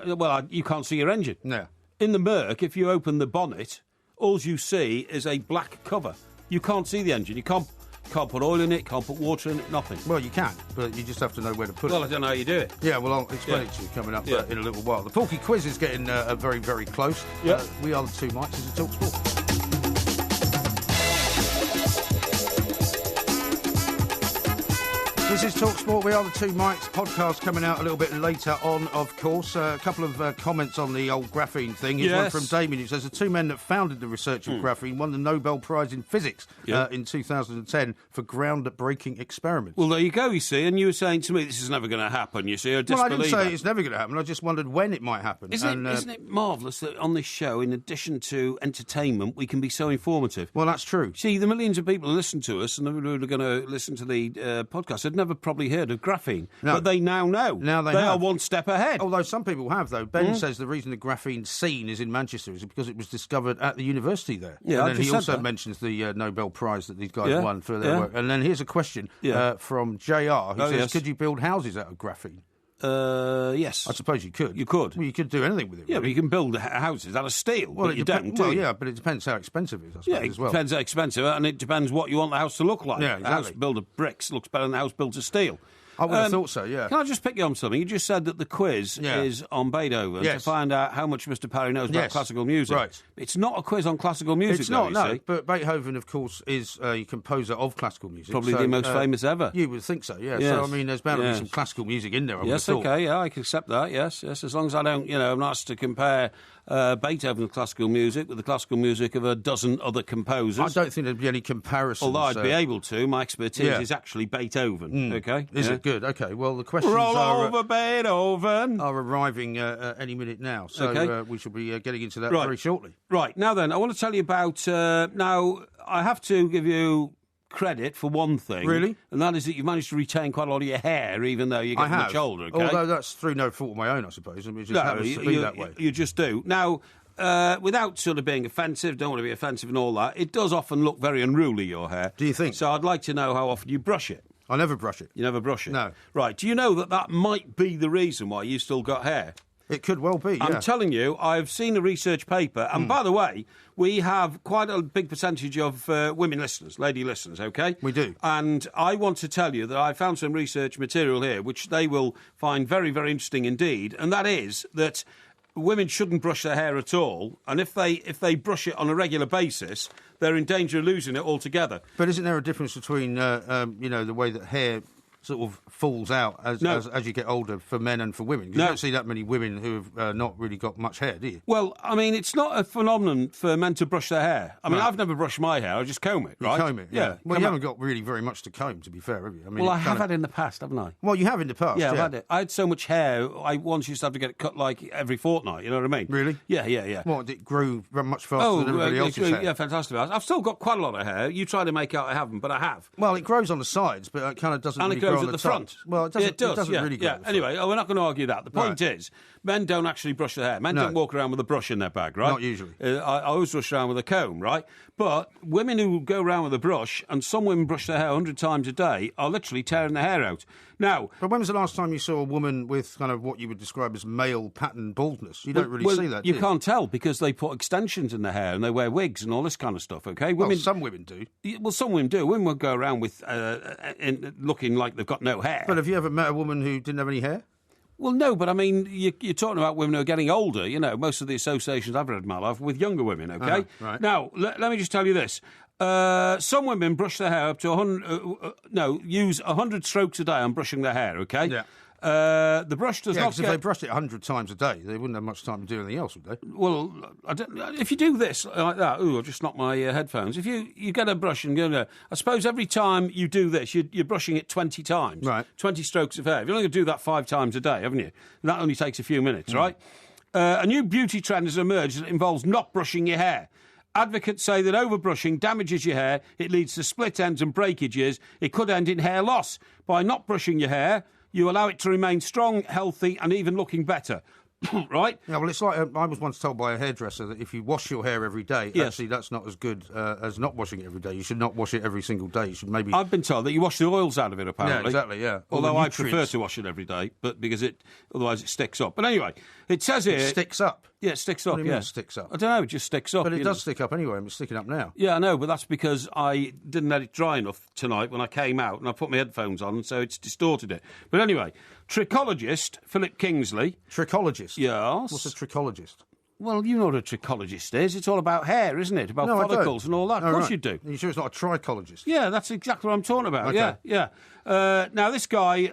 Well, you can't see your engine. No. In the Merc, if you open the bonnet, all you see is a black cover. You can't see the engine. You can't put oil in it, can't put water in it, nothing. Well, you can, but you just have to know where to put it. Well, I don't know how you do it. Yeah, well, I'll explain it to you coming up in a little while. The Porky Quiz is getting very, very close. Yeah. We are the two Mikes. This is Talk Sport. This is TalkSport. We are the two Mikes. Podcast coming out a little bit later on, of course. A couple of comments on the old graphene thing. Here's one from Damien. It says the two men that founded the research of graphene won the Nobel Prize in Physics in 2010 for ground-breaking experiments. Well, there you go, you see. And you were saying to me this is never going to happen, you see. I didn't say it's never going to happen. I just wondered when it might happen. Isn't it marvellous that on this show, in addition to entertainment, we can be so informative? Well, that's true. See, the millions of people who listen to us and who are going to listen to the podcast had never probably heard of graphene, but they now know. Now they are one step ahead. Although some people have, though. Ben says the reason the graphene scene is in Manchester is because it was discovered at the university there. Yeah, and then he also mentions the Nobel Prize that these guys won for their work. And then here's a question from JR, who says, could you build houses out of graphene? Yes. I suppose you could. You could. Well, you could do anything with it. Yeah, but you can build houses out of steel. Well, but you don't, do you? Yeah, but it depends how expensive it is, I suppose, as well. It depends how expensive, and it depends what you want the house to look like. Yeah, exactly. A house built of bricks looks better than a house built of steel. I would have thought so, yeah. Can I just pick you on something? You just said that the quiz is on Beethoven to find out how much Mr. Parry knows about classical music. Right. It's not a quiz on classical music, It's not, no. But Beethoven, of course, is a composer of classical music. Probably the most famous ever. You would think so, yeah. Yes. So, I mean, there's bound to be some classical music in there, I would have thought. Okay, I can accept that, yes. As long as I don't, I'm not asked to compare Beethoven's classical music with the classical music of a dozen other composers. I don't think there'd be any comparison. Although I'd be able to. My expertise is actually Beethoven, okay? Is it good? Okay, well, the questions over Beethoven are arriving any minute now, so we shall be getting into that very shortly. Right, now then, I want to tell you about... now, I have to give you credit for one thing. Really? And that is that you've managed to retain quite a lot of your hair, even though you're getting much older, okay? Although that's through no fault of my own, I suppose. I mean, it just happens to be that way. You just do. Now, without sort of being offensive, don't want to be offensive and all that, it does often look very unruly, your hair. Do you think? So I'd like to know how often you brush it. I never brush it. You never brush it? No. Right. Do you know that might be the reason why you still got hair? It could well be, yeah. I'm telling you, I've seen a research paper, and by the way, we have quite a big percentage of women listeners, lady listeners, okay? We do. And I want to tell you that I found some research material here, which they will find very, very interesting indeed, and that is that women shouldn't brush their hair at all, and if they brush it on a regular basis, they're in danger of losing it altogether. But isn't there a difference between, the way that hair sort of falls out as you get older for men and for women? You don't see that many women who have not really got much hair, do you? Well, I mean, it's not a phenomenon for men to brush their hair. I mean, I've never brushed my hair. I just comb it, right? You comb it, yeah. Well, you haven't got really very much to comb, to be fair, have you? I mean, I have had in the past, haven't I? Well, you have in the past, yeah. I've had it. I had so much hair, I once used to have to get it cut like every fortnight, you know what I mean? Really? Yeah. What, it grew much faster than everybody else's hair? Yeah, fantastic. I've still got quite a lot of hair. You try to make out I haven't, but I have. Well, it grows on the sides, but it kind of doesn't really grow on the front. Well, it doesn't yeah, really grow. Yeah. Anyway, we're not going to argue that. The point is, men don't actually brush their hair. Men don't walk around with a brush in their bag, right? Not usually. I always rush around with a comb, right? But women who go around with a brush, and some women brush their hair 100 times a day, are literally tearing their hair out. Now, but when was the last time you saw a woman with kind of what you would describe as male pattern baldness? You don't really see that, do you? Can't tell because they put extensions in their hair and they wear wigs and all this kind of stuff, okay? Well, some women do. Well, some women do. Women will go around with looking like they've got no hair. But have you ever met a woman who didn't have any hair? Well, no, but I mean, you're talking about women who are getting older. You know, most of the associations I've read in my life with younger women, okay? Right. Now, let me just tell you this. Some women brush their hair up to 100... use 100 strokes a day on brushing their hair, okay? Yeah. The brush does not because if they brushed it 100 times a day, they wouldn't have much time to do anything else, would they? Well, if you do this like that... Ooh, I've just knocked my headphones. If you get a brush and go... I suppose every time you do this, you're brushing it 20 times. Right. 20 strokes of hair. You're only going to do that 5 times a day, haven't you? And that only takes a few minutes, right? A new beauty trend has emerged that involves not brushing your hair. Advocates say that overbrushing damages your hair, it leads to split ends and breakages, it could end in hair loss. By not brushing your hair, you allow it to remain strong, healthy and even looking better. Right? Yeah, well, it's like I was once told by a hairdresser that if you wash your hair every day, actually that's not as good as not washing it every day. You should not wash it every single day. You should maybe... I've been told that you wash the oils out of it, apparently. Yeah, exactly, yeah. Although I prefer to wash it every day, but because otherwise it sticks up. But anyway, it says here... It sticks up? Yeah, it sticks up, What do you mean it sticks up? I don't know, it just sticks up. But it does stick up anyway, and it's sticking up now. Yeah, I know, but that's because I didn't let it dry enough tonight when I came out, and I put my headphones on, so it's distorted it. But anyway, trichologist Philip Kingsley... Trichologist? Yes. What's a trichologist? Well, you know what a trichologist is. It's all about hair, isn't it? About follicles and all that. Of course you do. Are you sure it's not a trichologist? Yeah, that's exactly what I'm talking about. Okay. Yeah. Now, this guy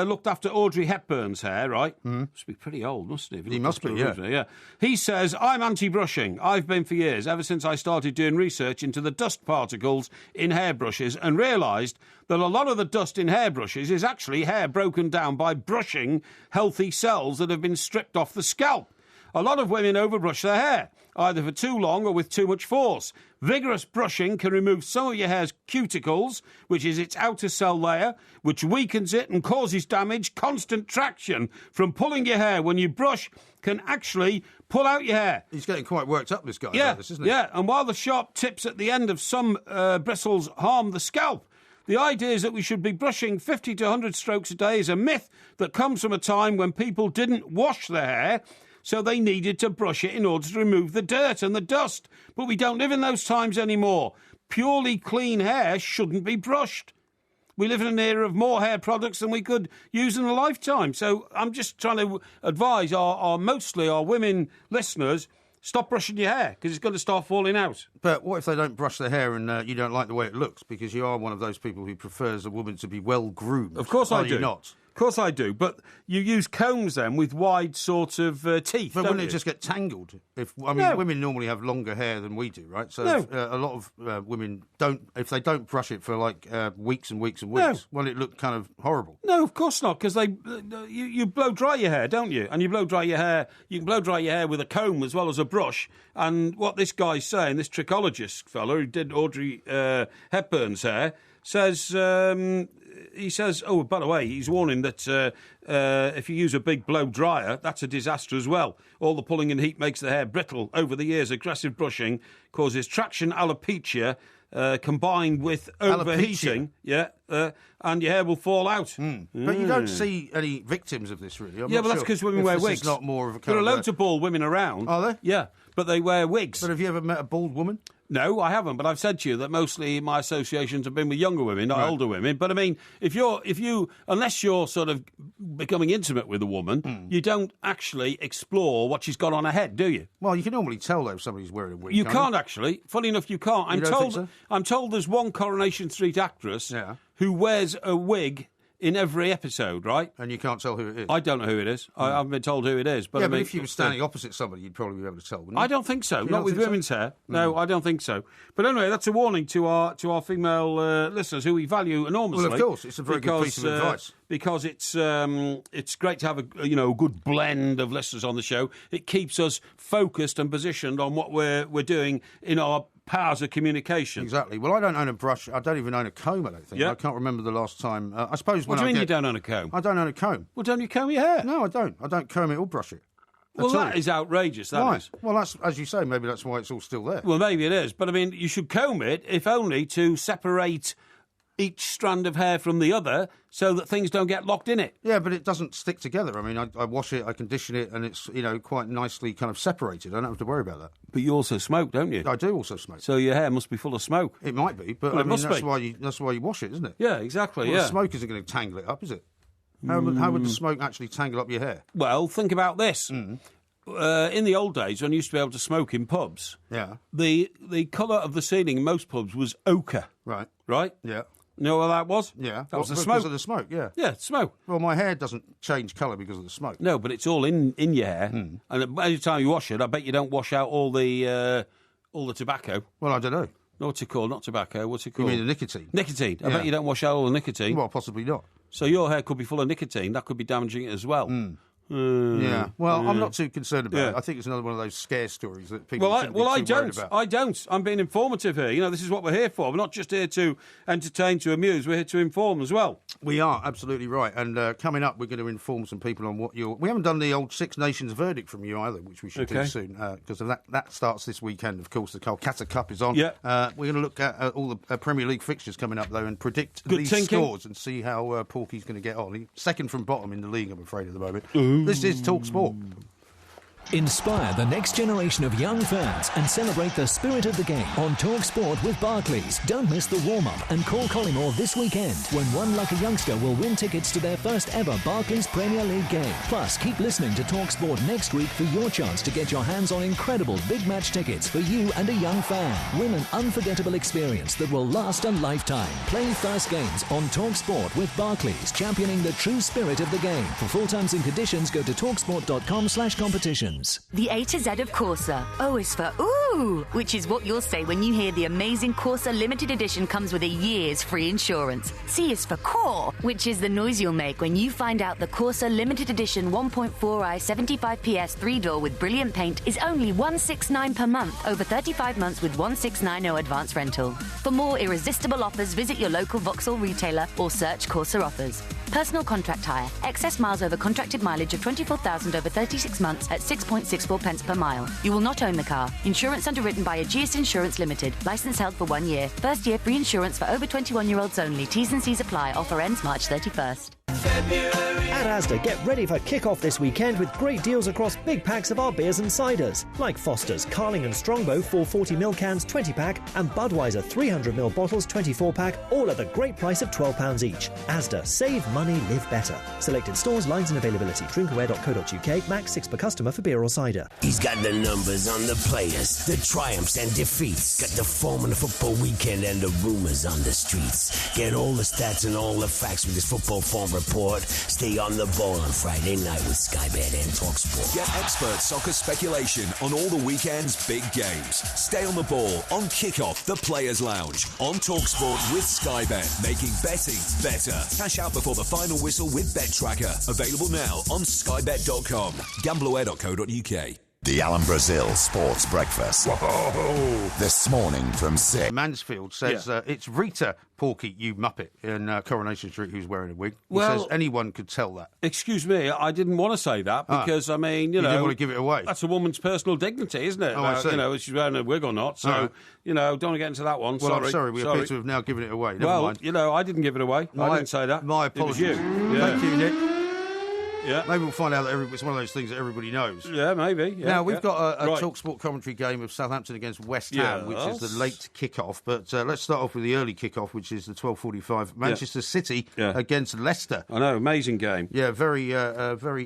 looked after Audrey Hepburn's hair, right? Must be pretty old, mustn't he? He must be, yeah. He says, I'm anti-brushing. I've been for years, ever since I started doing research into the dust particles in hairbrushes and realised that a lot of the dust in hairbrushes is actually hair broken down by brushing healthy cells that have been stripped off the scalp. A lot of women overbrush their hair, either for too long or with too much force. Vigorous brushing can remove some of your hair's cuticles, which is its outer cell layer, which weakens it and causes damage. Constant traction from pulling your hair when you brush can actually pull out your hair. He's getting quite worked up, this guy, about this, isn't he? Yeah, and while the sharp tips at the end of some bristles harm the scalp, the idea is that we should be brushing 50 to 100 strokes a day is a myth that comes from a time when people didn't wash their hair, so they needed to brush it in order to remove the dirt and the dust. But we don't live in those times anymore. Purely clean hair shouldn't be brushed. We live in an era of more hair products than we could use in a lifetime. So I'm just trying to advise mostly our women listeners, stop brushing your hair, because it's going to start falling out. But what if they don't brush their hair and you don't like the way it looks, because you are one of those people who prefers a woman to be well-groomed? Of course I do. Are you not? Of course I do, but you use combs then with wide sort of teeth, But don't wouldn't you? it just get tangled? No. Women normally have longer hair than we do, right? So a lot of women don't, if they don't brush it for like weeks and weeks and weeks, well, it looked kind of horrible. No, of course not, because you blow dry your hair, don't you? And you blow dry your hair. You can blow dry your hair with a comb as well as a brush. And what this guy's saying, this trichologist fella who did Audrey Hepburn's hair, says. He says, oh, by the way, he's warning that if you use a big blow dryer, that's a disaster as well. All the pulling and heat makes the hair brittle. Over the years, aggressive brushing causes traction alopecia combined with overheating. And your hair will fall out. But you don't see any victims of this, really. I'm not that's sure because women if wear this wigs. is not more of a There kind are of loads of bald women around. Are there? Yeah, but they wear wigs. But have you ever met a bald woman? No, I haven't, but I've said to you that mostly my associations have been with younger women, not older women. But I mean, if you, unless you're sort of becoming intimate with a woman, you don't actually explore what she's got on her head, do you? Well, you can normally tell though if somebody's wearing a wig. You can't actually. Funny enough, you can't. You don't think so? I'm told there's one Coronation Street actress who wears a wig in every episode, right? And you can't tell who it is? I don't know who it is. I haven't been told who it is. But but if you were standing opposite somebody, you'd probably be able to tell, wouldn't you? I don't think so. You Not don't with think so? women's hair. No, I don't think so. But anyway, that's a warning to our female listeners who we value enormously. Well, of course, it's a very good piece of advice. Because it's great to have a good blend of listeners on the show. It keeps us focused and positioned on what we're doing in our powers of communication. Exactly. Well, I don't own a brush. I don't even own a comb, I don't think. Yeah. I can't remember the last time. I suppose when What do you mean I you don't own a comb? I don't own a comb. Well, don't you comb your hair? No, I don't. I don't comb it or brush it. Well, at all. that is outrageous, that Why? is. Well, that's, as you say, maybe that's why it's all still there. Well, maybe it is. But, I mean, you should comb it, if only to separate each strand of hair from the other so that things don't get locked in it. Yeah, but it doesn't stick together. I mean, I wash it, I condition it, and it's, quite nicely kind of separated. I don't have to worry about that. But you also smoke, don't you? I do also smoke. So your hair must be full of smoke. It might be, but Well, I it mean, must that's be. why you wash it, isn't it? Yeah, exactly, Well, yeah. the smoke isn't going to tangle it up, is it? How would the smoke actually tangle up your hair? Well, think about this. In the old days, when you used to be able to smoke in pubs, the colour of the ceiling in most pubs was ochre. Right. Right? Yeah. You know what that was? Yeah. That was the because smoke. of the smoke, yeah. Yeah, smoke. Well, my hair doesn't change colour because of the smoke. No, but it's all in your hair. And every time you wash it, I bet you don't wash out all the tobacco. Well, I don't know. What's it called? Not tobacco. What's it You called? mean the nicotine? Nicotine. I Yeah. bet you don't wash out all the nicotine. Well, possibly not. So your hair could be full of nicotine. That could be damaging it as well. Yeah. Well, I'm not too concerned about Yeah. it. I think it's another one of those scare stories that people Well, shouldn't be too worried about. I don't. I'm being informative here. This is what we're here for. We're not just here to entertain, to amuse. We're here to inform as well. We are, absolutely right. And coming up, we're going to inform some people on what you're... We haven't done the old Six Nations verdict from you either, which we should do Okay. soon, because that starts this weekend, of course. The Kolkata Cup is on. Yeah. We're going to look at all the Premier League fixtures coming up, though, and predict Good these thinking. scores and see how Porky's going to get on. He's second from bottom in the league, I'm afraid, at the moment. This is Talk Sport. Inspire the next generation of young fans and celebrate the spirit of the game on Talk Sport with Barclays. Don't miss the warm-up and call Collymore this weekend when one lucky youngster will win tickets to their first ever Barclays Premier League game. Plus, keep listening to Talk Sport next week for your chance to get your hands on incredible big match tickets for you and a young fan. Win an unforgettable experience that will last a lifetime. Play first games on Talk Sport with Barclays, championing the true spirit of the game. For full terms and conditions, go to talksport.com/competitions. The A to Z of Corsa. O is for ooh, which is what you'll say when you hear the amazing Corsa limited edition comes with a year's free insurance. C is for core, which is the noise you'll make when you find out the Corsa limited edition 1.4i 75 PS 3-door with brilliant paint is only $169 per month over 35 months with $1,690 advance rental. For more irresistible offers, visit your local Vauxhall retailer or search Corsa offers. Personal contract hire. Excess miles over contracted mileage of 24,000 over 36 months at 6.64 pence per mile. You will not own the car. Insurance underwritten by Ageas Insurance Limited. License held for 1 year. First year free insurance for over 21-year-olds only. T's and C's apply. Offer ends March 31st. At Asda, get ready for kick-off this weekend with great deals across big packs of our beers and ciders, like Foster's, Carling and Strongbow 440ml cans 20-pack and Budweiser 300ml bottles 24-pack, all at the great price of £12 each. Asda, save money, live better. Selected stores, lines and availability. Drinkaware.co.uk, max 6 per customer for beer or cider. He's got the numbers on the players, the triumphs and defeats. Got the form on the football weekend and the rumors on the streets. Get all the stats and all the facts with his football form report. Stay on the ball on Friday night with Sky Bet and TalkSport. Get expert soccer speculation on all the weekend's big games. Stay on the ball on Kickoff, the Players' Lounge, on TalkSport with Sky Bet, making betting better. Cash out before the final whistle with Bet Tracker. Available now on skybet.com. Gambleware.co.uk. The Alan Brazil Sports Breakfast. Whoa. This morning from 6. Mansfield says it's Rita, Porky, you muppet, in Coronation Street who's wearing a wig. He Well, says anyone could tell that. Excuse me, I didn't want to say that because, I mean, you know... didn't want to give it away? That's a woman's personal dignity, isn't it? Oh, I see. You know, if she's wearing a wig or not. So, you know, don't want to get into that one. Well, I'm sorry, we appear to have now given it away. Never mind. You know, I didn't give it away. I didn't say that. My apologies. It was you. Thank you, Nick. Yeah. Maybe we'll find out that it's one of those things that everybody knows. Yeah, maybe. Yeah, now, we've got a Right. TalkSport commentary game of Southampton against West Ham, which is Yes. the late kick-off. But let's start off with the early kick-off, which is the 12:45. Manchester City against Leicester. I know, amazing game. Yeah, very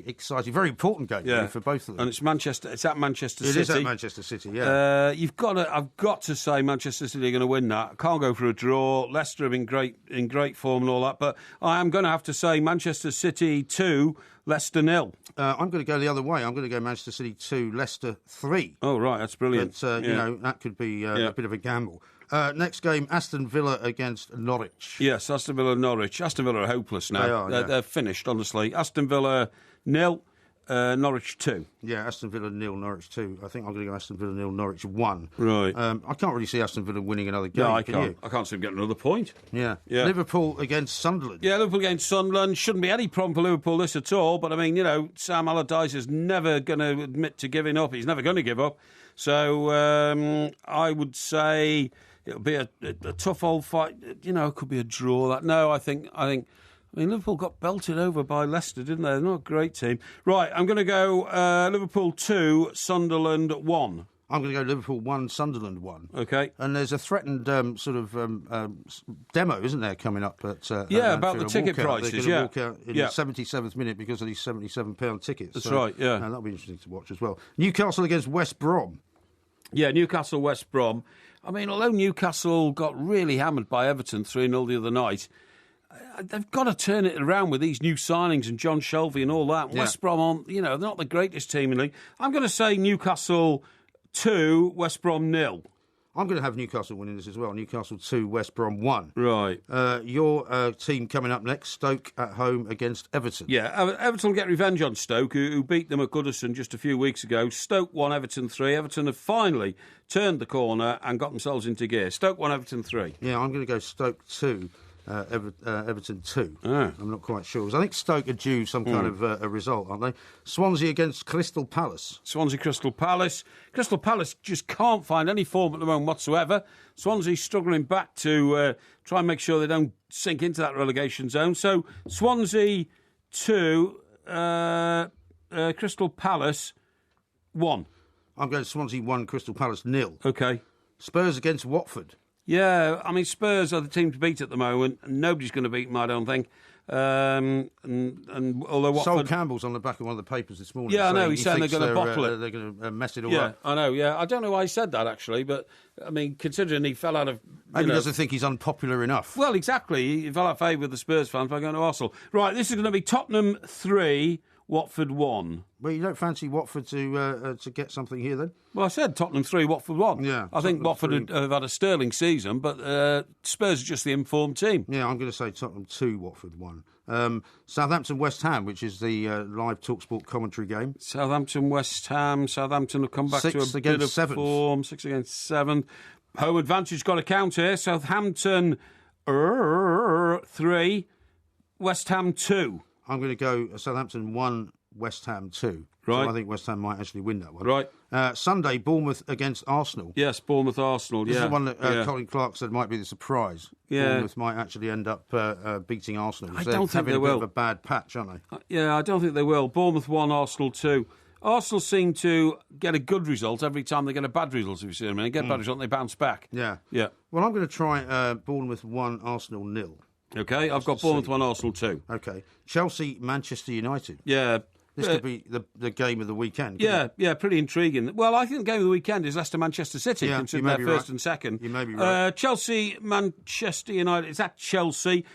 exciting, very important game really, for both of them. And it's Manchester. It's at Manchester City. It is at Manchester City. Yeah. I've got to say Manchester City are going to win that. I can't go for a draw. Leicester have been in great form and all that, but I am going to have to say Manchester City 2, Leicester 0. I'm going to go the other way. I'm going to go Manchester City 2, Leicester 3. Oh, right, that's brilliant. But, you know, that could be a bit of a gamble. Next game, Aston Villa against Norwich. Yes, Aston Villa, Norwich. Aston Villa are hopeless now. They are, They're finished, honestly. Aston Villa 0, Norwich 2. Yeah, Aston Villa 0, Norwich 2. I think I'm going to go Aston Villa 0, Norwich 1. Right. I can't really see Aston Villa winning another game. No, I can can't. you? I can't see them getting another point. Yeah. Liverpool against Sunderland. Yeah, Liverpool against Sunderland. Shouldn't be any problem for Liverpool this at all. But, I mean, you know, Sam Allardyce is never going to admit to giving up. He's never going to give up. So I would say it'll be a tough old fight. You know, it could be a draw. I mean, Liverpool got belted over by Leicester, didn't they? They're not a great team. Right, I'm going to go Liverpool 2, Sunderland 1. I'm going to go Liverpool 1, Sunderland 1. OK. And there's a threatened demo, isn't there, coming up at about the ticket prices, They're going to walk out in the 77th minute because of these £77 tickets. That's right, yeah. That'll be interesting to watch as well. Newcastle against West Brom. Yeah, Newcastle, West Brom. I mean, although Newcastle got really hammered by Everton 3-0 the other night, they've got to turn it around with these new signings and John Shelby and all that. West Brom, they're not the greatest team in the league. I'm going to say Newcastle 2, West Brom 0. I'm going to have Newcastle winning this as well. Newcastle 2, West Brom 1. Right. Your team coming up next, Stoke at home against Everton. Yeah, Everton will get revenge on Stoke, who beat them at Goodison just a few weeks ago. Stoke 1, Everton 3. Everton have finally turned the corner and got themselves into gear. Stoke 1, Everton 3. Yeah, I'm going to go Stoke 2. Everton 2. Ah. I'm not quite sure. I think Stoke are due some kind of a result, aren't they? Swansea against Crystal Palace. Swansea, Crystal Palace. Crystal Palace just can't find any form at the moment whatsoever. Swansea's struggling back to try and make sure they don't sink into that relegation zone. So Swansea 2, Crystal Palace 1. I'm going Swansea 1, Crystal Palace 0. OK. Spurs against Watford. Yeah, I mean, Spurs are the team to beat at the moment. Nobody's going to beat them, I don't think. And although Watford... Sol Campbell's on the back of one of the papers this morning. Yeah, I know. He's saying they're going to bottle it. They're going to mess it all yeah, up. I know, yeah. I don't know why he said that, actually, but, I mean, considering he fell out of... Maybe he doesn't think he's unpopular enough. Well, exactly. He fell out of favour with the Spurs fans by going to Arsenal. Right, this is going to be Tottenham 3, Watford 1. Well, you don't fancy Watford to get something here, then? Well, I said Tottenham 3, Watford 1. Yeah. I think Watford have had a sterling season, but Spurs are just the informed team. Yeah, I'm going to say Tottenham 2, Watford 1. Southampton West Ham, which is the live TalkSport commentary game. Southampton West Ham. Southampton have come back to a bit of form. 6 against 7. Home advantage got to count here. Southampton 3, West Ham 2. I'm going to go Southampton 1, West Ham 2. Right. So I think West Ham might actually win that one. Right. Sunday, Bournemouth against Arsenal. Yes, Bournemouth Arsenal. This is the one that Colin Clark said might be the surprise. Yeah. Bournemouth might actually end up beating Arsenal. I don't think they will. Having a bit of a bad patch, aren't they? Yeah, I don't think they will. Bournemouth 1, Arsenal 2. Arsenal seem to get a good result every time they get a bad result. If you see them, they get a bad result, and they bounce back. Yeah. Yeah. Well, I'm going to try Bournemouth 1, Arsenal 0. OK, I've got Bournemouth 1, Arsenal 2. OK. Chelsea, Manchester United. Yeah. This could be the game of the weekend. Yeah, pretty intriguing. Well, I think the game of the weekend is Leicester-Manchester City, considering they're first and second. You may be right. Chelsea-Manchester United, is that Chelsea?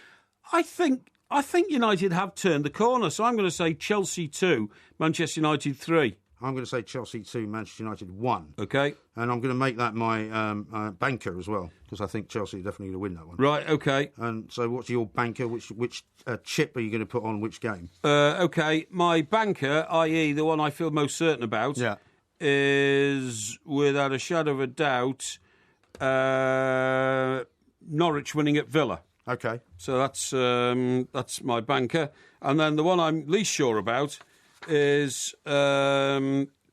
I think I think United have turned the corner, so I'm going to say Chelsea 2, Manchester United 3. I'm going to say Chelsea 2, Manchester United 1. OK. And I'm going to make that my banker as well, because I think Chelsea are definitely going to win that one. Right, OK. And so what's your banker? Which chip are you going to put on which game? OK, my banker, i.e. the one I feel most certain about, is, without a shadow of a doubt, Norwich winning at Villa. OK. So that's my banker. And then the one I'm least sure about is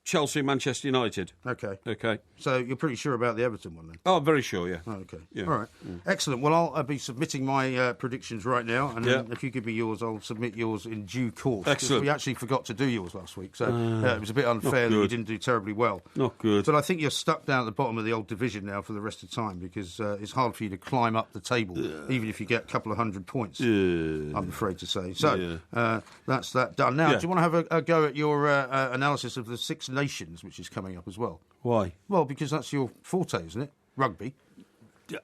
Chelsea, Manchester United. OK. OK. So you're pretty sure about the Everton one then? Oh, very sure, yeah. Oh, OK. Yeah. All right. Excellent. Well, I'll be submitting my predictions right now, and then if you give me yours, I'll submit yours in due course. Excellent. We actually forgot to do yours last week, so it was a bit unfair that you didn't do terribly well. Not good. But I think you're stuck down at the bottom of the old division now for the rest of the time, because it's hard for you to climb up the table, even if you get a couple of 100 points, I'm afraid to say. So that's that done. Now, do you want to have a go at your analysis of the Six Nations, which is coming up as well? Why? Well, because that's your forte, isn't it? Rugby.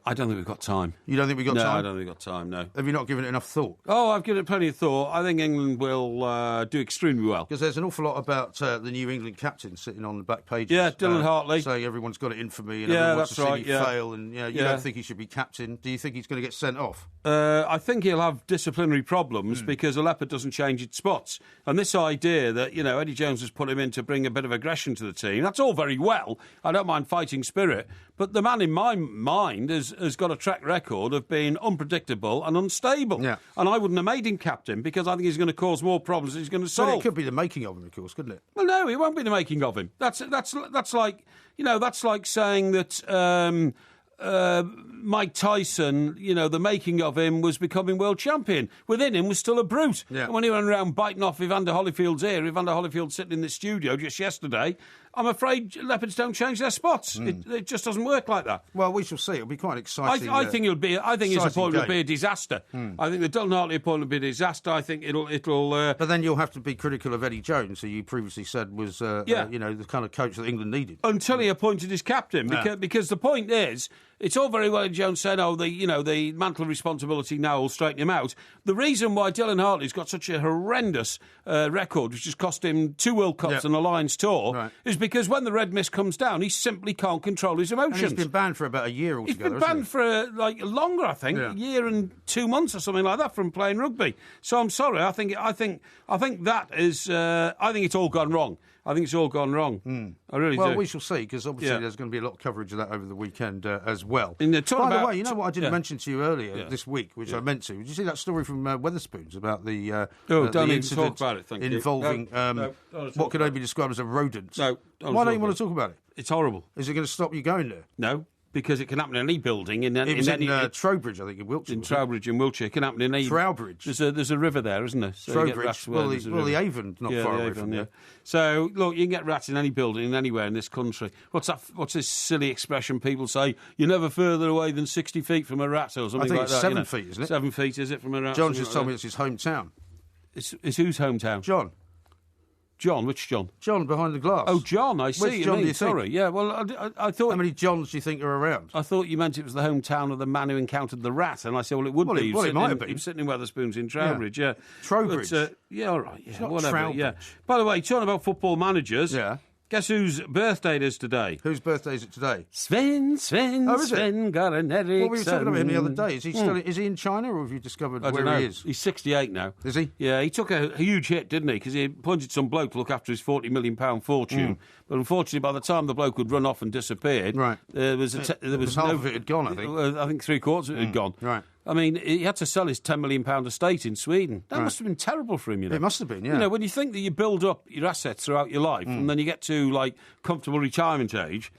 I don't think we've got time. You don't think we've got time? No, I don't think we've got time, no. Have you not given it enough thought? Oh, I've given it plenty of thought. I think England will do extremely well. Because there's an awful lot about the new England captain sitting on the back pages. Yeah, Dylan Hartley. Saying everyone's got it in for me and everyone wants to see me fail. And you don't think he should be captain. Do you think he's going to get sent off? I think he'll have disciplinary problems because a leopard doesn't change its spots. And this idea that, Eddie Jones has put him in to bring a bit of aggression to the team, that's all very well. I don't mind fighting spirit. But the man in my mind has got a track record of being unpredictable and unstable. Yeah. And I wouldn't have made him captain because I think he's going to cause more problems than he's going to solve. But it could be the making of him, of course, couldn't it? Well, no, it won't be the making of him. That's like, that's like saying that Mike Tyson, the making of him was becoming world champion. Within him was still a brute. Yeah. And when he ran around biting off Evander Holyfield's ear, Evander Holyfield sitting in the studio just yesterday, I'm afraid leopards don't change their spots. It just doesn't work like that. Well, we shall see. It'll be quite exciting. I think his appointment will be a disaster. I think the Dylan Hartley appointment will be a disaster. I think it'll. But then you'll have to be critical of Eddie Jones, who you previously said was, the kind of coach that England needed until he appointed his captain. Because the point is, it's all very well Eddie Jones saying, the mantle of responsibility now will straighten him out. The reason why Dylan Hartley's got such a horrendous record, which has cost him 2 World Cups and a Lions tour, is because when the red mist comes down, he simply can't control his emotions. And he's been banned for about a year altogether. He's been banned for longer, I think, a year and 2 months or something like that from playing rugby. So I'm sorry. I think that is. I think it's all gone wrong. I think it's all gone wrong. I really do. Well, we shall see, because obviously there's going to be a lot of coverage of that over the weekend as well. By the way, you know what I didn't mention to you earlier this week, which I meant to? Did you see that story from Wetherspoons about the incident talk about it, involving what could only be described as a rodent? No. Why don't you want to talk about it? It's horrible. Is it going to stop you going there? No. Because it can happen in any building. It was in Trowbridge, I think, in Wiltshire. In Trowbridge, in Wiltshire. It can happen in any... Trowbridge? There's a river there, isn't there? So Trowbridge. The Avon, not far away from there. So, look, you can get rats in any building, anywhere in this country. What's this silly expression people say? You're never further away than 60 feet from a rat or something like that. I think it's 7 feet, isn't it? 7 feet, is it, from a rat? John just told me it's his hometown. It's whose hometown? John. John, which John? John behind the glass. Oh, John, I see. Which John do you Sorry, think? yeah. Well, I thought. How many Johns do you think are around? I thought you meant it was the hometown of the man who encountered the rat, and I said, well, it would be. It might have been. He was sitting in Wetherspoons in Trowbridge, yeah. Trowbridge. But, all right, yeah, it's not whatever. Trowbridge. Yeah. By the way, talking about football managers. Yeah. Guess whose birthday it is today? Whose birthday is it today? Sven Goran Eriksson. Well, we were talking about him the other day. Is he still? Is he in China, or have you discovered where he is? He's 68 now. Is he? Yeah, he took a huge hit, didn't he? Because he appointed some bloke to look after his £40 million fortune. But unfortunately, by the time the bloke had run off and disappeared, there was half of it had gone. I think. I think 3/4 of it had gone. Right. I mean, he had to sell his £10 million estate in Sweden. That must have been terrible for him, It must have been, yeah. You know, when you think that you build up your assets throughout your life and then you get to, comfortable retirement age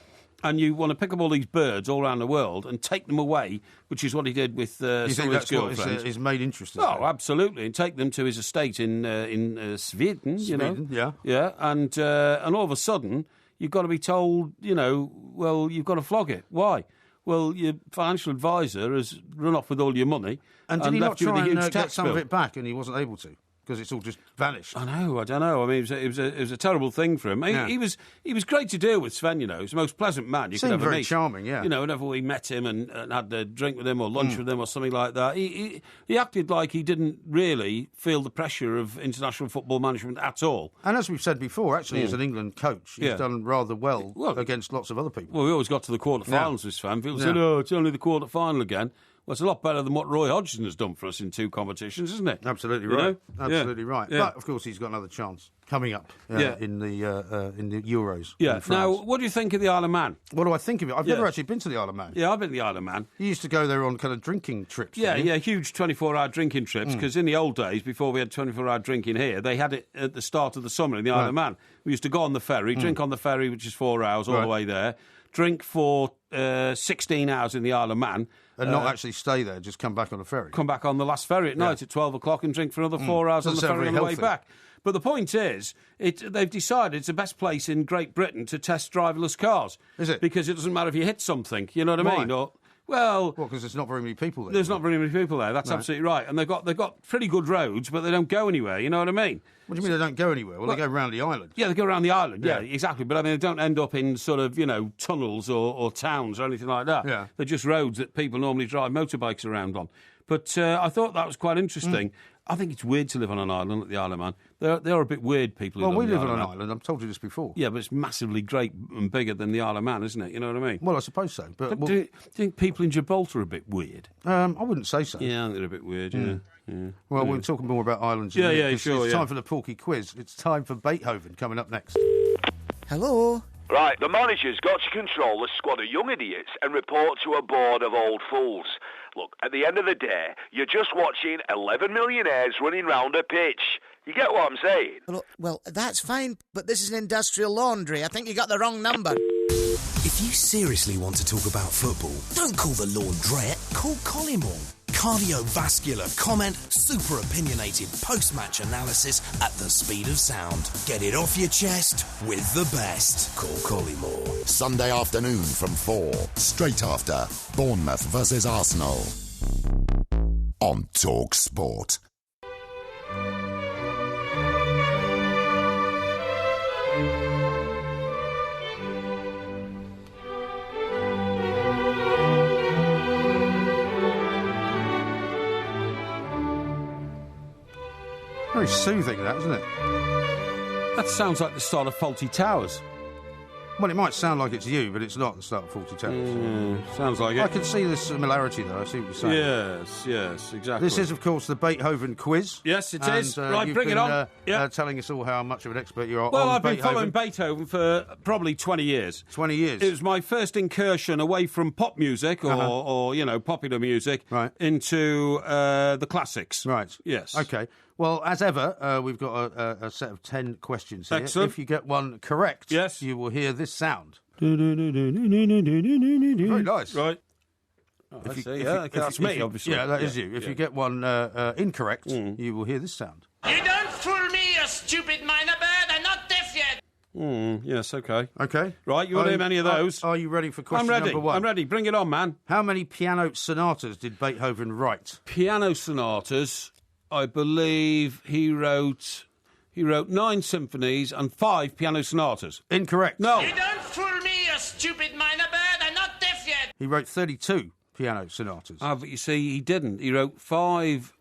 and you want to pick up all these birds all around the world and take them away, which is what he did with some of his girlfriends. His main interest. Oh, absolutely. And take them to his estate in Sweden, you know. Yeah. Yeah, and all of a sudden, you've got to be told, you've got to flog it. Why? Well, your financial advisor has run off with all your money. And did he not try and get some bill. of it back, and he wasn't able to? because it's all just vanished. I know. I don't know. I mean, it was a terrible thing for him. He was great to deal with, Sven. You know, he's the most pleasant man you could ever meet. Seemed very charming. Yeah. You know, whenever we met him and had a drink with him or lunch with him or something like that, he acted like he didn't really feel the pressure of international football management at all. And as we've said before, actually, as an England coach, he's done rather well against lots of other people. Well, we always got to the quarter-finals with Sven. People said, it's only the quarter-final again. Well, it's a lot better than what Roy Hodgson has done for us in 2 competitions, isn't it? Absolutely right. Absolutely right. Yeah. But, of course, he's got another chance coming up in the Euros. Yeah. Now, what do you think of the Isle of Man? What do I think of it? I've never actually been to the Isle of Man. Yeah, I've been to the Isle of Man. You used to go there on kind of drinking trips. Yeah, huge 24-hour drinking trips, because in the old days, before we had 24-hour drinking here, they had it at the start of the summer in the Isle of Man. We used to go on the ferry, drink on the ferry, which is 4 hours all the way there, drink for 16 hours in the Isle of Man. And not actually stay there, just come back on the ferry. Come back on the last ferry at night at 12 o'clock and drink for another 4 hours on the ferry on the way back. But the point is, they've decided it's the best place in Great Britain to test driverless cars. Is it? Because it doesn't matter if you hit something, you know what I mean? Or, because there's not very many people there. There's not very many people there, that's absolutely right. And they've got pretty good roads, but they don't go anywhere, you know what I mean? What do you mean they don't go anywhere? Well, they go around the island. Yeah, they go around the island, yeah, exactly. But I mean, they don't end up in sort of, tunnels or towns or anything like that. Yeah. They're just roads that people normally drive motorbikes around on. But I thought that was quite interesting. I think it's weird to live on an island like the Isle of Man. They're a bit weird, people who live on the Isle of Man. We live on an island, I've told you this before. Yeah, but it's massively great and bigger than the Isle of Man, isn't it? You know what I mean? Well, I suppose so. But do you think people in Gibraltar are a bit weird? I wouldn't say so. Yeah, I think they're a bit weird, yeah. Well, we're talking more about islands. Sure. It's time for the Porky Quiz. It's time for Beethoven coming up next. Hello? Right, the manager's got to control a squad of young idiots and report to a board of old fools. Look, at the end of the day, you're just watching 11 millionaires running round a pitch. You get what I'm saying? Well, that's fine, but this is an industrial laundry. I think you got the wrong number. If you seriously want to talk about football, don't call the laundrette, call Collymore. Cardiovascular comment, super opinionated post-match analysis at the speed of sound. Get it off your chest with the best. Call Collymore. Sunday afternoon from 4, straight after Bournemouth versus Arsenal on Talk Sport. Very soothing, that, isn't it? That sounds like the start of Fawlty Towers. Well, it might sound like it's you, but it's not the start of Fawlty Towers. Sounds like it. I can see the similarity, though. I see what you're saying. Yes, exactly. This is, of course, the Beethoven quiz. Yes, it is. Right, bring it on. Telling us all how much of an expert you are Well, on I've been Beethoven. following Beethoven for probably 20 years. 20 years? It was my first incursion away from pop music or popular music into the classics. Right. Yes. OK. Well, as ever, we've got a set of 10 questions here. Excellent. If you get one correct, you will hear this sound. Very nice. Right. That's me, obviously. Yeah, that is you. If you get one incorrect, you will hear this sound. You don't fool me, you stupid minor bird. I'm not deaf yet. Yes, OK. OK. Right, you want to hear any of those? Are you ready for question I'm ready. number 1? I'm ready. Bring it on, man. How many piano sonatas did Beethoven write? Piano sonatas, I believe he wrote 9 symphonies and 5 piano sonatas. Incorrect. No. You don't fool me, you stupid minor bird. I'm not deaf yet. He wrote 32 piano sonatas. But you see, he didn't. He wrote 5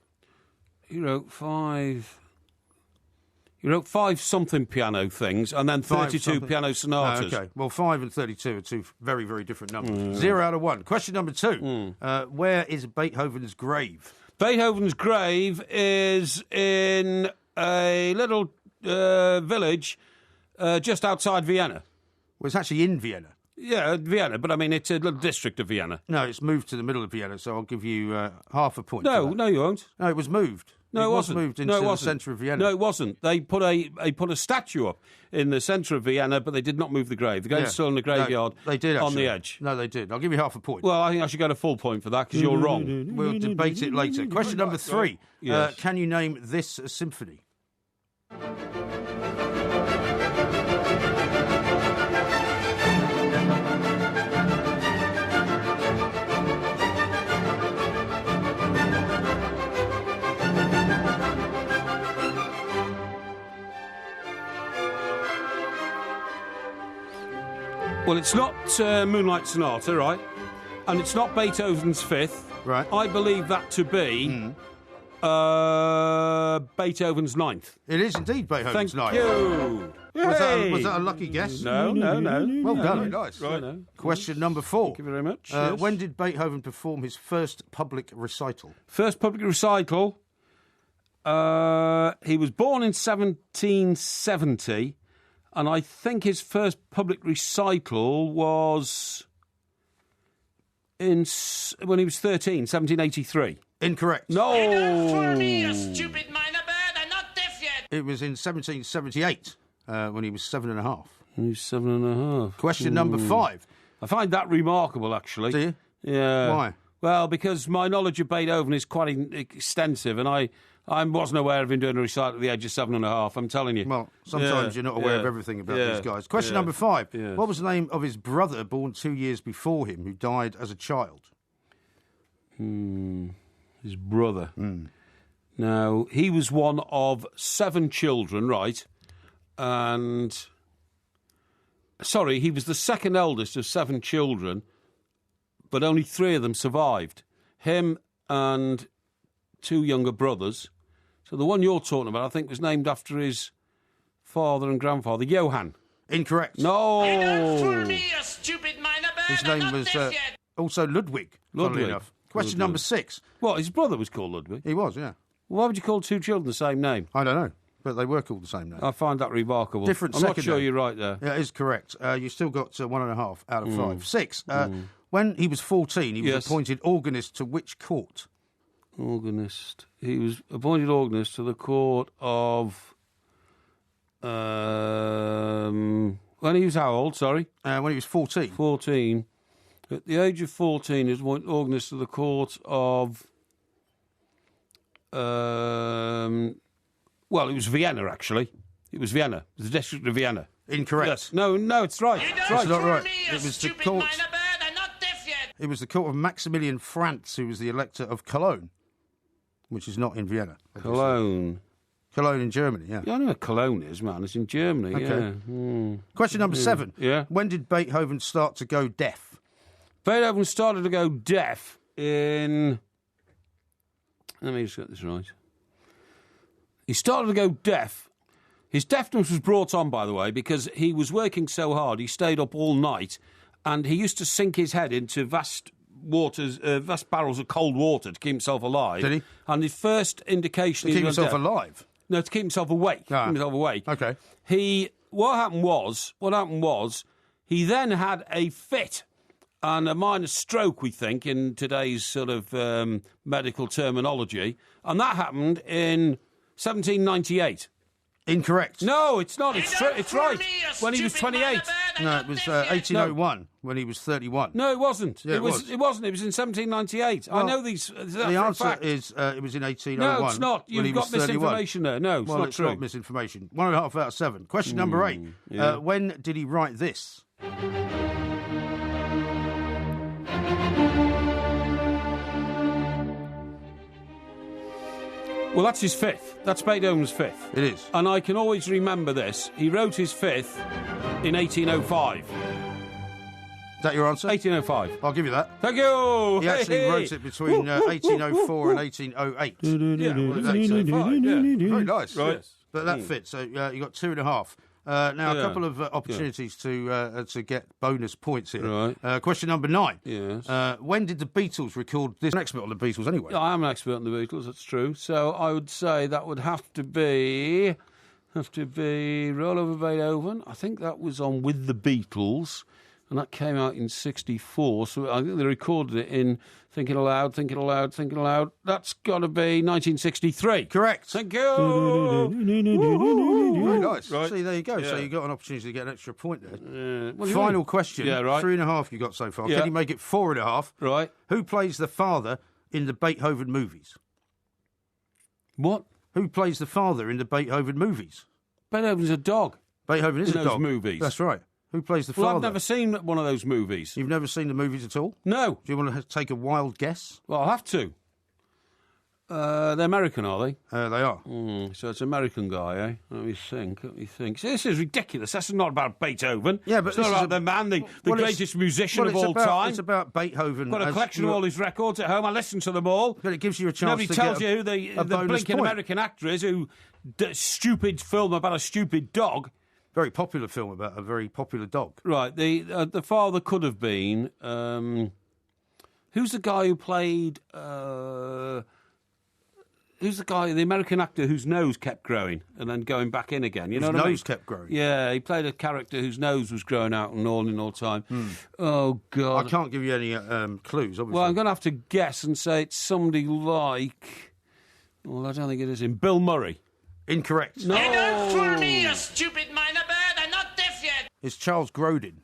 something piano things and then 32 piano sonatas. OK. Well, 5 and 32 are two very, very different numbers. 0 out of 1. Question number 2. Where is Beethoven's grave? Beethoven's grave is in a little village just outside Vienna. Well, it's actually in Vienna. Yeah, Vienna, but I mean, it's a little district of Vienna. No, it's moved to the middle of Vienna, so I'll give you half a point. No, you won't. No, it was moved. No, it wasn't. Moved into the centre of Vienna. No, it wasn't. They put a statue up in the centre of Vienna, but they did not move the grave. The grave's still in the graveyard. No, they did, on the edge. No, they did. I'll give you half a point. Well, I think I should get a full point for that because you're wrong. We'll debate it later. Question number 3. Yes. Can you name this symphony? Well, it's not Moonlight Sonata, right? And it's not Beethoven's Fifth. Right. I believe that to be Beethoven's Ninth. It is indeed Beethoven's Thank Ninth. you. Was that a lucky guess? No. Well done. Nice. Right. No. Question number 4. Thank you very much. When did Beethoven perform his first public recital? First public recital. He was born in 1770, and I think his first public recital was when he was 13, 1783. Incorrect. No. For me, you stupid minor bird. I'm not deaf yet. It was in 1778 when he was 7.5. He was 7.5. Question number 5. I find that remarkable, actually. Do you? Yeah. Why? Well, because my knowledge of Beethoven is quite extensive, and I wasn't aware of him doing a recital at the age of 7.5, I'm telling you. Well, sometimes you're not aware of everything about these guys. Question number 5. Yeah. What was the name of his brother born 2 years before him who died as a child? His brother. Now, he was one of 7 children, right? And... Sorry, he was the second eldest of 7 children, but only 3 of them survived. Him and 2 younger brothers. So the one you're talking about, I think, was named after his father and grandfather, Johann. Incorrect. No. For me, you stupid minor bird. His name was also Ludwig. Funnily enough. Question number 6. What, his brother was called Ludwig? He was, yeah. Why would you call 2 children the same name? I don't know, but they were called the same name. I find that remarkable. Different I'm second not sure name. you're right there. Yeah, it is correct. You still got 1.5 out of 5. 6. When he was 14, he was appointed organist to which court? Organist. He was appointed organist to the court of... when he was how old, sorry? When he was 14. 14. At the age of 14, he was appointed organist to the court of... well, it was Vienna, actually. It was Vienna. It was the district of Vienna. Incorrect. Yes. No, it's right. It's not right. It was the court... It was the court of Maximilian Franz, who was the elector of Cologne, which is not in Vienna. Obviously. Cologne in Germany, yeah. Yeah, I know where Cologne is, man. It's in Germany, Okay. yeah. Question number 7. Yeah. When did Beethoven start to go deaf? Beethoven started to go deaf in... Let me just get this right. He started to go deaf. His deafness was brought on, by the way, because he was working so hard, he stayed up all night, and he used to sink his head into vast barrels of cold water to keep himself alive. Did he? And his first indication... To keep himself alive? No, to keep himself awake. Ah. Keep himself awake. Okay. What happened was, he then had a fit and a minor stroke, we think, in today's sort of medical terminology, and that happened in 1798. Incorrect. No, it's not. It's right. When he was 28. No, it was 1801 when he was 31. No, it wasn't. Yeah, it wasn't. It was in 1798. Well, I know these. The answer is it was in 1801. No, it's not. You've got misinformation there. No, it's not true. Not misinformation. 1.5 out of 7. Question number 8. Yeah. When did he write this? Well, that's his 5th. That's Beethoven's 5th. It is. And I can always remember this. He wrote his 5th in 1805. Is that your answer? 1805. I'll give you that. Thank you. He actually wrote it between 1804 and 1808. Yeah, well, it's 1805. Yeah. Very nice. Right. Yes. But that fits. So you got 2.5. Now, a couple of opportunities to get bonus points here. Right. Question number 9. Yes. When did the Beatles record this? An expert on the Beatles, anyway. Yeah, I am an expert on the Beatles, that's true. So I would say that would have to be Roll Over Beethoven. I think that was on With the Beatles, and that came out in 1964. So I think they recorded it in Thinking Aloud. That's got to be 1963. Correct. Thank you. Very nice. Right. See, there you go. Yeah. So you got an opportunity to get an extra point there. What do you Final mean? question. Yeah, right. 3.5 you got so far. Yeah. Can you make it 4.5? Right. Who plays the father in the Beethoven movies? What? Who plays the father in the Beethoven movies? Beethoven's a dog. Beethoven is in a those dog. movies. That's right. Who plays the Well, father? I've never seen one of those movies. You've never seen the movies at all? No. Do you want to take a wild guess? Well, I'll have to. They're American, are they? They are. So it's an American guy, eh? Let me think. See, this is ridiculous. This is not about Beethoven. Yeah, but it's not about the man, the greatest musician of all time. It's about Beethoven. I've got a collection of all his records at home. I listen to them all. But it gives you a chance Nobody to tells get you who the blinking American actor is who stupid film about a stupid dog. Very popular film about a very popular dog. Right. The father could have been... who's the guy who played... who's the guy, the American actor whose nose kept growing and then going back in again? You know what I mean? His nose kept growing? Yeah, he played a character whose nose was growing out and all in all time. Oh, God. I can't give you any clues, obviously. Well, I'm going to have to guess and say it's somebody like... Well, I don't think it is him. Bill Murray. Incorrect. No. You don't fool me, you stupid minor bird. I'm not deaf yet. It's Charles Grodin.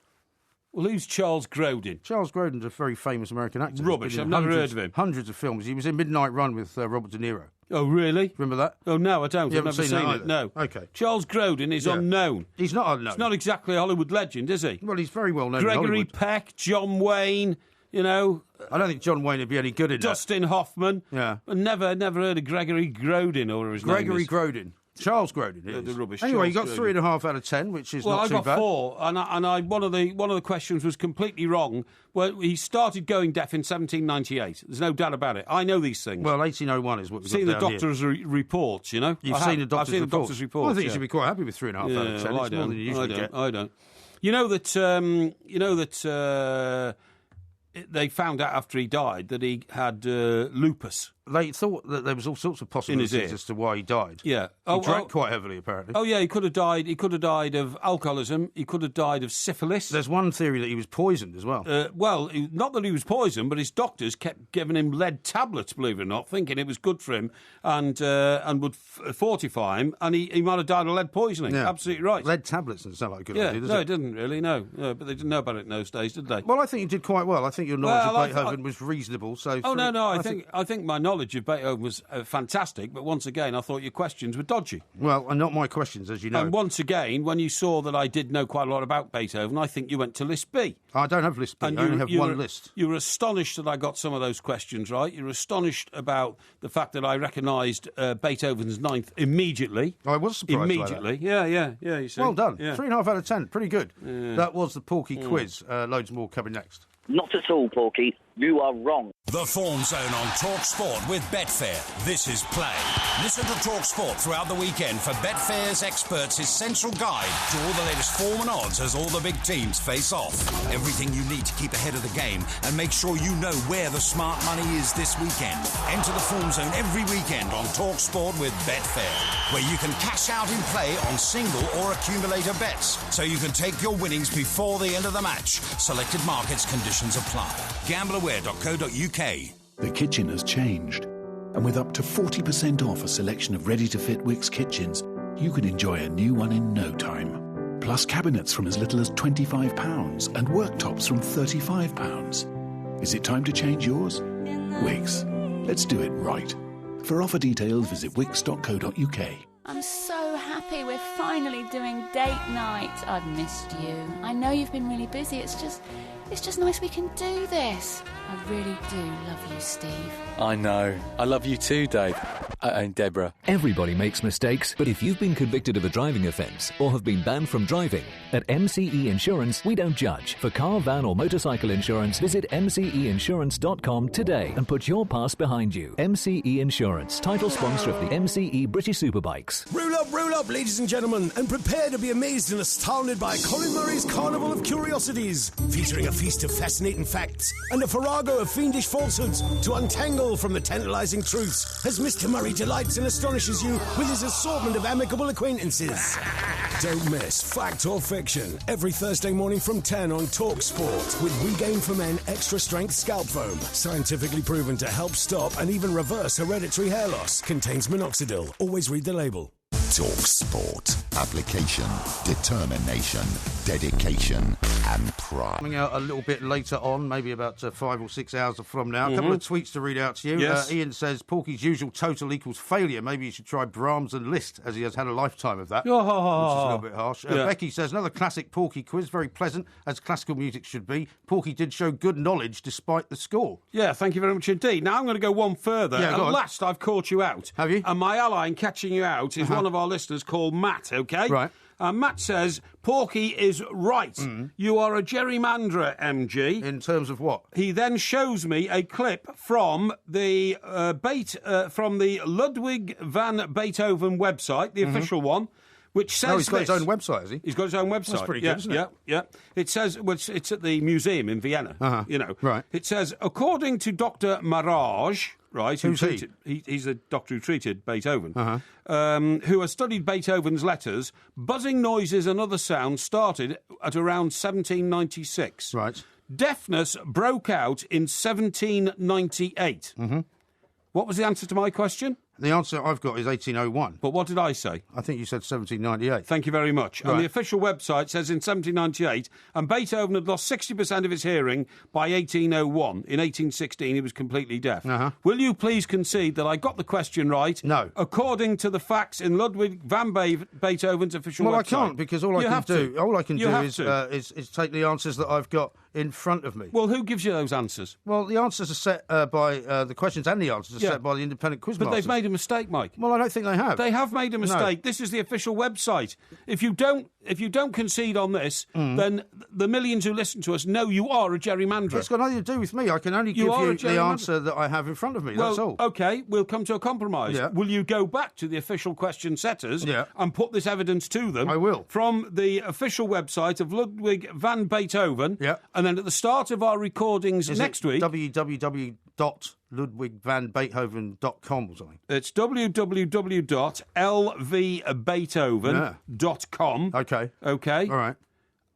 Well, who's Charles Grodin? Charles Grodin's a very famous American actor. Rubbish, I've never heard of him. Hundreds of films. He was in Midnight Run with Robert De Niro. Oh, really? Remember that? Oh, no, I don't. I've never seen it. No. Okay. Charles Grodin is unknown. He's not unknown. He's not exactly a Hollywood legend, is he? Well, he's very well known Gregory in Hollywood. Peck, John Wayne, you know... I don't think John Wayne would be any good in Dustin Hoffman. Yeah. I never heard of Gregory Grodin or his name Gregory is. Grodin. Charles Grodin. The rubbish. Anyway, Charles you got 3.5 out of 10, which is not too bad. Well, I got 4, and I one of the questions was completely wrong. Well, he started going deaf in 1798. There's no doubt about it. I know these things. Well, 1801 is what we've got seen the down doctor's reports, you know. You've seen the doctor's reports. I've seen the doctor's reports. Well, I think you should be quite happy with 3.5 out of 10. Well, it's more than you usually get. I don't. You know that. They found out after he died that he had lupus. They thought that there was all sorts of possibilities as to why he died. Yeah. He drank quite heavily, apparently. Oh, yeah, he could have died. He could have died of alcoholism. He could have died of syphilis. There's one theory that he was poisoned as well. Not that he was poisoned, but his doctors kept giving him lead tablets, believe it or not, thinking it was good for him and would fortify him, and he might have died of lead poisoning. Yeah. Absolutely right. Lead tablets doesn't sound like a good idea, does it? No, it didn't really, no. But they didn't know about it in those days, did they? Well, I think you did quite well. I think your knowledge of Beethoven was reasonable. So I think my knowledge of Beethoven was fantastic, but once again, I thought your questions were dodgy. Well, and not my questions, as you know. And once again, when you saw that I did know quite a lot about Beethoven, I think you went to List B. I don't have List B. I only have one list. You were astonished that I got some of those questions right. You were astonished about the fact that I recognised Beethoven's Ninth immediately. I was surprised immediately. By that. Yeah, you see. Well done. Yeah. 3.5 out of 10. Pretty good. Yeah. That was the Porky Quiz. Loads more coming next. Not at all, Porky. You are wrong. The Form Zone on Talk Sport with Betfair. This is Play. Listen to Talk Sport throughout the weekend for Betfair's experts' essential guide to all the latest form and odds as all the big teams face off. Everything you need to keep ahead of the game and make sure you know where the smart money is this weekend. Enter the Form Zone every weekend on Talk Sport with Betfair, where you can cash out in play on single or accumulator bets, so you can take your winnings before the end of the match. Selected markets, conditions apply. GambleAware.co.uk. The kitchen has changed, and with up to 40% off a selection of ready-to-fit Wix kitchens, you can enjoy a new one in no time. Plus cabinets from as little as £25 and worktops from £35. Is it time to change yours? Wix. Let's do it right. For offer details, visit wix.co.uk. I'm so happy we're finally doing date night. I've missed you. I know you've been really busy. It's just nice we can do this. I really do love you, Steve. I know. I love you too, Dave. And Deborah. Everybody makes mistakes, but if you've been convicted of a driving offence or have been banned from driving, at MCE Insurance, we don't judge. For car, van or motorcycle insurance, visit mceinsurance.com today and put your past behind you. MCE Insurance, title sponsor of the MCE British Superbikes. Roll up, ladies and gentlemen, and prepare to be amazed and astounded by Colin Murray's Carnival of Curiosities, featuring a feast of fascinating facts and a farrago of fiendish falsehoods to untangle from the tantalising truths as Mr. Murray delights and astonishes you with his assortment of amicable acquaintances. Don't miss Fact or Fiction every Thursday morning from 10 on Talk Sport with Regain for Men Extra Strength Scalp Foam, scientifically proven to help stop and even reverse hereditary hair loss. Contains minoxidil. Always read the label. Talk Sport. Application, determination, dedication, and pride. Coming out a little bit later on, maybe about 5 or 6 hours from now. A couple of tweets to read out to you. Yes. Ian says, Porky's usual total equals failure. Maybe you should try Brahms and Liszt, as he has had a lifetime of that. Which is a little bit harsh. Becky says, another classic Porky quiz, very pleasant, as classical music should be. Porky did show good knowledge despite the score. Yeah, thank you very much indeed. Now I'm going to go one further. Yeah, At last, I've caught you out. Have you? And my ally in catching you out is one of our listeners called Matt, OK? Right. Matt says, Porky is right. You are a gerrymanderer, MG. In terms of what? He then shows me a clip from the Ludwig van Beethoven website, the official one, which says he's got his own website, has he? He's got his own website. That's pretty good, isn't it? Yeah. It says, it's at the museum in Vienna, you know. Right. It says, according to Dr. Maraj, right, Who's he's the doctor who treated Beethoven, who has studied Beethoven's letters, buzzing noises and other sounds started at around 1796. Right. Deafness broke out in 1798. What was the answer to my question? The answer I've got is 1801. But what did I say? I think you said 1798. Thank you very much. Right. And the official website says in 1798, and Beethoven had lost 60% of his hearing by 1801. In 1816, he was completely deaf. Will you please concede that I got the question right? No. According to the facts in Ludwig van Beethoven's official website. Well, I can't, because all I can do is take the answers that I've got in front of me. Well, who gives you those answers? Well, the answers are set by the questions and the answers are set by the independent quizmasters. But they've made a mistake, Mike. Well, I don't think they have. They have made a mistake. No. This is the official website. If you don't concede on this, then the millions who listen to us know you are a gerrymanderer. It's got nothing to do with me. I can only give you the answer that I have in front of me. Well, that's all. OK, we'll come to a compromise. Yeah. Will you go back to the official question setters and put this evidence to them? I will. From the official website of Ludwig van Beethoven. Yeah. And then at the start of our recordings next week... www.ludwigvanbeethoven.com or something. It's www.lvbeethoven.com. OK. OK. All right.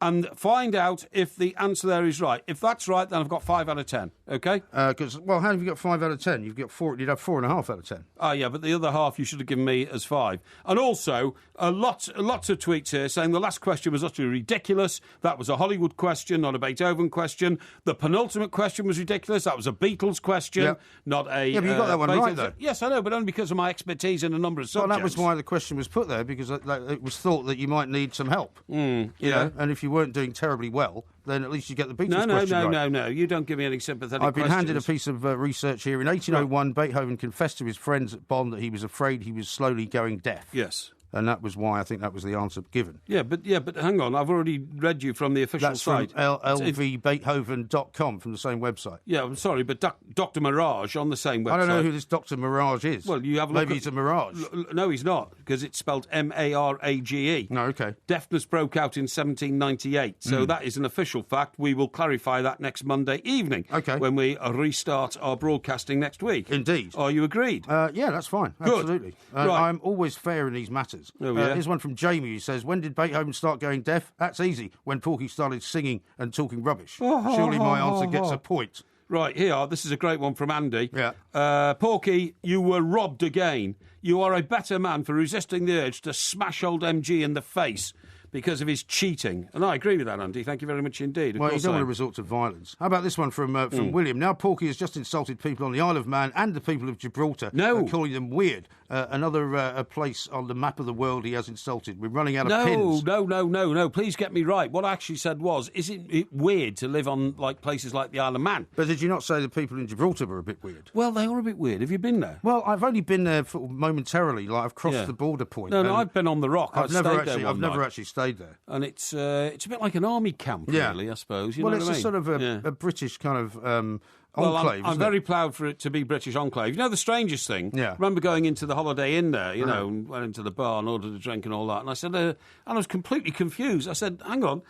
And find out if the answer there is right. If that's right, then I've got 5 out of 10. OK? Well, how have you got 5 out of 10? You'd have 4.5 out of 10. Oh, yeah, but the other half you should have given me as 5. And also, lots of tweets here saying the last question was utterly ridiculous. That was a Hollywood question, not a Beethoven question. The penultimate question was ridiculous. That was a Beatles question, not a... Yeah, but you got that one right, though. Yes, I know, but only because of my expertise in a number of subjects. Well, that was why the question was put there, because it was thought that you might need some help. You know, and if you weren't doing terribly well, then at least you get the Beatles question right. No. You don't give me any sympathetic I've been questions. handed a piece of research here. In 1801, Beethoven confessed to his friends at Bonn that he was afraid he was slowly going deaf. Yes. And that was why I think that was the answer given. Yeah, but hang on. I've already read you from the official site. That's from lvbeethoven.com, from the same website. Yeah, I'm sorry, but Dr. Mirage on the same website. I don't know who this Dr. Mirage is. Well, you have a look. Maybe he's a mirage. No, he's not, because it's spelled Marage. No, OK. Deafness broke out in 1798, so that is an official fact. We will clarify that next Monday evening, when we restart our broadcasting next week. Indeed. Are you agreed? Yeah, that's fine. Good. Absolutely. Right. I'm always fair in these matters. Oh, yeah. Here's one from Jamie who says, when did Beethoven start going deaf? That's easy, when Porky started singing and talking rubbish. Surely my answer gets a point. Right, here, this is a great one from Andy. Yeah. Porky, you were robbed again. You are a better man for resisting the urge to smash old MG in the face because of his cheating. And I agree with that, Andy. Thank you very much indeed. Well, you don't want to resort to violence. How about this one from William? Now Porky has just insulted people on the Isle of Man and the people of Gibraltar, calling them weird. Another place on the map of the world he has insulted. We're running out of pins. No. Please get me right. What I actually said was, isn't it weird to live on places like the Isle of Man? But did you not say the people in Gibraltar were a bit weird? Well, they are a bit weird. Have you been there? Well, I've only been there momentarily. Like I've crossed the border point. No, I've been on the Rock. I've never actually stayed there. And it's a bit like an army camp, really, I suppose. You know it's what I mean? Sort of a British kind of enclave. I'm very proud for it to be British enclave. You know the strangest thing? Yeah. I remember going into the Holiday Inn there, you know, and went into the bar and ordered a drink and all that. And I said, and I was completely confused. I said, hang on,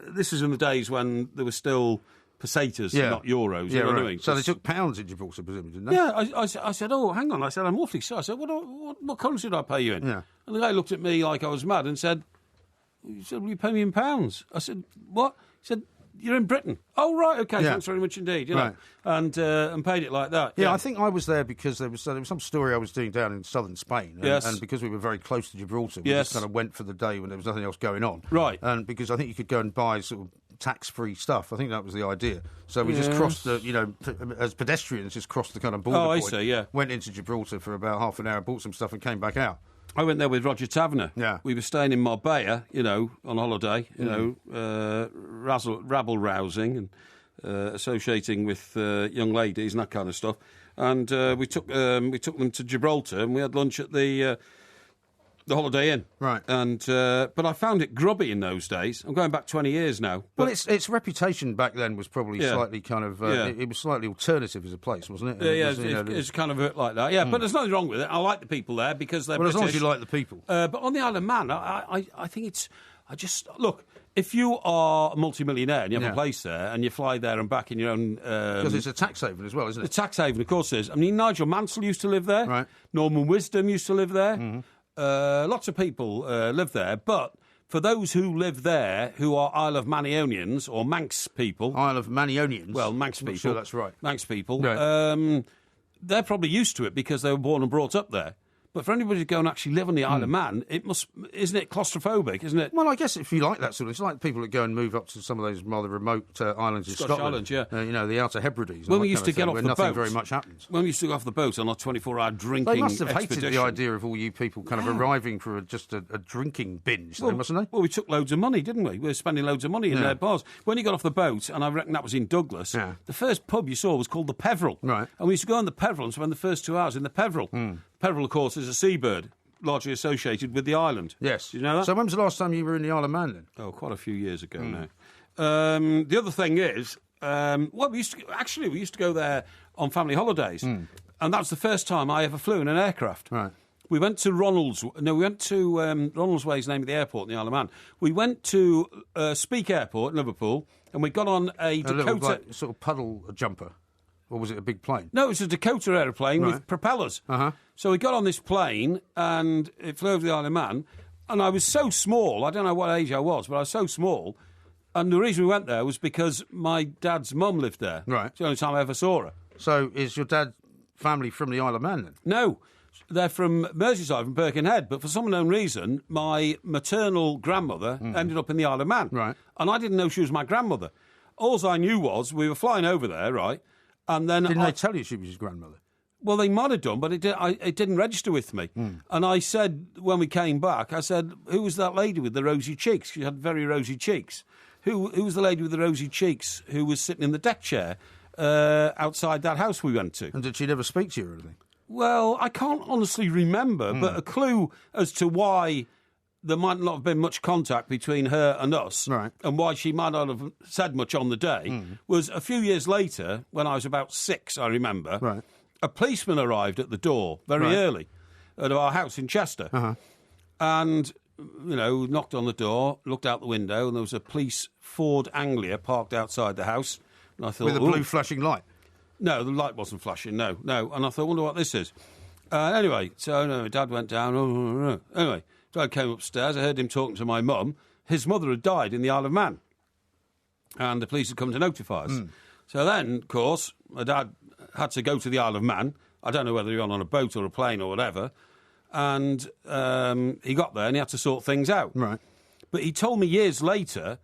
this is in the days when there were still pesetas, not euros. You know what I mean? So they took pounds in Gibraltar, presumably, didn't they? Yeah, I said, oh, hang on. I said, I'm awfully sorry. I said, what currency did I pay you in? Yeah. And the guy looked at me like I was mad and said, will you pay me in pounds? I said, what? He said, you're in Britain. Oh, right, OK, thanks very much indeed. You know, and paid it like that. Yeah, I think I was there because there was some story I was doing down in southern Spain. And, and because we were very close to Gibraltar, we just kind of went for the day when there was nothing else going on. Right. And because I think you could go and buy sort of tax-free stuff. I think that was the idea. So we just crossed the, as pedestrians, just crossed the kind of border point. I see, yeah. Went into Gibraltar for about half an hour, bought some stuff and came back out. I went there with Roger Taverner. Yeah. We were staying in Marbella, on holiday, rabble-rousing and associating with young ladies and that kind of stuff. And we took them to Gibraltar and we had lunch at the Holiday Inn. Right. And but I found it grubby in those days. I'm going back 20 years now. Well, its reputation back then was probably slightly kind of... it was slightly alternative as a place, wasn't it? It's kind of like that. Yeah, but there's nothing wrong with it. I like the people there because they're British. As long as you like the people. But on the Isle of Man, I think it's... Look, if you are a multimillionaire and you have a place there and you fly there and back in your own... Because it's a tax haven as well, isn't it? The tax haven, of course, it is. I mean, Nigel Mansell used to live there. Right. Norman Wisdom used to live there. Mm-hmm. Lots of people live there, but for those who live there who are Isle of Manionians or Manx people... Isle of Manionians? Well, Manx people. I'm not sure that's right. Manx people. Right. They're probably used to it because they were born and brought up there. But for anybody to go and actually live on the Isle of Man, isn't it claustrophobic, isn't it? Well, I guess if you like that sort of... It's like people that go and move up to some of those rather remote islands in Scotland. Islands, yeah. The Outer Hebrides. When we used to get off the boat... nothing very much happens. When we used to go off the boat on a 24-hour drinking They must have expedition. hated the idea of all you people kind of arriving for just a drinking binge, mustn't they? Well, we took loads of money, didn't we? We were spending loads of money in their bars. When you got off the boat, and I reckon that was in Douglas, the first pub you saw was called the Peveril. Right. And we used to go on the Peveril and spend the first 2 hours in the Peveril. Peveril, of course, is a seabird, largely associated with the island. Yes. Do you know that? So when was the last time you were in the Isle of Man, then? Oh, quite a few years ago now. The other thing is, we used to go there on family holidays, and that was the first time I ever flew in an aircraft. Right. We went to Ronaldsway is the name of the airport in the Isle of Man. We went to Speke Airport in Liverpool, and we got on a Dakota... little, sort of puddle jumper. Or was it a big plane? No, it was a Dakota aeroplane with propellers. Uh-huh. So we got on this plane and it flew over the Isle of Man. And I was so small, I don't know what age I was, but I was so small. And the reason we went there was because my dad's mum lived there. Right. It's the only time I ever saw her. So is your dad's family from the Isle of Man then? No. They're from Merseyside, from Birkenhead. But for some unknown reason, my maternal grandmother ended up in the Isle of Man. Right. And I didn't know she was my grandmother. All I knew was we were flying over there, right? And then Didn't they tell you she was his grandmother? Well, they might have done, but it didn't register with me. And I said, when we came back, I said, who was that lady with the rosy cheeks? She had very rosy cheeks. Who was the lady with the rosy cheeks who was sitting in the deck chair outside that house we went to? And did she never speak to you or anything? Well, I can't honestly remember, but a clue as to why there might not have been much contact between her and us, right, and why she might not have said much on the day, was a few years later, when I was about 6, I remember, right, a policeman arrived at the door very early at our house in Chester, and, knocked on the door, looked out the window, and there was a police Ford Anglia parked outside the house. And I thought, with a blue flashing light? No, the light wasn't flashing, no. And I thought, I wonder what this is. Anyway, so Dad went down. Anyway, Dad came upstairs. I heard him talking to my mum. His mother had died in the Isle of Man, and the police had come to notify us. So then, of course, my dad had to go to the Isle of Man. I don't know whether he went on a boat or a plane or whatever. And he got there and he had to sort things out. Right. But he told me years later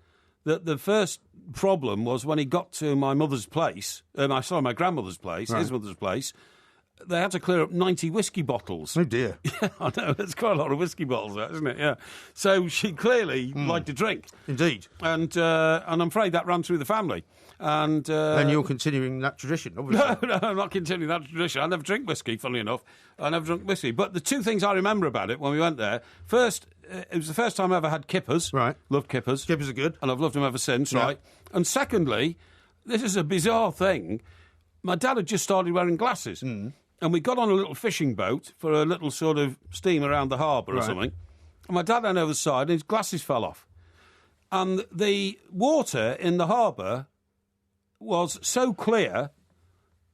that the first problem was when he got to my mother's place, my grandmother's place, his mother's place, they had to clear up 90 whiskey bottles. Oh, dear. Yeah, I know. There's quite a lot of whiskey bottles there, isn't it? Yeah. So she clearly liked to drink. Indeed. And I'm afraid that ran through the family. And you're continuing that tradition, obviously. No, I'm not continuing that tradition. I never drink whiskey, funnily enough. I never drunk whiskey. But the two things I remember about it when we went there, first, it was the first time I ever had kippers. Right. Loved kippers. Kippers are good. And I've loved them ever since, right? And secondly, this is a bizarre thing. My dad had just started wearing glasses. And we got on a little fishing boat for a little sort of steam around the harbour or something. And my dad went over the side and his glasses fell off. And the water in the harbour was so clear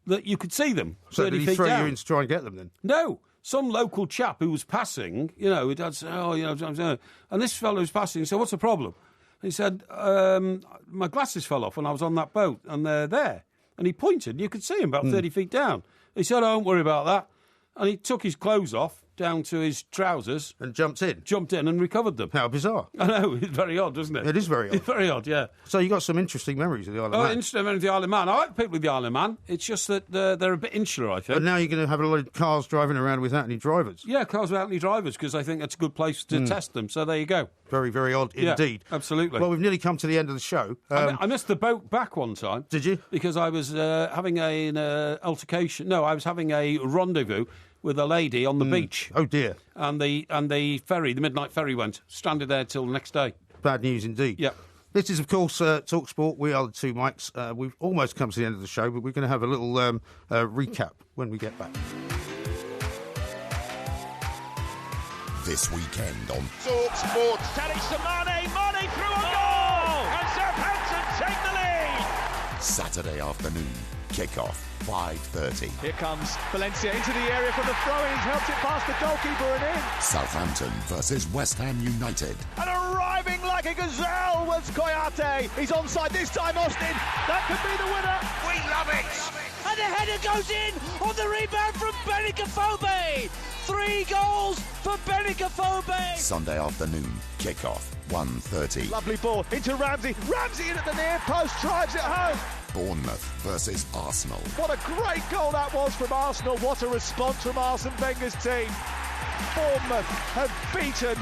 that you could see them. So did he throw you in to try and get them then? No. Some local chap who was passing, he'd say, and this fellow was passing, so what's the problem? He said, my glasses fell off when I was on that boat and they're there. And he pointed and you could see him about 30 feet down. He said, don't worry about that. And he took his clothes off down to his trousers. And jumped in and recovered them. How bizarre. I know, it's very odd, isn't it? It is very odd. It's very odd, yeah. So you got some interesting memories of the Isle of Man. Interesting memories of the Isle of Man. I like people of the Isle of Man. It's just that they're a bit insular, I think. But now you're going to have a lot of cars driving around without any drivers. Yeah, cars without any drivers, because I think that's a good place to test them. So there you go. Very, very odd indeed. Yeah, absolutely. Well, we've nearly come to the end of the show. I missed the boat back one time. Did you? Because I was having an altercation. No, I was having a rendezvous with a lady on the beach. Oh, dear. And the ferry, the midnight ferry went. Stranded there till the next day. Bad news indeed. Yeah. This is, of course, TalkSport. We are the two mics. We've almost come to the end of the show, but we're going to have a little recap when we get back. This weekend on TalkSport. Tadic to Mane through a goal! And Southampton take the lead! Saturday afternoon, kick-off, 5:30. Here comes Valencia into the area from the throw-in. He's helped it past the goalkeeper and in. Southampton versus West Ham United. And arriving like a gazelle was Koyate. He's onside this time, Austin. That could be the winner. We love it. And the header goes in on the rebound from Benicaphobe. 3 goals for Benicaphobe. Sunday afternoon, kick-off, 1:30. Lovely ball into Ramsey. Ramsey in at the near post, drives it home. Bournemouth versus Arsenal. What a great goal that was from Arsenal. What a response from Arsene Wenger's team. Bournemouth have beaten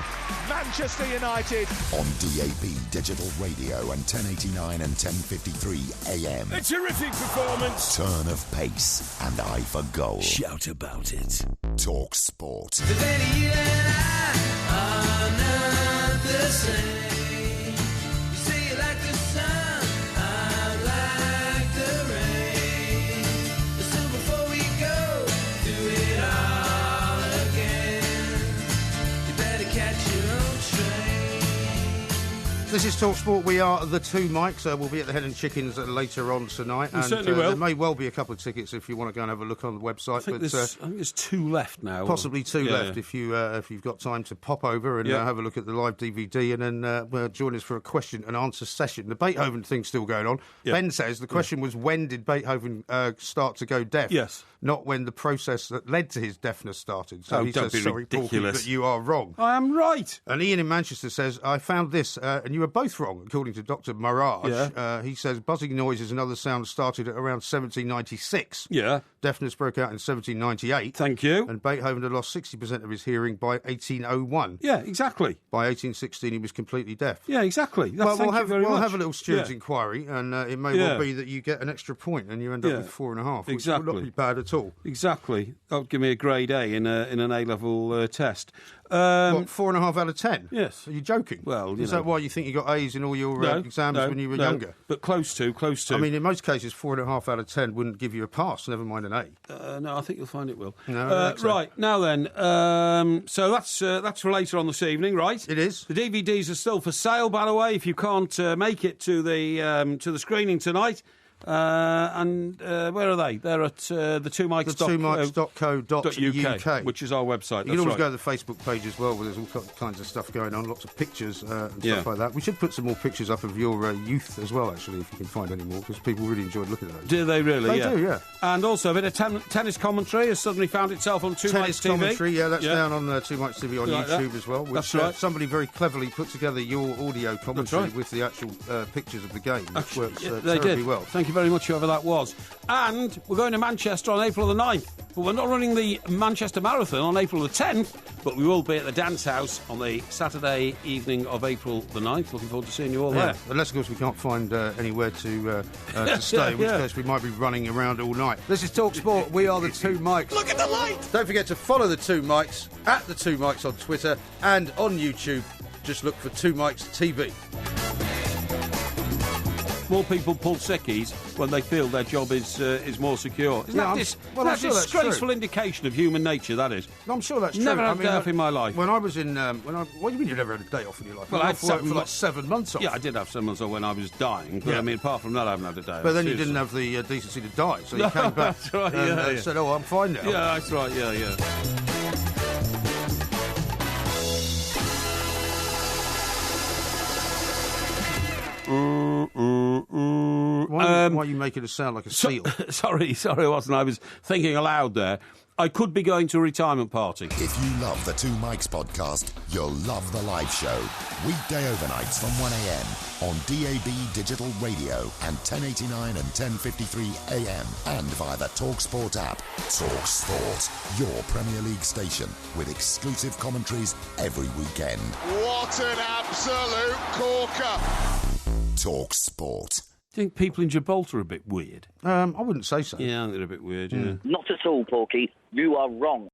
Manchester United. On DAB Digital Radio and 1089 and 1053 AM. A terrific performance. Turn of pace and eye for goal. Shout about it. Talk Sport. Today you and I are not the same. You say you like the sun, I like the rain. So before we go, do it all again. You better catch your own train. This is TalkSport. We are the two mics. We'll be at the Hen and Chickens later on tonight. We certainly will. There may well be a couple of tickets if you want to go and have a look on the website. I think there's 2 left now. Possibly 2 left if you've got time to pop over and have a look at the live DVD and then join us for a question and answer session. The Beethoven thing's still going on. Yeah. Ben says the question was, when did Beethoven start to go deaf? Yes. Not when the process that led to his deafness started. So he don't says, be sorry, Porky, ridiculous. but you are wrong. I am right. And Ian in Manchester says, I found this, and you were both wrong, according to Dr. Mirage. Yeah. He says buzzing noises and other sounds started at around 1796. Yeah. Deafness broke out in 1798. Thank you. And Beethoven had lost 60% of his hearing by 1801. Yeah, exactly. By 1816, he was completely deaf. Yeah, exactly. Well, Thank you very we'll much. have a little steward's inquiry, and it may well be that you get an extra point and you end up with 4.5, which Exactly. would not be bad at all. Exactly. That would give me a grade A in an A-level test. What, 4.5 out of 10? Yes. Are you joking? Well, is that why you think you got A's in all your exams when you were younger? But close to. I mean, in most cases, 4.5 out of 10 wouldn't give you a pass, never mind an A. No, I think you'll find it will. No, I don't think so. Right, now then, so that's for later on this evening, right? It is. The DVDs are still for sale, by the way, if you can't make it to the screening tonight. And where are they? They're at the twomics.co.uk, which is our website. You can always go to the Facebook page as well, where there's all kinds of stuff going on, lots of pictures and stuff like that. We should put some more pictures up of your youth as well, actually, if you can find any more, because people really enjoyed looking at those. Do they really? They do, yeah. And also a bit of tennis commentary has suddenly found itself on Two Mics TV. Commentary, that's down on Two Mics TV on YouTube as well, which somebody very cleverly put together your audio commentary with the actual pictures of the game, which works terribly well. Thank you very much, whoever that was. And we're going to Manchester on April the 9th. But we're not running the Manchester Marathon on April the 10th, but we will be at the Dance House on the Saturday evening of April the 9th. Looking forward to seeing you all there. Unless, of course, we can't find anywhere to stay, in which case we might be running around all night. This is TalkSport. We are the Two Mics. Look at the light! Don't forget to follow the Two Mics at the Two Mics on Twitter and on YouTube. Just look for Two Mics TV. More people pull sickies when they feel their job is more secure. Isn't that a disgraceful indication of human nature, that is? I'm sure that's true. Never had a day off in my life. When I was in... what do you mean you never had a day off in your life? Well, I had for like 7 months off. Yeah, I did have 7 months off when I was dying. But I mean, apart from that, I haven't had a day off. But then you didn't have the decency to die, so you came back that's right, and said, oh, I'm fine now. Yeah, that's right, yeah. Why are you making it sound like a seal? Sorry, I wasn't. I was thinking aloud there. I could be going to a retirement party. If you love the Two Mikes podcast, you'll love the live show. Weekday overnights from 1am on DAB Digital Radio and 1089 and 1053 AM and via the TalkSport app. TalkSport, your Premier League station with exclusive commentaries every weekend. What an absolute corker! TalkSport. I think people in Gibraltar are a bit weird. I wouldn't say so. Yeah, I think they're a bit weird, yeah. Not at all, Porky. You are wrong.